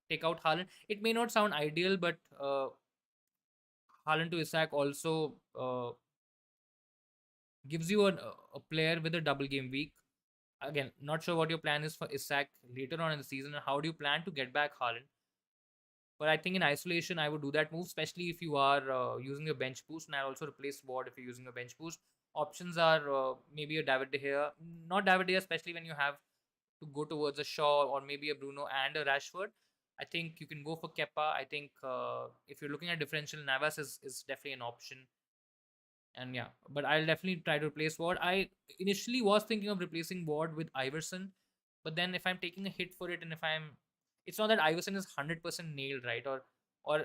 take out Haaland. It may not sound ideal, but Haaland to Isak also gives you a player with a double game week. Again, not sure what your plan is for Isak later on in the season, and how do you plan to get back Haaland. But I think in isolation, I would do that move, especially if you are using a bench boost. And I also replace Ward if you're using a bench boost. Options are maybe a David De Gea, not David De Gea, especially when you have to go towards a Shaw or maybe a Bruno and a Rashford. I think you can go for Kepa. I think if you're looking at differential, Navas is definitely an option. And yeah, but I'll definitely try to replace Ward. I initially was thinking of replacing Ward with Iverson, but then if I'm taking a hit for it, and if I'm, it's not that Iverson is 100% nailed, right? Or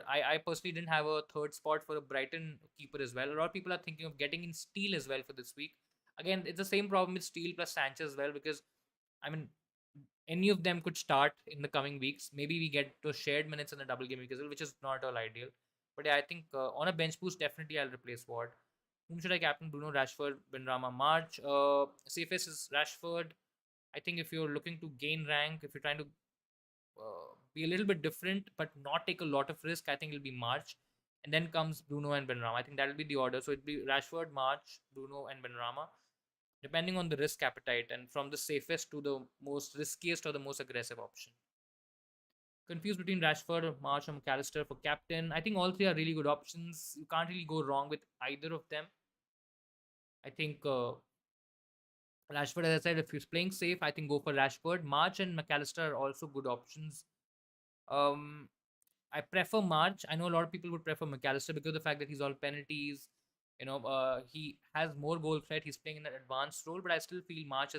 I personally didn't have a third spot for a Brighton keeper as well. A lot of people are thinking of getting in Steele as well for this week. Again, it's the same problem with Steele plus Sanchez as well, because I mean, any of them could start in the coming weeks. Maybe we get to shared minutes in a double game week as well, which is not at all ideal. But yeah, I think on a bench boost, definitely I'll replace Ward. Whom should I captain? Bruno, Rashford, Benrahma, March. Safest is Rashford. I think if you're looking to gain rank, if you're trying to be a little bit different but not take a lot of risk, I think it'll be March. And then comes Bruno and Benrahma. I think that'll be the order. So it'll be Rashford, March, Bruno, and Benrahma, depending on the risk appetite, and from the safest to the most riskiest or the most aggressive option. Confused between Rashford, March, or McAllister for captain. I think all three are really good options. You can't really go wrong with either of them. I think Rashford, as I said, if he's playing safe, I think go for Rashford. March and McAllister are also good options. Um, I prefer March. I know a lot of people would prefer McAllister because of the fact that he's all penalties. He has more goal threat. He's playing in an advanced role, but I still feel March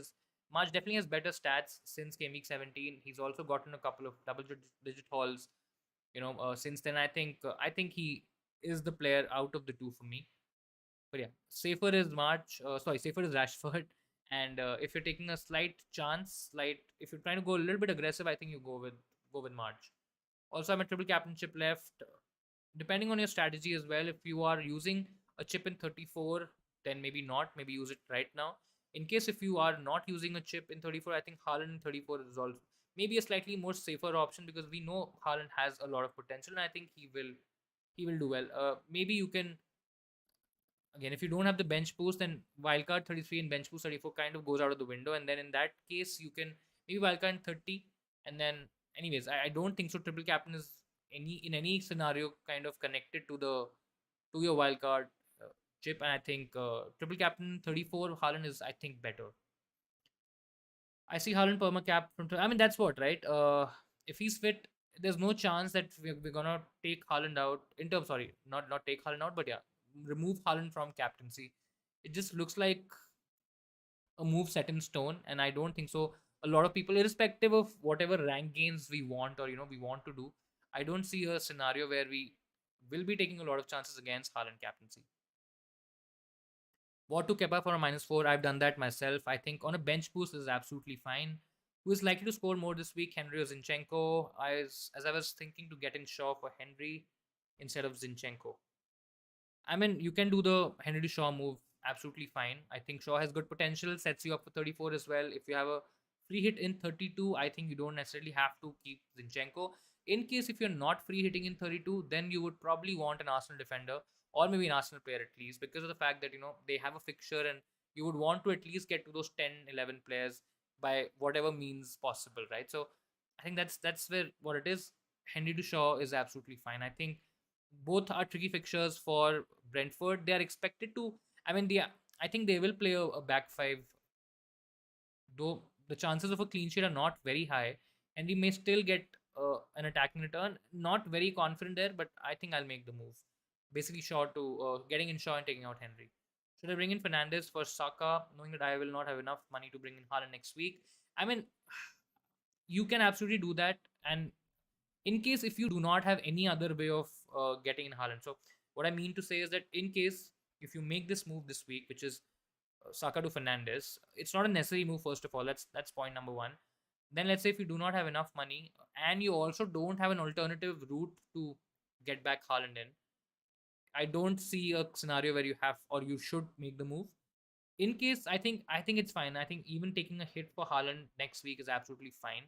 definitely has better stats since game week 17. He's also gotten a couple of double digit hauls. Since then, I think he is the player out of the two for me. But yeah, safer is March. Sorry, safer is Rashford. And if you're taking a if you're trying to go a little bit aggressive, I think you go with March. Also, I'm a triple captainship left. Depending on your strategy as well, if you are using a chip in 34, then maybe not. Maybe use it right now. In case if you are not using a chip in 34, I think Haaland in 34 is also maybe a slightly more safer option, because we know Haaland has a lot of potential, and I think he will do well. Maybe you can, again, if you don't have the bench boost, then wildcard 33 and bench boost 34 kind of goes out of the window, and then in that case you can maybe wildcard 30. And then anyways, I don't think so triple captain is any scenario kind of connected to your wildcard chip. And I think triple captain 34 Haaland is, I think, better. I see Haaland perma cap from I mean, that's what, right? If he's fit, there's no chance that we're gonna take Haaland out in terms, sorry, not take Haaland out, but yeah, remove Haaland from captaincy. It just looks like a move set in stone, and I don't think so. A lot of people, irrespective of whatever rank gains we want, or we want to do, I don't see a scenario where we will be taking a lot of chances against Haaland captaincy. What to Kepa for a -4? I've done that myself. I think on a bench boost is absolutely fine. Who is likely to score more this week, Henry or Zinchenko? As I was thinking to get in Shaw for Henry instead of Zinchenko. I mean, you can do the Henry to Shaw move absolutely fine. I think Shaw has good potential, sets you up for 34 as well. If you have a free hit in 32, I think you don't necessarily have to keep Zinchenko. In case if you're not free hitting in 32, then you would probably want an Arsenal defender or maybe an Arsenal player at least, because of the fact that they have a fixture and you would want to at least get to those 10, 11 players by whatever means possible, right? So I think that's where what it is. Henry to Shaw is absolutely fine. I think both are tricky fixtures for Brentford. They are expected to. I mean, I think they will play a back five, though the chances of a clean sheet are not very high, and we may still get an attacking return. Not very confident there, but I think I'll make the move. Basically, Shaw to getting in Shaw and taking out Henry. Should I bring in Fernandez for Saka, knowing that I will not have enough money to bring in Haaland next week? I mean, you can absolutely do that, and in case if you do not have any other way of getting in Haaland. So what I mean to say is that in case if you make this move this week, which is Saka to Fernandez, it's not a necessary move. First of all, that's point number one. Then let's say if you do not have enough money and you also don't have an alternative route to get back Haaland in, I don't see a scenario where you have or you should make the move. In case I think it's fine. I think even taking a hit for Haaland next week is absolutely fine,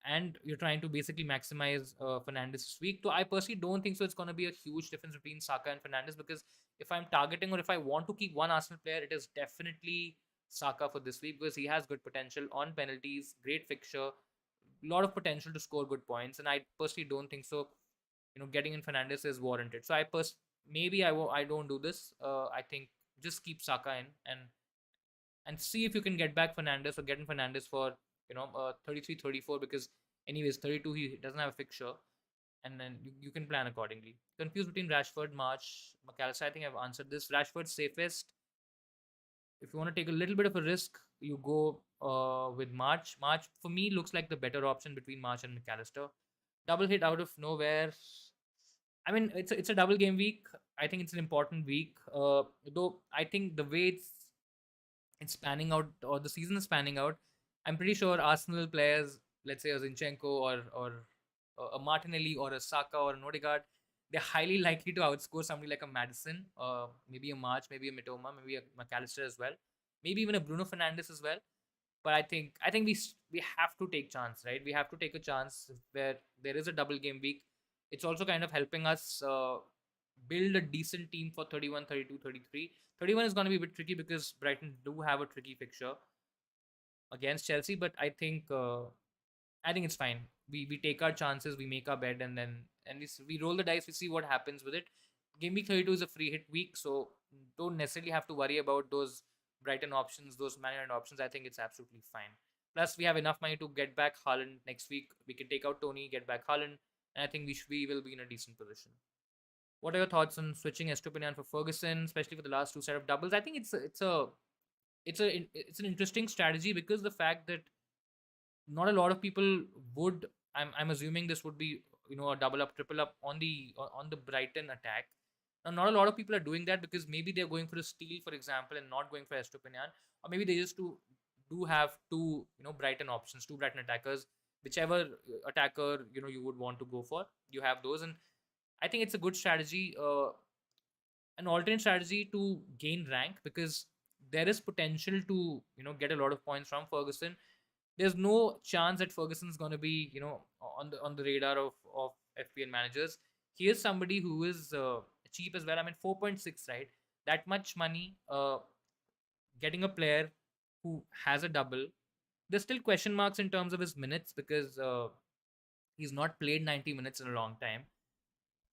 and you're trying to basically maximize Fernandez this week. So I personally don't think so. It's going to be a huge difference between Saka and Fernandez, because if I'm targeting or if I want to keep one Arsenal player, it is definitely Saka for this week, because he has good potential on penalties, great fixture, lot of potential to score good points, and I personally don't think so. Getting in Fernandez is warranted. So maybe I don't do this. I think just keep Saka in and see if you can get back Fernandez or get in Fernandez for 33, 34, because anyways 32 he doesn't have a fixture, and then you can plan accordingly. Confused between Rashford, March, McAllister. I think I've answered this. Rashford's safest. If you want to take a little bit of a risk, you go with March. March for me looks like the better option between March and McAllister. Double hit out of nowhere. I mean, it's a double game week. I think it's an important week. Though I think the way it's panning out, or the season is panning out, I'm pretty sure Arsenal players, let's say a Zinchenko or a Martinelli or a Saka or an Odegaard, they're highly likely to outscore somebody like a Madison, maybe a March, maybe a Mitoma, maybe a McAllister as well, maybe even a Bruno Fernandes as well. But I think we have to take chance, right? We have to take a chance where there is a double game week. It's also kind of helping us build a decent team for 31, 32, 33. 31 is going to be a bit tricky because Brighton do have a tricky fixture against Chelsea, but I think it's fine. We take our chances, we make our bed, and then we roll the dice. We see what happens with it. Game week 32 is a free hit week, so don't necessarily have to worry about those Brighton options, those Man United options. I think it's absolutely fine. Plus, we have enough money to get back Haaland next week. We can take out Tony, get back Haaland, and I think we will be in a decent position. What are your thoughts on switching Estupinian for Ferguson, especially for the last two set of doubles? I think it's an interesting strategy, because the fact that not a lot of people would. I'm assuming this would be a double up, triple up on the Brighton attack. Now, not a lot of people are doing that because maybe they're going for a steal, for example, and not going for Estupinian, or maybe they just do have two Brighton options, two Brighton attackers, whichever attacker you would want to go for. You have those, and I think it's a good strategy, an alternate strategy to gain rank, because there is potential to get a lot of points from Ferguson. There's no chance that Ferguson's going to be on the radar of FPL managers. He is somebody who is cheap as well. I mean, 4.6, right? That much money, getting a player who has a double. There's still question marks in terms of his minutes, because he's not played 90 minutes in a long time.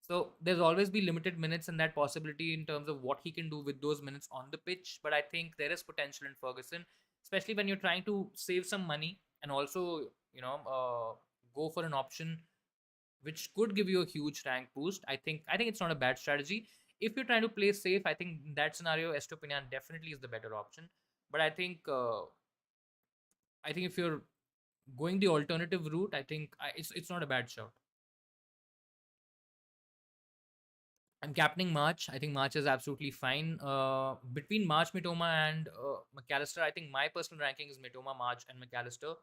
So there's always be limited minutes and that possibility in terms of what he can do with those minutes on the pitch. But I think there is potential in Ferguson, especially when you're trying to save some money and also go for an option which could give you a huge rank boost. I think it's not a bad strategy. If you're trying to play safe, I think in that scenario, Estupinian definitely is the better option. But I think if you're going the alternative route, I think it's not a bad shout. I'm captaining March. I think March is absolutely fine. Between March, Mitoma, and McAllister, I think my personal ranking is Mitoma, March, and McAllister.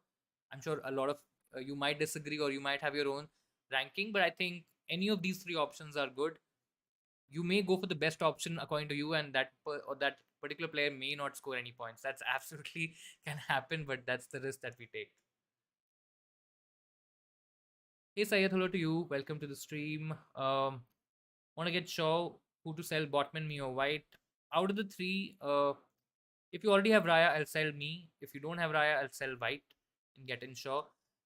I'm sure a lot of you might disagree or you might have your own ranking, but I think any of these three options are good. you may go for the best option according to you, and or that particular player may not score any points. That's absolutely can happen, but that's the risk that we take. Hey Sayed, hello to you. Welcome to the stream. Want to get Shaw who to sell, Botman, me or White? Out of the three, if you already have Raya, I'll sell me. If you don't have Raya, I'll sell White and get in Shaw.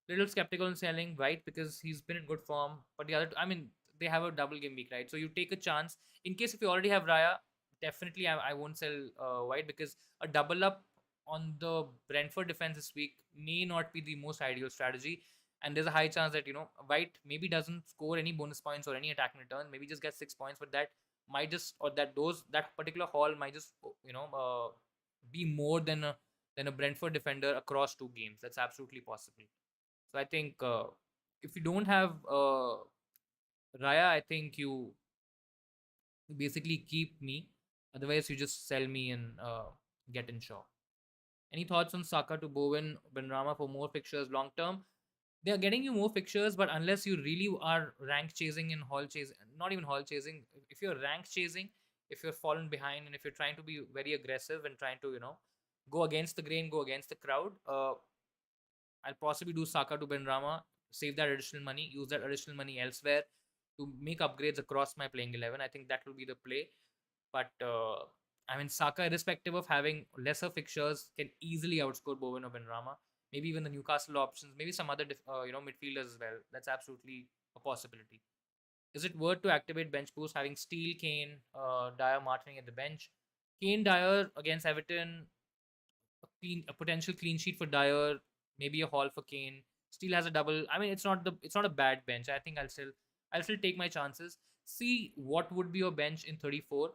Little skeptical on selling White because he's been in good form. But the other, I mean, they have a double game week, right? So you take a chance. In case if you already have Raya, definitely I won't sell White because a double up on the Brentford defense this week may not be the most ideal strategy. And there's a high chance that White maybe doesn't score any bonus points or any attacking return. Maybe just gets 6 points, but that might just or that particular haul might just be more than a Brentford defender across 2 games. That's absolutely possible. So I think if you don't have Raya, I think you basically keep me. Otherwise, you just sell me and get in Shaw. Any thoughts on Saka to Bowen, Benrama for more fixtures long term? They are getting you more fixtures, but unless you really are rank chasing and haul chasing, not even haul chasing, if you're rank chasing, if you're fallen behind and if you're trying to be very aggressive and trying to, go against the grain, go against the crowd, I'll possibly do Saka to Benrama, save that additional money, use that additional money elsewhere to make upgrades across my playing 11. I think that will be the play. But I mean, Saka, irrespective of having lesser fixtures, can easily outscore Bowen or Benrama. Maybe even the Newcastle options, maybe some other midfielders as well. That's absolutely a possibility. Is it worth to activate bench boost having Steele, Kane, Dyer, Martin at the bench? Kane, Dyer against Everton, a potential clean sheet for Dyer, maybe a haul for Kane. Steele has a double. I mean, it's not a bad bench. I think I'll still take my chances. See what would be your bench in 34,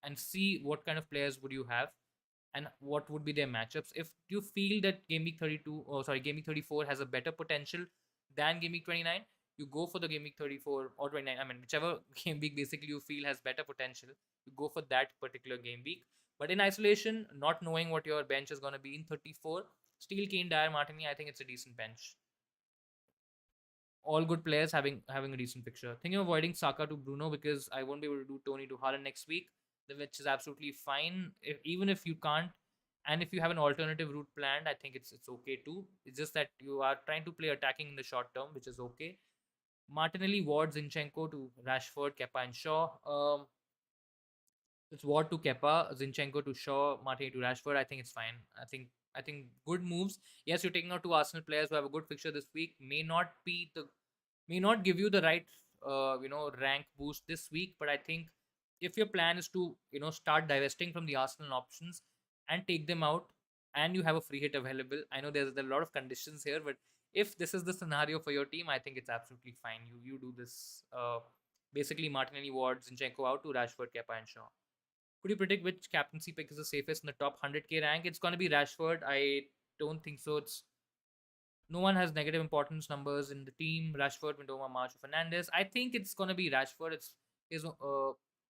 and see what kind of players would you have, and what would be their matchups. If you feel that game week 32, or sorry, game week 34 has a better potential than game week 29, you go for the game week 34 or 29. I mean, whichever game week basically you feel has better potential, you go for that particular game week. But in isolation, not knowing what your bench is going to be in 34, Steel, Kane, Dyer, Martini, I think it's a decent bench. All good players having a decent fixture. Thinking of avoiding Saka to Bruno because I won't be able to do Tony to Haaland next week, which is absolutely fine. Even if you can't, and if you have an alternative route planned, I think it's okay too. It's just that you are trying to play attacking in the short term, which is okay. Martinelli, Ward, Zinchenko to Rashford, Kepa, and Shaw. It's Ward to Kepa, Zinchenko to Shaw, Martinelli to Rashford. I think it's fine. I think good moves. Yes, you're taking out 2 Arsenal players who have a good fixture this week. May not give you the right rank boost this week, but I think if your plan is to start divesting from the Arsenal options and take them out, and you have a free hit available, I know there's a lot of conditions here, but if this is the scenario for your team, I think it's absolutely fine. You do this. Basically, Martinelli, Ward, Zinchenko out to Rashford, Kepa, and Shaw. Could you predict which captaincy pick is the safest in the top 100k rank? It's going to be Rashford. I don't think so. It's no one has negative importance numbers in the team. Rashford, Mitoma, March, Fernandez. I think it's going to be Rashford. It's his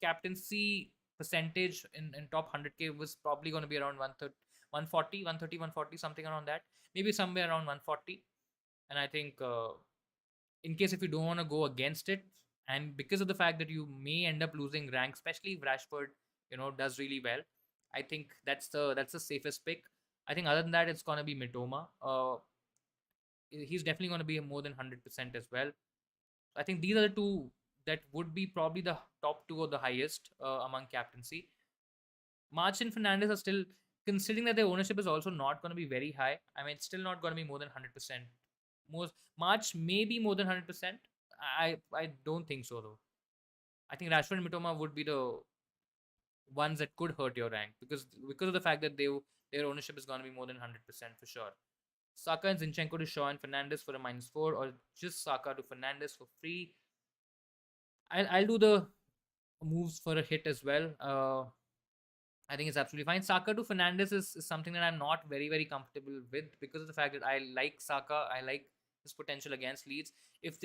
captaincy percentage in top 100k was probably going to be around 140, 130, 140, something around that. Maybe somewhere around 140. And I think in case if you don't want to go against it, and because of the fact that you may end up losing rank, especially if Rashford, does really well, I think that's the safest pick. I think other than that, it's gonna be Mitoma. He's definitely gonna be more than 100% as well. I think these are the two that would be probably the top two or the highest among captaincy. March and Fernandez are still, considering that their ownership is also not going to be very high. I mean, it's still not going to be more than 100%. Most March may be more than 100%. I don't think so though. I think Rashford and Mitoma would be the ones that could hurt your rank because of the fact that their ownership is going to be more than 100% for sure. Saka and Zinchenko to Shaw and Fernandez for a -4, or just Saka to Fernandez for free. I'll do the moves for a hit as well. I think it's absolutely fine. Saka to Fernandez is something that I'm not very, very comfortable with because of the fact that I like Saka. I like his potential against Leeds. If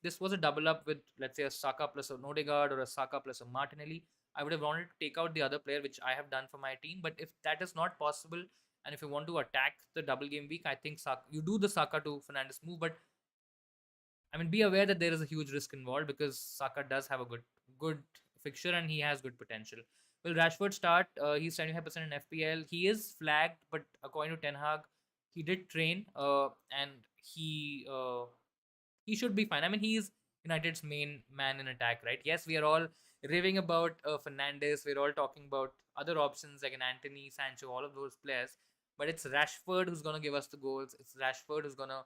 this was a double up with, let's say, a Saka plus a Nodegaard or a Saka plus a Martinelli, I would have wanted to take out the other player, which I have done for my team. But if that is not possible, and if you want to attack the double game week, I think you do the Saka to Fernandez move. But I mean, be aware that there is a huge risk involved because Saka does have a good good fixture and he has good potential. Will Rashford start? He's 75% in FPL. He is flagged, but according to Ten Hag, he did train and he should be fine. I mean, he's United's main man in attack, right? Yes, we are all raving about Fernandes. We're all talking about other options like an Anthony, Sancho, all of those players. But it's Rashford who's going to give us the goals. It's Rashford who's going to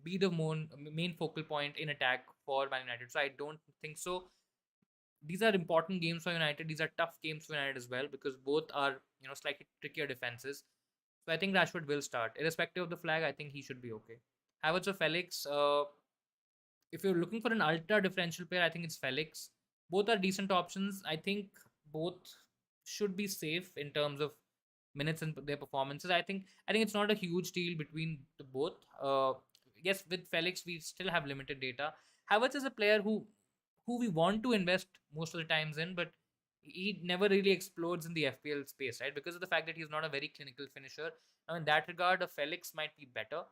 be the main focal point in attack for Man United. So I don't think so. These are important games for United. These are tough games for United as well because both are slightly trickier defenses. So I think Rashford will start, irrespective of the flag. I think he should be okay. Havertz or Felix? If you're looking for an ultra differential player, I think it's Felix. Both are decent options. I think both should be safe in terms of minutes and their performances. I think it's not a huge deal between the both. Yes, with Felix we still have limited data. Havertz is a player who we want to invest most of the times in, but he never really explodes in the FPL space, right? Because of the fact that he's not a very clinical finisher. Now, in that regard, a Felix might be better.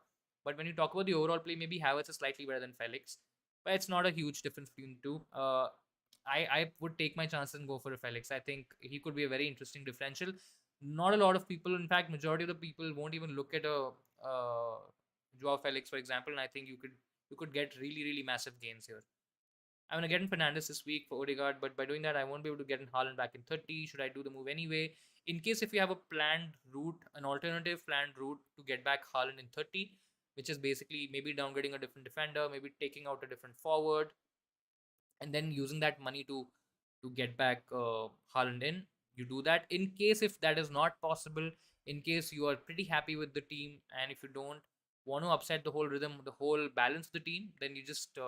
But when you talk about the overall play, maybe Havertz is slightly better than Felix. But it's not a huge difference between the two. I would take my chances and go for a Felix. I think he could be a very interesting differential. Not a lot of people, in fact, majority of the people won't even look at a Joao Felix, for example, and I think you could get really really massive gains here. I'm gonna get in Fernandes this week for Odegaard, but by doing that, I won't be able to get in Haaland back in 30. Should I do the move anyway? In case if you have a planned route, an alternative planned route to get back Haaland in 30, which is basically maybe downgrading a different defender, maybe taking out a different forward, and then using that money to get back Haaland in. You do that. In case if that is not possible, in case you are pretty happy with the team, and if you don't want to upset the whole rhythm, the whole balance of the team, then you just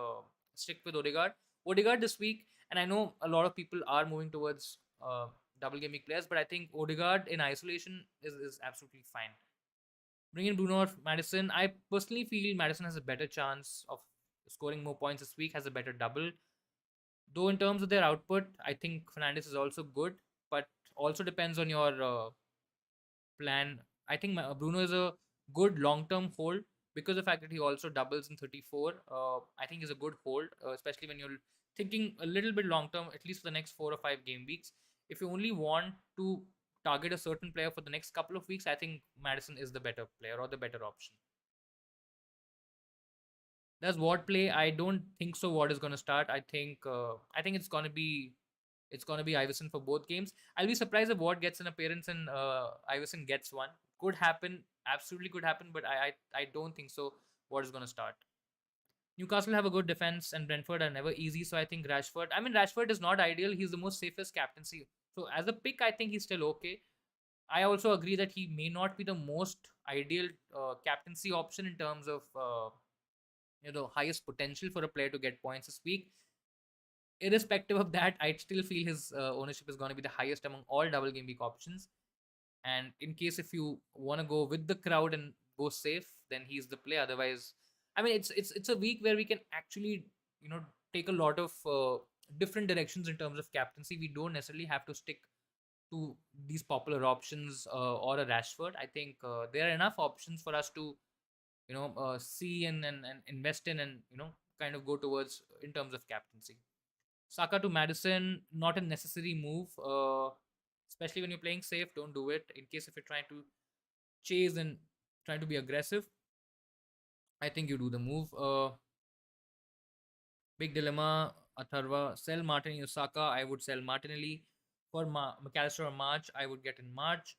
stick with Odegaard. Odegaard this week, and I know a lot of people are moving towards double game week players, but I think Odegaard in isolation is absolutely fine. Bring in Bruno or Madison. I personally feel Madison has a better chance of scoring more points this week, has a better double. Though in terms of their output, I think Fernandes is also good, but also depends on your plan. I think Bruno is a good long-term hold because of the fact that he also doubles in 34. I think is a good hold, especially when you're thinking a little bit long-term, at least for the next 4 or 5 game weeks. If you only want to target a certain player for the next couple of weeks, I think Madison is the better player or the better option. Does Ward play? I don't think so. Ward is going to start. I think it's gonna be Iverson for both games. I'll be surprised if Ward gets an appearance and Iverson gets one. Could happen, absolutely could happen, but I don't think so. Ward is gonna start. Newcastle have a good defense and Brentford are never easy, so I think Rashford. I mean, Rashford is not ideal. He's the most safest captaincy. So as a pick, I think he's still okay. I also agree that he may not be the most ideal captaincy option in terms of highest potential for a player to get points this week. Irrespective of that, I still feel his ownership is going to be the highest among all double game week options. And in case if you want to go with the crowd and go safe, then he's the play. Otherwise, I mean, it's a week where we can actually take a lot of different directions in terms of captaincy. We don't necessarily have to stick to these popular options or a Rashford. I think there are enough options for us to see and invest in and kind of go towards in terms of captaincy. Saka to Madison, not a necessary move. Especially when you're playing safe, don't do it. In case if you're trying to chase and trying to be aggressive, I think you do the move. Big dilemma, Atharva. Sell Martinelli or Saka. I would sell Martinelli. For McAllister or March, I would get in March.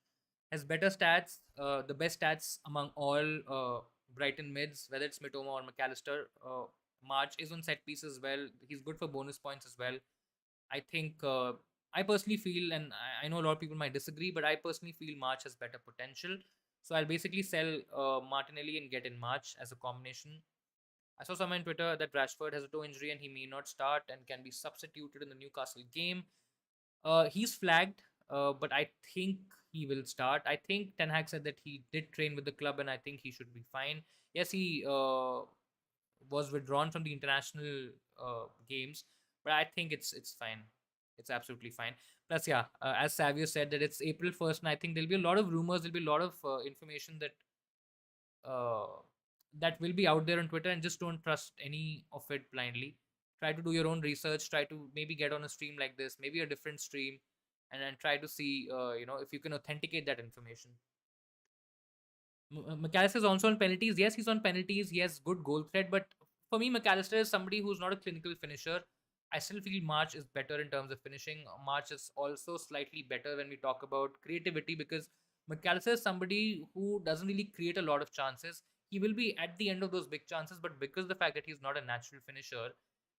Has better stats, the best stats among all Brighton mids, whether it's Mitoma or McAllister. March is on set piece as well. He's good for bonus points as well. I think I personally feel, and I know a lot of people might disagree, but I personally feel March has better potential. So I'll basically sell Martinelli and get in March as a combination. I saw someone on Twitter that Rashford has a toe injury and he may not start and can be substituted in the Newcastle game. He's flagged, but I think he will start. I think Ten Hag said that he did train with the club and I think he should be fine. Yes, he was withdrawn from the international games, but I think it's fine. It's absolutely fine. Plus, yeah, as Savio said that it's April 1st, and I think there'll be a lot of rumors, there'll be a lot of information uh, that will be out there on Twitter, and just don't trust any of it blindly. Try to do your own research. Try to maybe get on a stream like this, maybe a different stream, and then try to see, if you can authenticate that information. McAllister is also on penalties. Yes, he's on penalties. He has good goal threat, but for me, McAllister is somebody who's not a clinical finisher. I still feel March is better in terms of finishing. March is also slightly better when we talk about creativity because McAllister is somebody who doesn't really create a lot of chances. He will be at the end of those big chances, but because of the fact that he's not a natural finisher,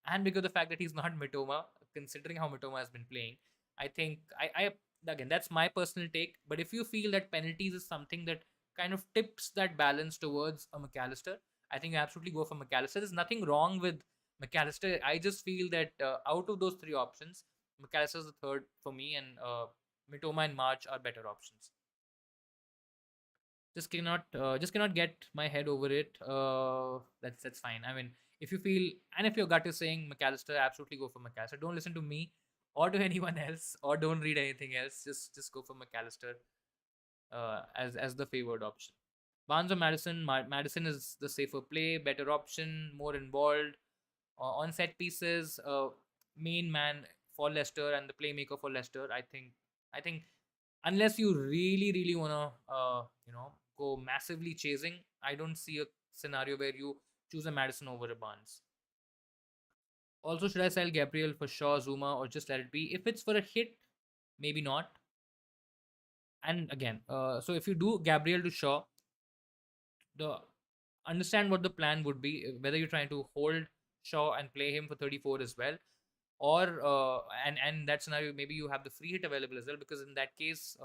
and because of the fact that he's not Mitoma, considering how Mitoma has been playing, I think I again that's my personal take. But if you feel that penalties is something that kind of tips that balance towards a McAllister, I think you absolutely go for McAllister. There's nothing wrong with McAllister. I just feel that out of those three options, McAllister is the third for me, and Mitoma and March are better options. Just cannot get my head over it. That's fine. I mean, if you feel and if your gut is saying McAllister, absolutely go for McAllister. Don't listen to me or to anyone else, or don't read anything else. Just go for McAllister as the favored option. Barnes or Madison? Madison is the safer play, better option, more involved on set pieces. Main man for Leicester and the playmaker for Leicester. I think unless you really wanna go massively chasing, I don't see a scenario where you choose a Madison over a Barnes. Also, should I sell Gabriel for Shaw, Zuma, or just let it be? If it's for a hit, maybe not. And again, so if you do Gabriel to Shaw, the understand what the plan would be, whether you're trying to hold Shaw and play him for 34 as well, or and that scenario maybe you have the free hit available as well, because in that case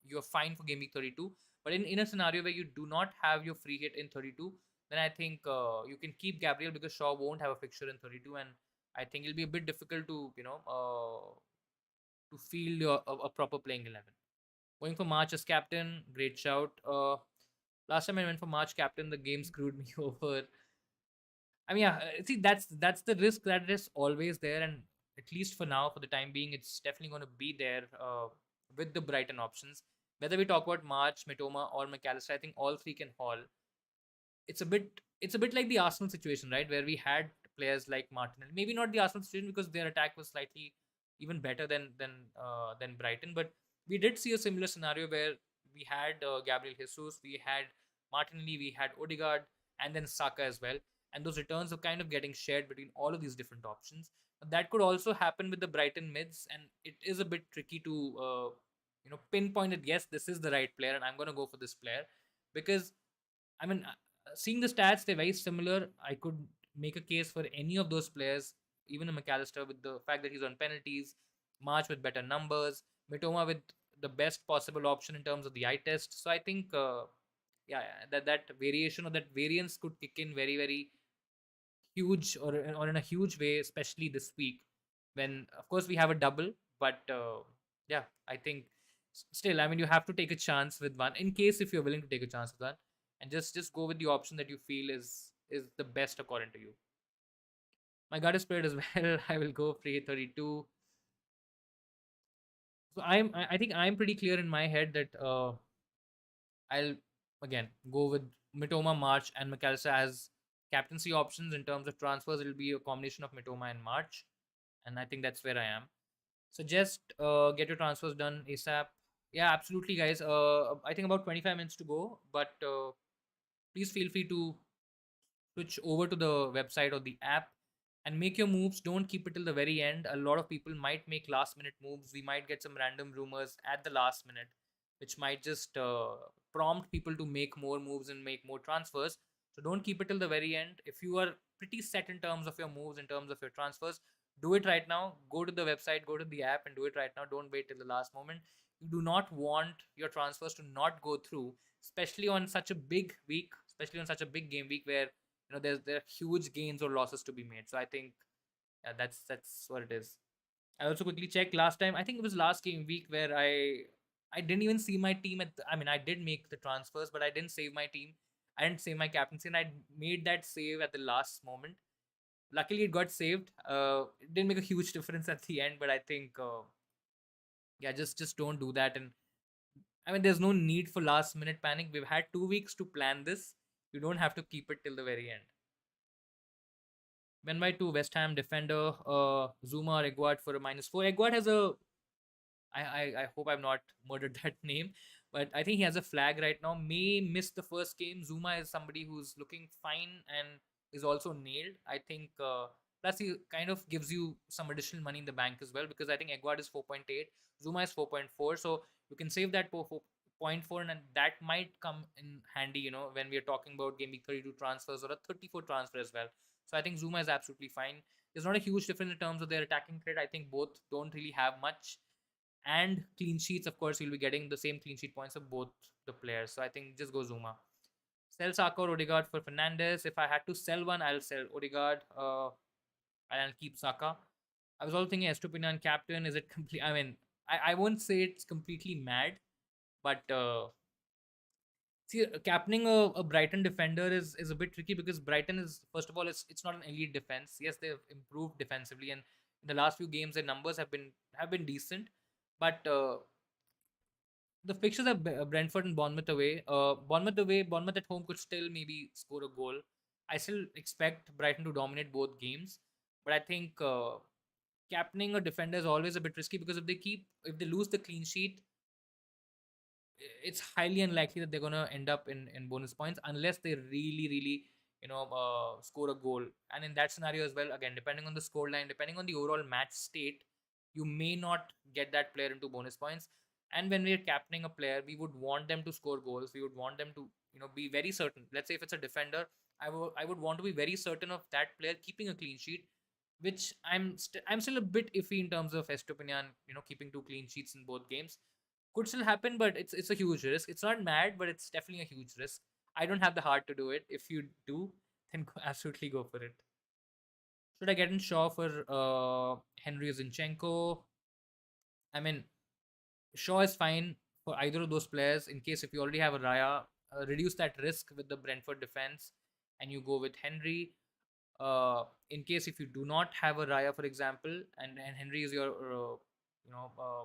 you're fine for game week 32. But in a scenario where you do not have your free hit in 32, then I think you can keep Gabriel because Shaw won't have a fixture in 32, and I think it'll be a bit difficult to to field a proper playing 11. Going for March as captain, great shout. Last time I went for March captain, the game screwed me over. I mean, yeah, see, that's the risk that is always there, and at least for now, for the time being, it's definitely going to be there with the Brighton options. Whether we talk about March, Mitoma, or McAllister, I think all three can haul. It's a bit like the Arsenal situation, right? Where we had players like Martinelli. Maybe not the Arsenal situation because their attack was slightly even better than Brighton, but we did see a similar scenario where we had Gabriel Jesus, we had Martinelli, we had Odegaard, and then Saka as well. And those returns are kind of getting shared between all of these different options. That could also happen with the Brighton mids, and it is a bit tricky to pinpoint it. Yes, this is the right player, and I'm going to go for this player because I mean, seeing the stats, they're very similar. I could make a case for any of those players, even a McAllister with the fact that he's on penalties, March with better numbers, Mitoma with the best possible option in terms of the eye test. So I think, that variation or that variance could kick in very, very huge or in a huge way, especially this week when, of course, we have a double. But yeah, I think still, I mean, you have to take a chance with one in case if you're willing to take a chance with one, and just go with the option that you feel is the best according to you. My gut is spread as well. I will go free 32. So I think I'm pretty clear in my head that I'll again go with Mitoma, March, and McAllister as captaincy options. In terms of transfers, it'll be a combination of Mitoma and March, and I think that's where I am. So just get your transfers done ASAP. Yeah, absolutely, guys. I think about 25 minutes to go, but please feel free to switch over to the website or the app and make your moves. Don't keep it till the very end. A lot of people might make last minute moves. We might get some random rumors at the last minute, which might just prompt people to make more moves and make more transfers. So don't keep it till the very end. If you are pretty set in terms of your moves, in terms of your transfers, do it right now. Go to the website, go to the app, and do it right now. Don't wait till the last moment. You do not want your transfers to not go through, especially on such a big week, especially on such a big game week where there are huge gains or losses to be made. So I think, yeah, that's what it is. I also quickly checked last time. I think it was last game week where I didn't even see my team I mean, I did make the transfers, but I didn't save my team. I didn't save my captaincy, and I made that save at the last moment. Luckily, it got saved. It didn't make a huge difference at the end, but I think yeah, just don't do that. And I mean, there's no need for last minute panic. We've had 2 weeks to plan this. You don't have to keep it till the very end. Ben by 2, West Ham defender, Zuma or Eguard for a -4. Eguard has a I hope I've not murdered that name, but I think he has a flag right now. May miss the first game. Zuma is somebody who's looking fine and is also nailed. I think plus he kind of gives you some additional money in the bank as well, because I think Eguard is 4.8, Zuma is 4.4, so you can save that for 4.4, and that might come in handy, when we are talking about game week 32 transfers or a 34 transfer as well. So I think Zuma is absolutely fine. There's not a huge difference in terms of their attacking threat. I think both don't really have much, and clean sheets, of course, you'll be getting the same clean sheet points of both the players. So I think just go Zuma. Sell Saka or Odegaard for Fernandez. If I had to sell one, I'll sell Odegaard, and I'll keep Saka. I was also thinking Estupinian captain. Is it complete? I mean, I won't say it's completely mad, but see, captaining a Brighton defender is a bit tricky, because Brighton is, first of all, it's not an elite defense. Yes, they've improved defensively, and in the last few games their numbers have been decent, but the fixtures are Brentford and Bournemouth away. Bournemouth at home could still maybe score a goal. I still expect Brighton to dominate both games, but I think captaining a defender is always a bit risky, because if they lose the clean sheet, it's highly unlikely that they're gonna end up in bonus points, unless they really really score a goal. And in that scenario as well, again, depending on the score line, depending on the overall match state, you may not get that player into bonus points. And when we're captaining a player, we would want them to score goals. We would want them to be very certain. Let's say if it's a defender, I would want to be very certain of that player keeping a clean sheet, which I'm still a bit iffy in terms of Estupinian keeping two clean sheets in both games. Could still happen, but it's a huge risk. It's not mad, but it's definitely a huge risk. I don't have the heart to do it. If you do, then absolutely go for it. Should I get in Shaw for Henry or Zinchenko? I mean, Shaw is fine for either of those players. In case if you already have a Raya, reduce that risk with the Brentford defense, and you go with Henry. In case if you do not have a Raya, for example, and Henry is your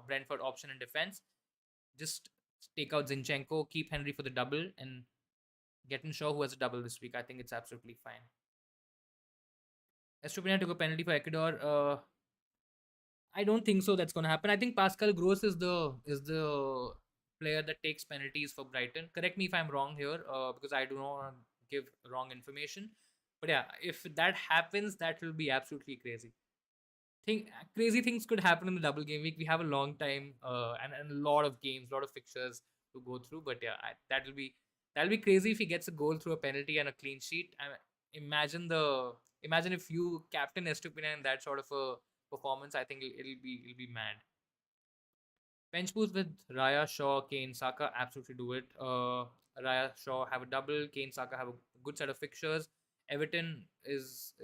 Brentford option in defense, just take out Zinchenko, keep Henry for the double, and get in Shaw, who has a double this week. I think it's absolutely fine. Estupinian took a penalty for Ecuador. I don't think so. That's going to happen. I think Pascal Gross is the player that takes penalties for Brighton. Correct me if I'm wrong here, because I do not want to give wrong information. But yeah, if that happens, that will be absolutely crazy. Think crazy things could happen in the double game week. We have a long time, and a lot of games, a lot of fixtures to go through. But yeah, that'll be crazy if he gets a goal through a penalty and a clean sheet. Imagine if you captain Estupinian in that sort of a performance. I think it'll be mad. Bench boost with Raya, Shaw, Kane, Saka. Absolutely do it. Raya, Shaw have a double. Kane, Saka have a good set of fixtures. Everton is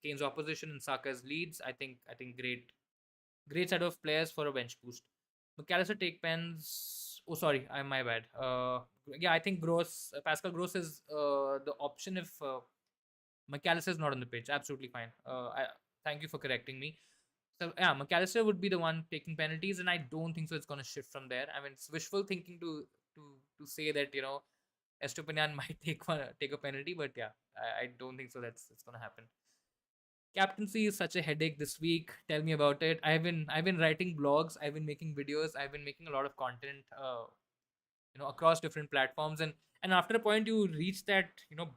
Kane's opposition and Saka's leads. I think great set of players for a bench boost. McAllister take pens. Oh, sorry, I'm my bad. Yeah, I think Pascal Gross is the option if McAllister is not on the pitch. Absolutely fine. Thank you for correcting me. So yeah, McAllister would be the one taking penalties, and I don't think so. It's going to shift from there. I mean, it's wishful thinking to to say that Estupinian might take a penalty, but yeah, I don't think so. That's going to happen. Captaincy is such a headache this week. Tell me about it. I've been writing blogs. I've been making videos. I've been making a lot of content. Across different platforms, and after a point you reach that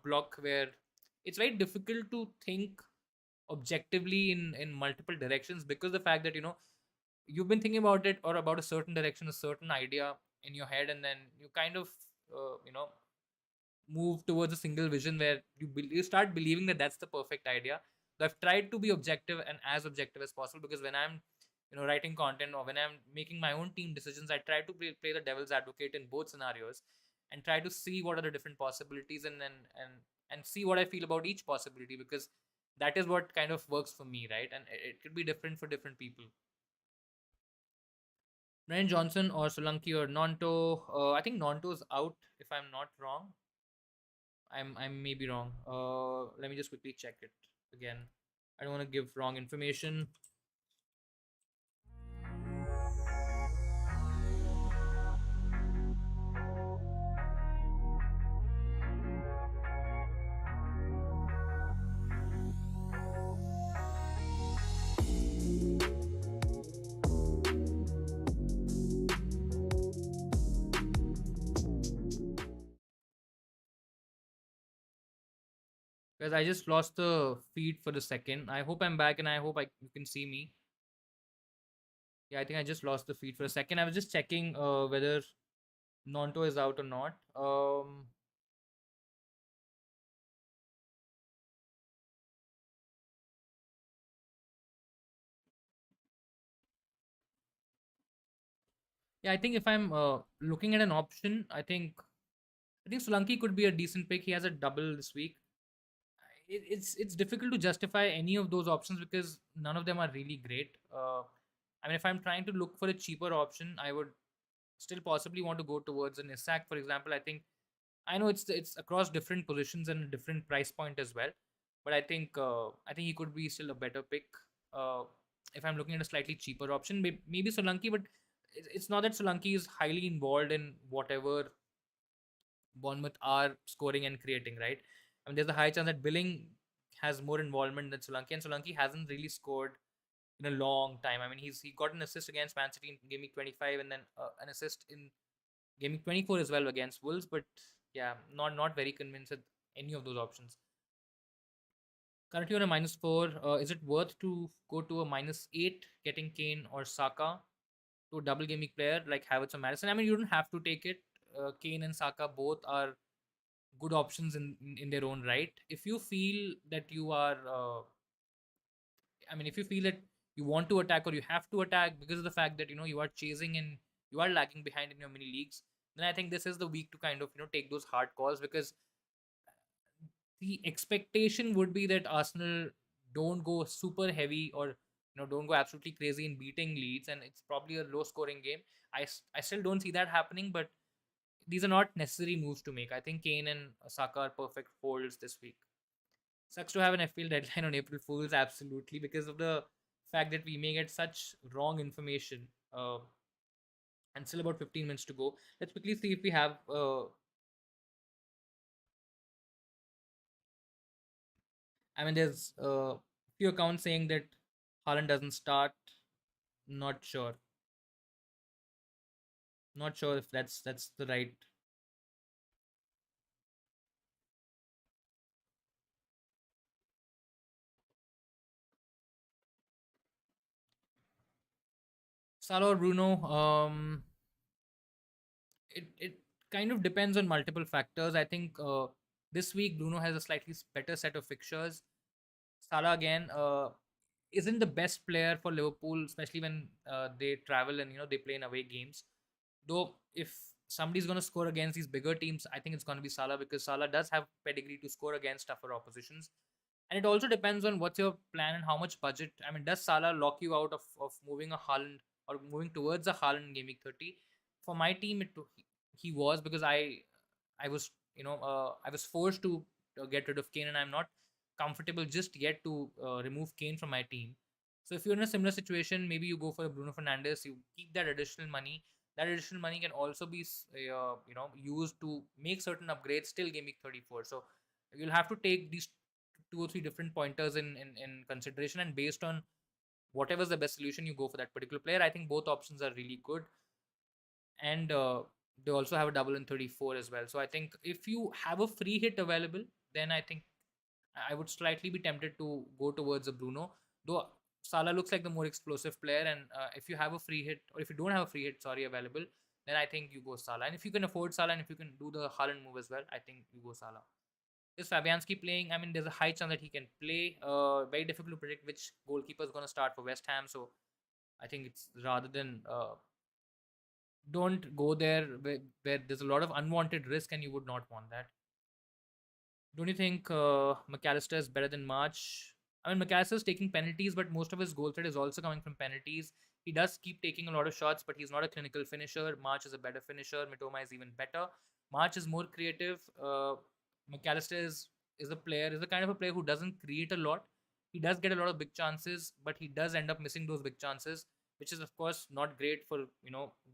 block where it's very difficult to think objectively in multiple directions, because the fact that you've been thinking about it, or about a certain direction, a certain idea in your head, and then you kind of uh, you know move towards a single vision where you start believing that that's the perfect idea. So I've tried to be objective and as objective as possible, because when I'm writing content, or when I'm making my own team decisions, I try to play the devil's advocate in both scenarios, and try to see what are the different possibilities, and see what I feel about each possibility, because that is what kind of works for me, right? And it could be different for different people. Brian Johnson or Solanke or Nonto. I think Nonto's out, if I'm not wrong. I'm maybe wrong. Let me just quickly check it again. I don't want to give wrong information. Because I just lost the feed for the second. I hope I'm back and I hope you can see me. Yeah, I think I just lost the feed for a second. I was just checking whether Nonto is out or not. Yeah, I think if I'm looking at an option, I think Solanke could be a decent pick. He has a double this week. It's difficult to justify any of those options because none of them are really great. I mean, if I'm trying to look for a cheaper option, I would still possibly want to go towards an Isak, for example. I know it's across different positions and a different price point as well, but I think he could be still a better pick. Uh, if I'm looking at a slightly cheaper option, maybe Solanke, but it's not that Solanke is highly involved in whatever Bournemouth are scoring and creating, right? I mean, there's a high chance that Billing has more involvement than Solanke, and Solanke hasn't really scored in a long time. I mean, he got an assist against Man City in Game Week 25, and then an assist in Game Week 24 as well against Wolves. But yeah, not very convinced with any of those options. Currently on a -4. Is it worth to go to a -8, getting Kane or Saka to a double Game Week player like Havertz or Madison? I mean, you don't have to take it. Kane and Saka both are good options in their own right. If you feel that you are, I mean, if you feel that you want to attack or you have to attack because of the fact that you are chasing and you are lagging behind in your mini leagues, then I think this is the week to kind of take those hard calls because the expectation would be that Arsenal don't go super heavy or don't go absolutely crazy in beating Leeds, and it's probably a low scoring game. I still don't see that happening, but these are not necessary moves to make. I think Kane and Saka are perfect folds this week. Sucks to have an FPL deadline on April Fools, absolutely, because of the fact that we may get such wrong information. And still about 15 minutes to go. Let's quickly see if we have. I mean, there's few accounts saying that Haaland doesn't start. Not sure. Not sure if that's the right. Salah or Bruno. It kind of depends on multiple factors. I think this week Bruno has a slightly better set of fixtures. Salah again isn't the best player for Liverpool, especially when they travel and they play in away games. Though if somebody's going to score against these bigger teams, I think it's going to be Salah because Salah does have pedigree to score against tougher oppositions. And it also depends on what's your plan and how much budget. I mean, does Salah lock you out of moving a Haaland or moving towards a Haaland Game Week 30? For my team, he was because I was I was forced to get rid of Kane, and I'm not comfortable just yet to remove Kane from my team. So if you're in a similar situation, maybe you go for Bruno Fernandes. You keep that additional money. That additional money can also be used to make certain upgrades till Game Week 34. So you'll have to take these two or three different pointers in consideration, and based on whatever's the best solution, you go for that particular player. I think both options are really good, and they also have a double in 34 as well. So I think if you have a free hit available, then I think I would slightly be tempted to go towards a Bruno, though Salah looks like the more explosive player. And if you have a free hit, or if you don't have a free hit, sorry, available, then I think you go Salah. And if you can afford Salah, and if you can do the Haaland move as well, I think you go Salah. Is Fabianski playing? I mean, there's a high chance that he can play. Very difficult to predict which goalkeeper is going to start for West Ham. So I think it's rather than don't go there where there's a lot of unwanted risk and you would not want that. Don't you think McAllister is better than March? I mean, McAllister is taking penalties, but most of his goal threat is also coming from penalties. He does keep taking a lot of shots, but he's not a clinical finisher. March is a better finisher. Mitoma is even better. March is more creative. McAllister is a player, is the kind of a player who doesn't create a lot. He does get a lot of big chances, but he does end up missing those big chances, which is of course not great for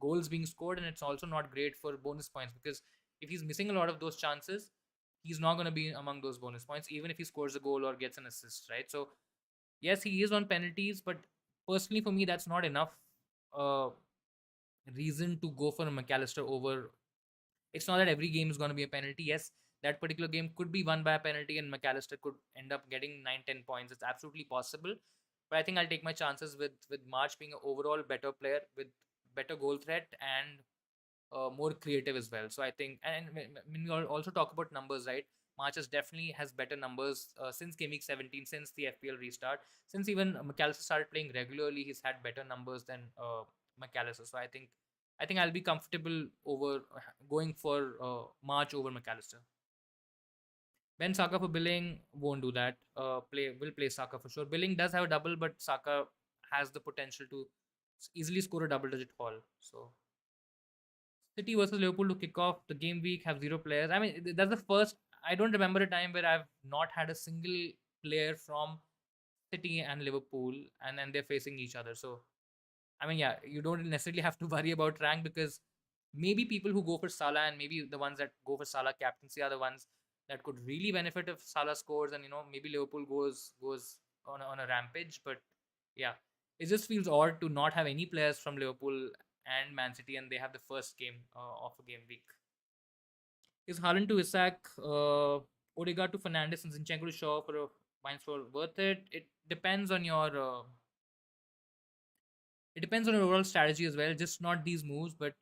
goals being scored, and it's also not great for bonus points because if he's missing a lot of those chances, he's not going to be among those bonus points, even if he scores a goal or gets an assist, right? So, yes, he is on penalties, but personally for me, that's not enough uh, reason to go for a McAllister over. It's not that every game is going to be a penalty. Yes, that particular game could be won by a penalty and McAllister could end up getting 9-10 points. It's absolutely possible. But I think I'll take my chances with March being an overall better player with better goal threat and more creative as well. So I think, and when we also talk about numbers, right? Marches definitely has better numbers since Game Week 17, since the FPL restart, since even McAllister started playing regularly. He's had better numbers than McAllister. So I think I'll be comfortable over going for March over McAllister. Ben Saka for Billing won't do that. Will play Saka for sure. Billing does have a double, but Saka has the potential to easily score a double-digit haul. So City versus Liverpool to kick off the game week have zero players. I mean, that's the first. I don't remember a time where I've not had a single player from City and Liverpool, and then they're facing each other. So I mean, yeah, you don't necessarily have to worry about rank because maybe people who go for Salah and maybe the ones that go for Salah captaincy are the ones that could really benefit if Salah scores, and maybe Liverpool goes on a rampage. But yeah, it just feels odd to not have any players from Liverpool and Man City, and they have the first game of a game week. Is Haaland to Isak, Odegaard to Fernandes, and Zinchenko to Shaw for a points for worth it? It depends on your overall strategy as well. Just not these moves, but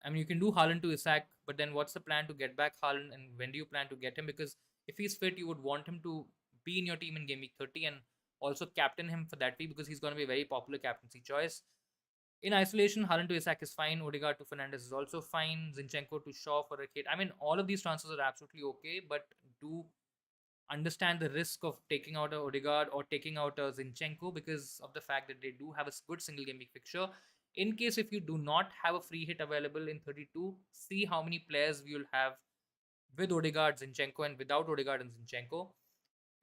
I mean, you can do Haaland to Isak, but then what's the plan to get back Haaland, and when do you plan to get him? Because if he's fit, you would want him to be in your team in game week 30 and also captain him for that week because he's going to be a very popular captaincy choice. In isolation, Haaland to Isak is fine. Odegaard to Fernandes is also fine. Zinchenko to Shaw for a kid. I mean, all of these transfers are absolutely okay, but do understand the risk of taking out a Odegaard or taking out a Zinchenko because of the fact that they do have a good single game week fixture. In case if you do not have a free hit available in 32, see how many players we will have with Odegaard, Zinchenko, and without Odegaard and Zinchenko.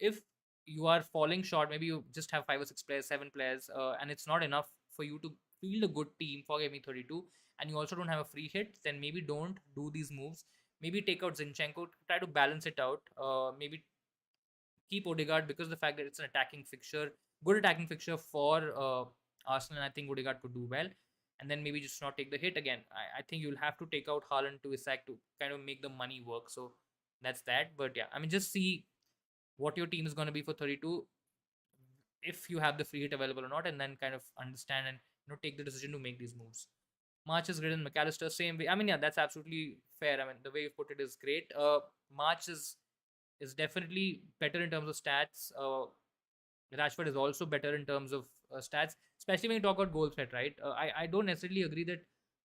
If you are falling short, maybe you just have 5 or 6 players, 7 players, and it's not enough for you to field a good team for Game Week 32, and you also don't have a free hit, then maybe don't do these moves. Maybe take out Zinchenko, try to balance it out. Maybe keep Odegaard because of the fact that it's an attacking fixture, good attacking fixture for Arsenal. And I think Odegaard could do well, and then maybe just not take the hit again. I think you'll have to take out Haaland to Isak to kind of make the money work. So that's that. But yeah, I mean, just see what your team is going to be for 32, if you have the free hit available or not, and then kind of understand and take the decision to make these moves. March is great, and McAllister same way. I mean, yeah, that's absolutely fair. I mean, the way you put it is great. March is definitely better in terms of stats. Rashford is also better in terms of stats, especially when you talk about goal threat, right? I don't necessarily agree that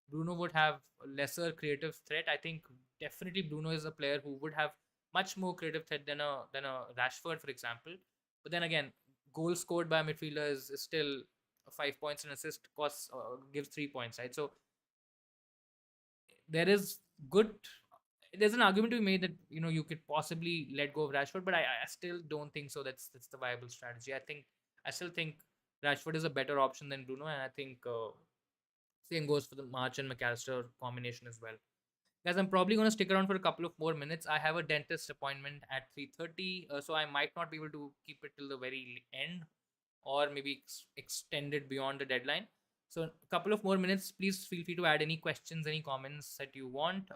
Bruno would have lesser creative threat. I think definitely Bruno is a player who would have much more creative threat than a Rashford, for example. But then again, goal scored by a midfielder is still 5 points, and assist costs gives 3 points, right? So there is good. There's an argument to be made that you could possibly let go of Rashford, but I still don't think so. That's the viable strategy. I still think Rashford is a better option than Bruno, and I think same goes for the March and McAllister combination as well. Guys, I'm probably going to stick around for a couple of more minutes. I have a dentist appointment at 3:30, so I might not be able to keep it till the very end, or maybe extend it beyond the deadline. So a couple of more minutes. Please feel free to add any questions, any comments that you want.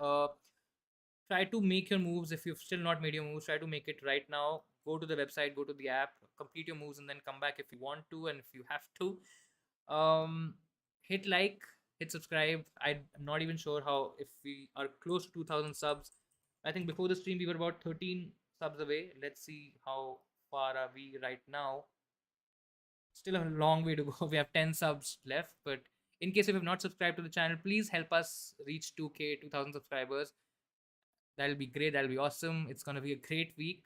Try to make your moves. If you've still not made your moves, try to make it right now. Go to the website, go to the app, complete your moves, and then come back if you want to and if you have to. Hit like, hit subscribe. I'm not even sure how, if we are close to 2,000 subs. I think before the stream we were about 13 subs away. Let's see how far are we right now. Still a long way to go. We have 10 subs left, but in case if you have not subscribed to the channel, please help us reach 2K, 2,000 subscribers. That'll be great. That'll be awesome. It's gonna be a great week,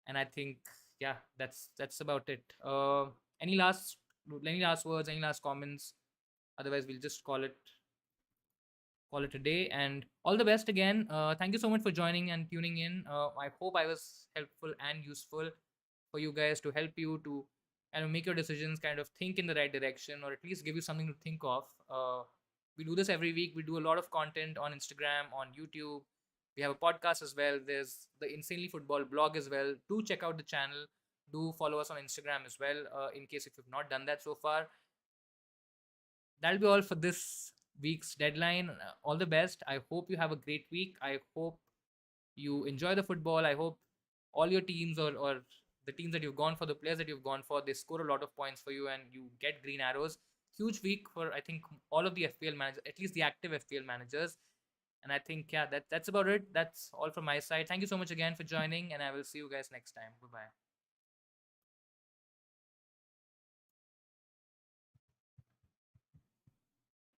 and I think yeah, that's about it. Any last words? Any last comments? Otherwise, we'll just call it a day. And all the best again. Thank you so much for joining and tuning in. I hope I was helpful and useful for you guys to help you to make your decisions, kind of think in the right direction, or at least give you something to think of. We do this every week. We do a lot of content on Instagram, on YouTube. We have a podcast as well. There's the Insanely Football blog as well. Do check out the channel. Do follow us on Instagram as well, in case if you've not done that so far. That'll be all for this week's deadline. All the best. I hope you have a great week. I hope you enjoy the football. I hope all your teams, or the teams that you've gone for, the players that you've gone for, they score a lot of points for you and you get green arrows. Huge week for, I think, all of the FPL managers, at least the active FPL managers. And I think, yeah, that's about it. That's all from my side. Thank you so much again for joining, and I will see you guys next time. Bye bye.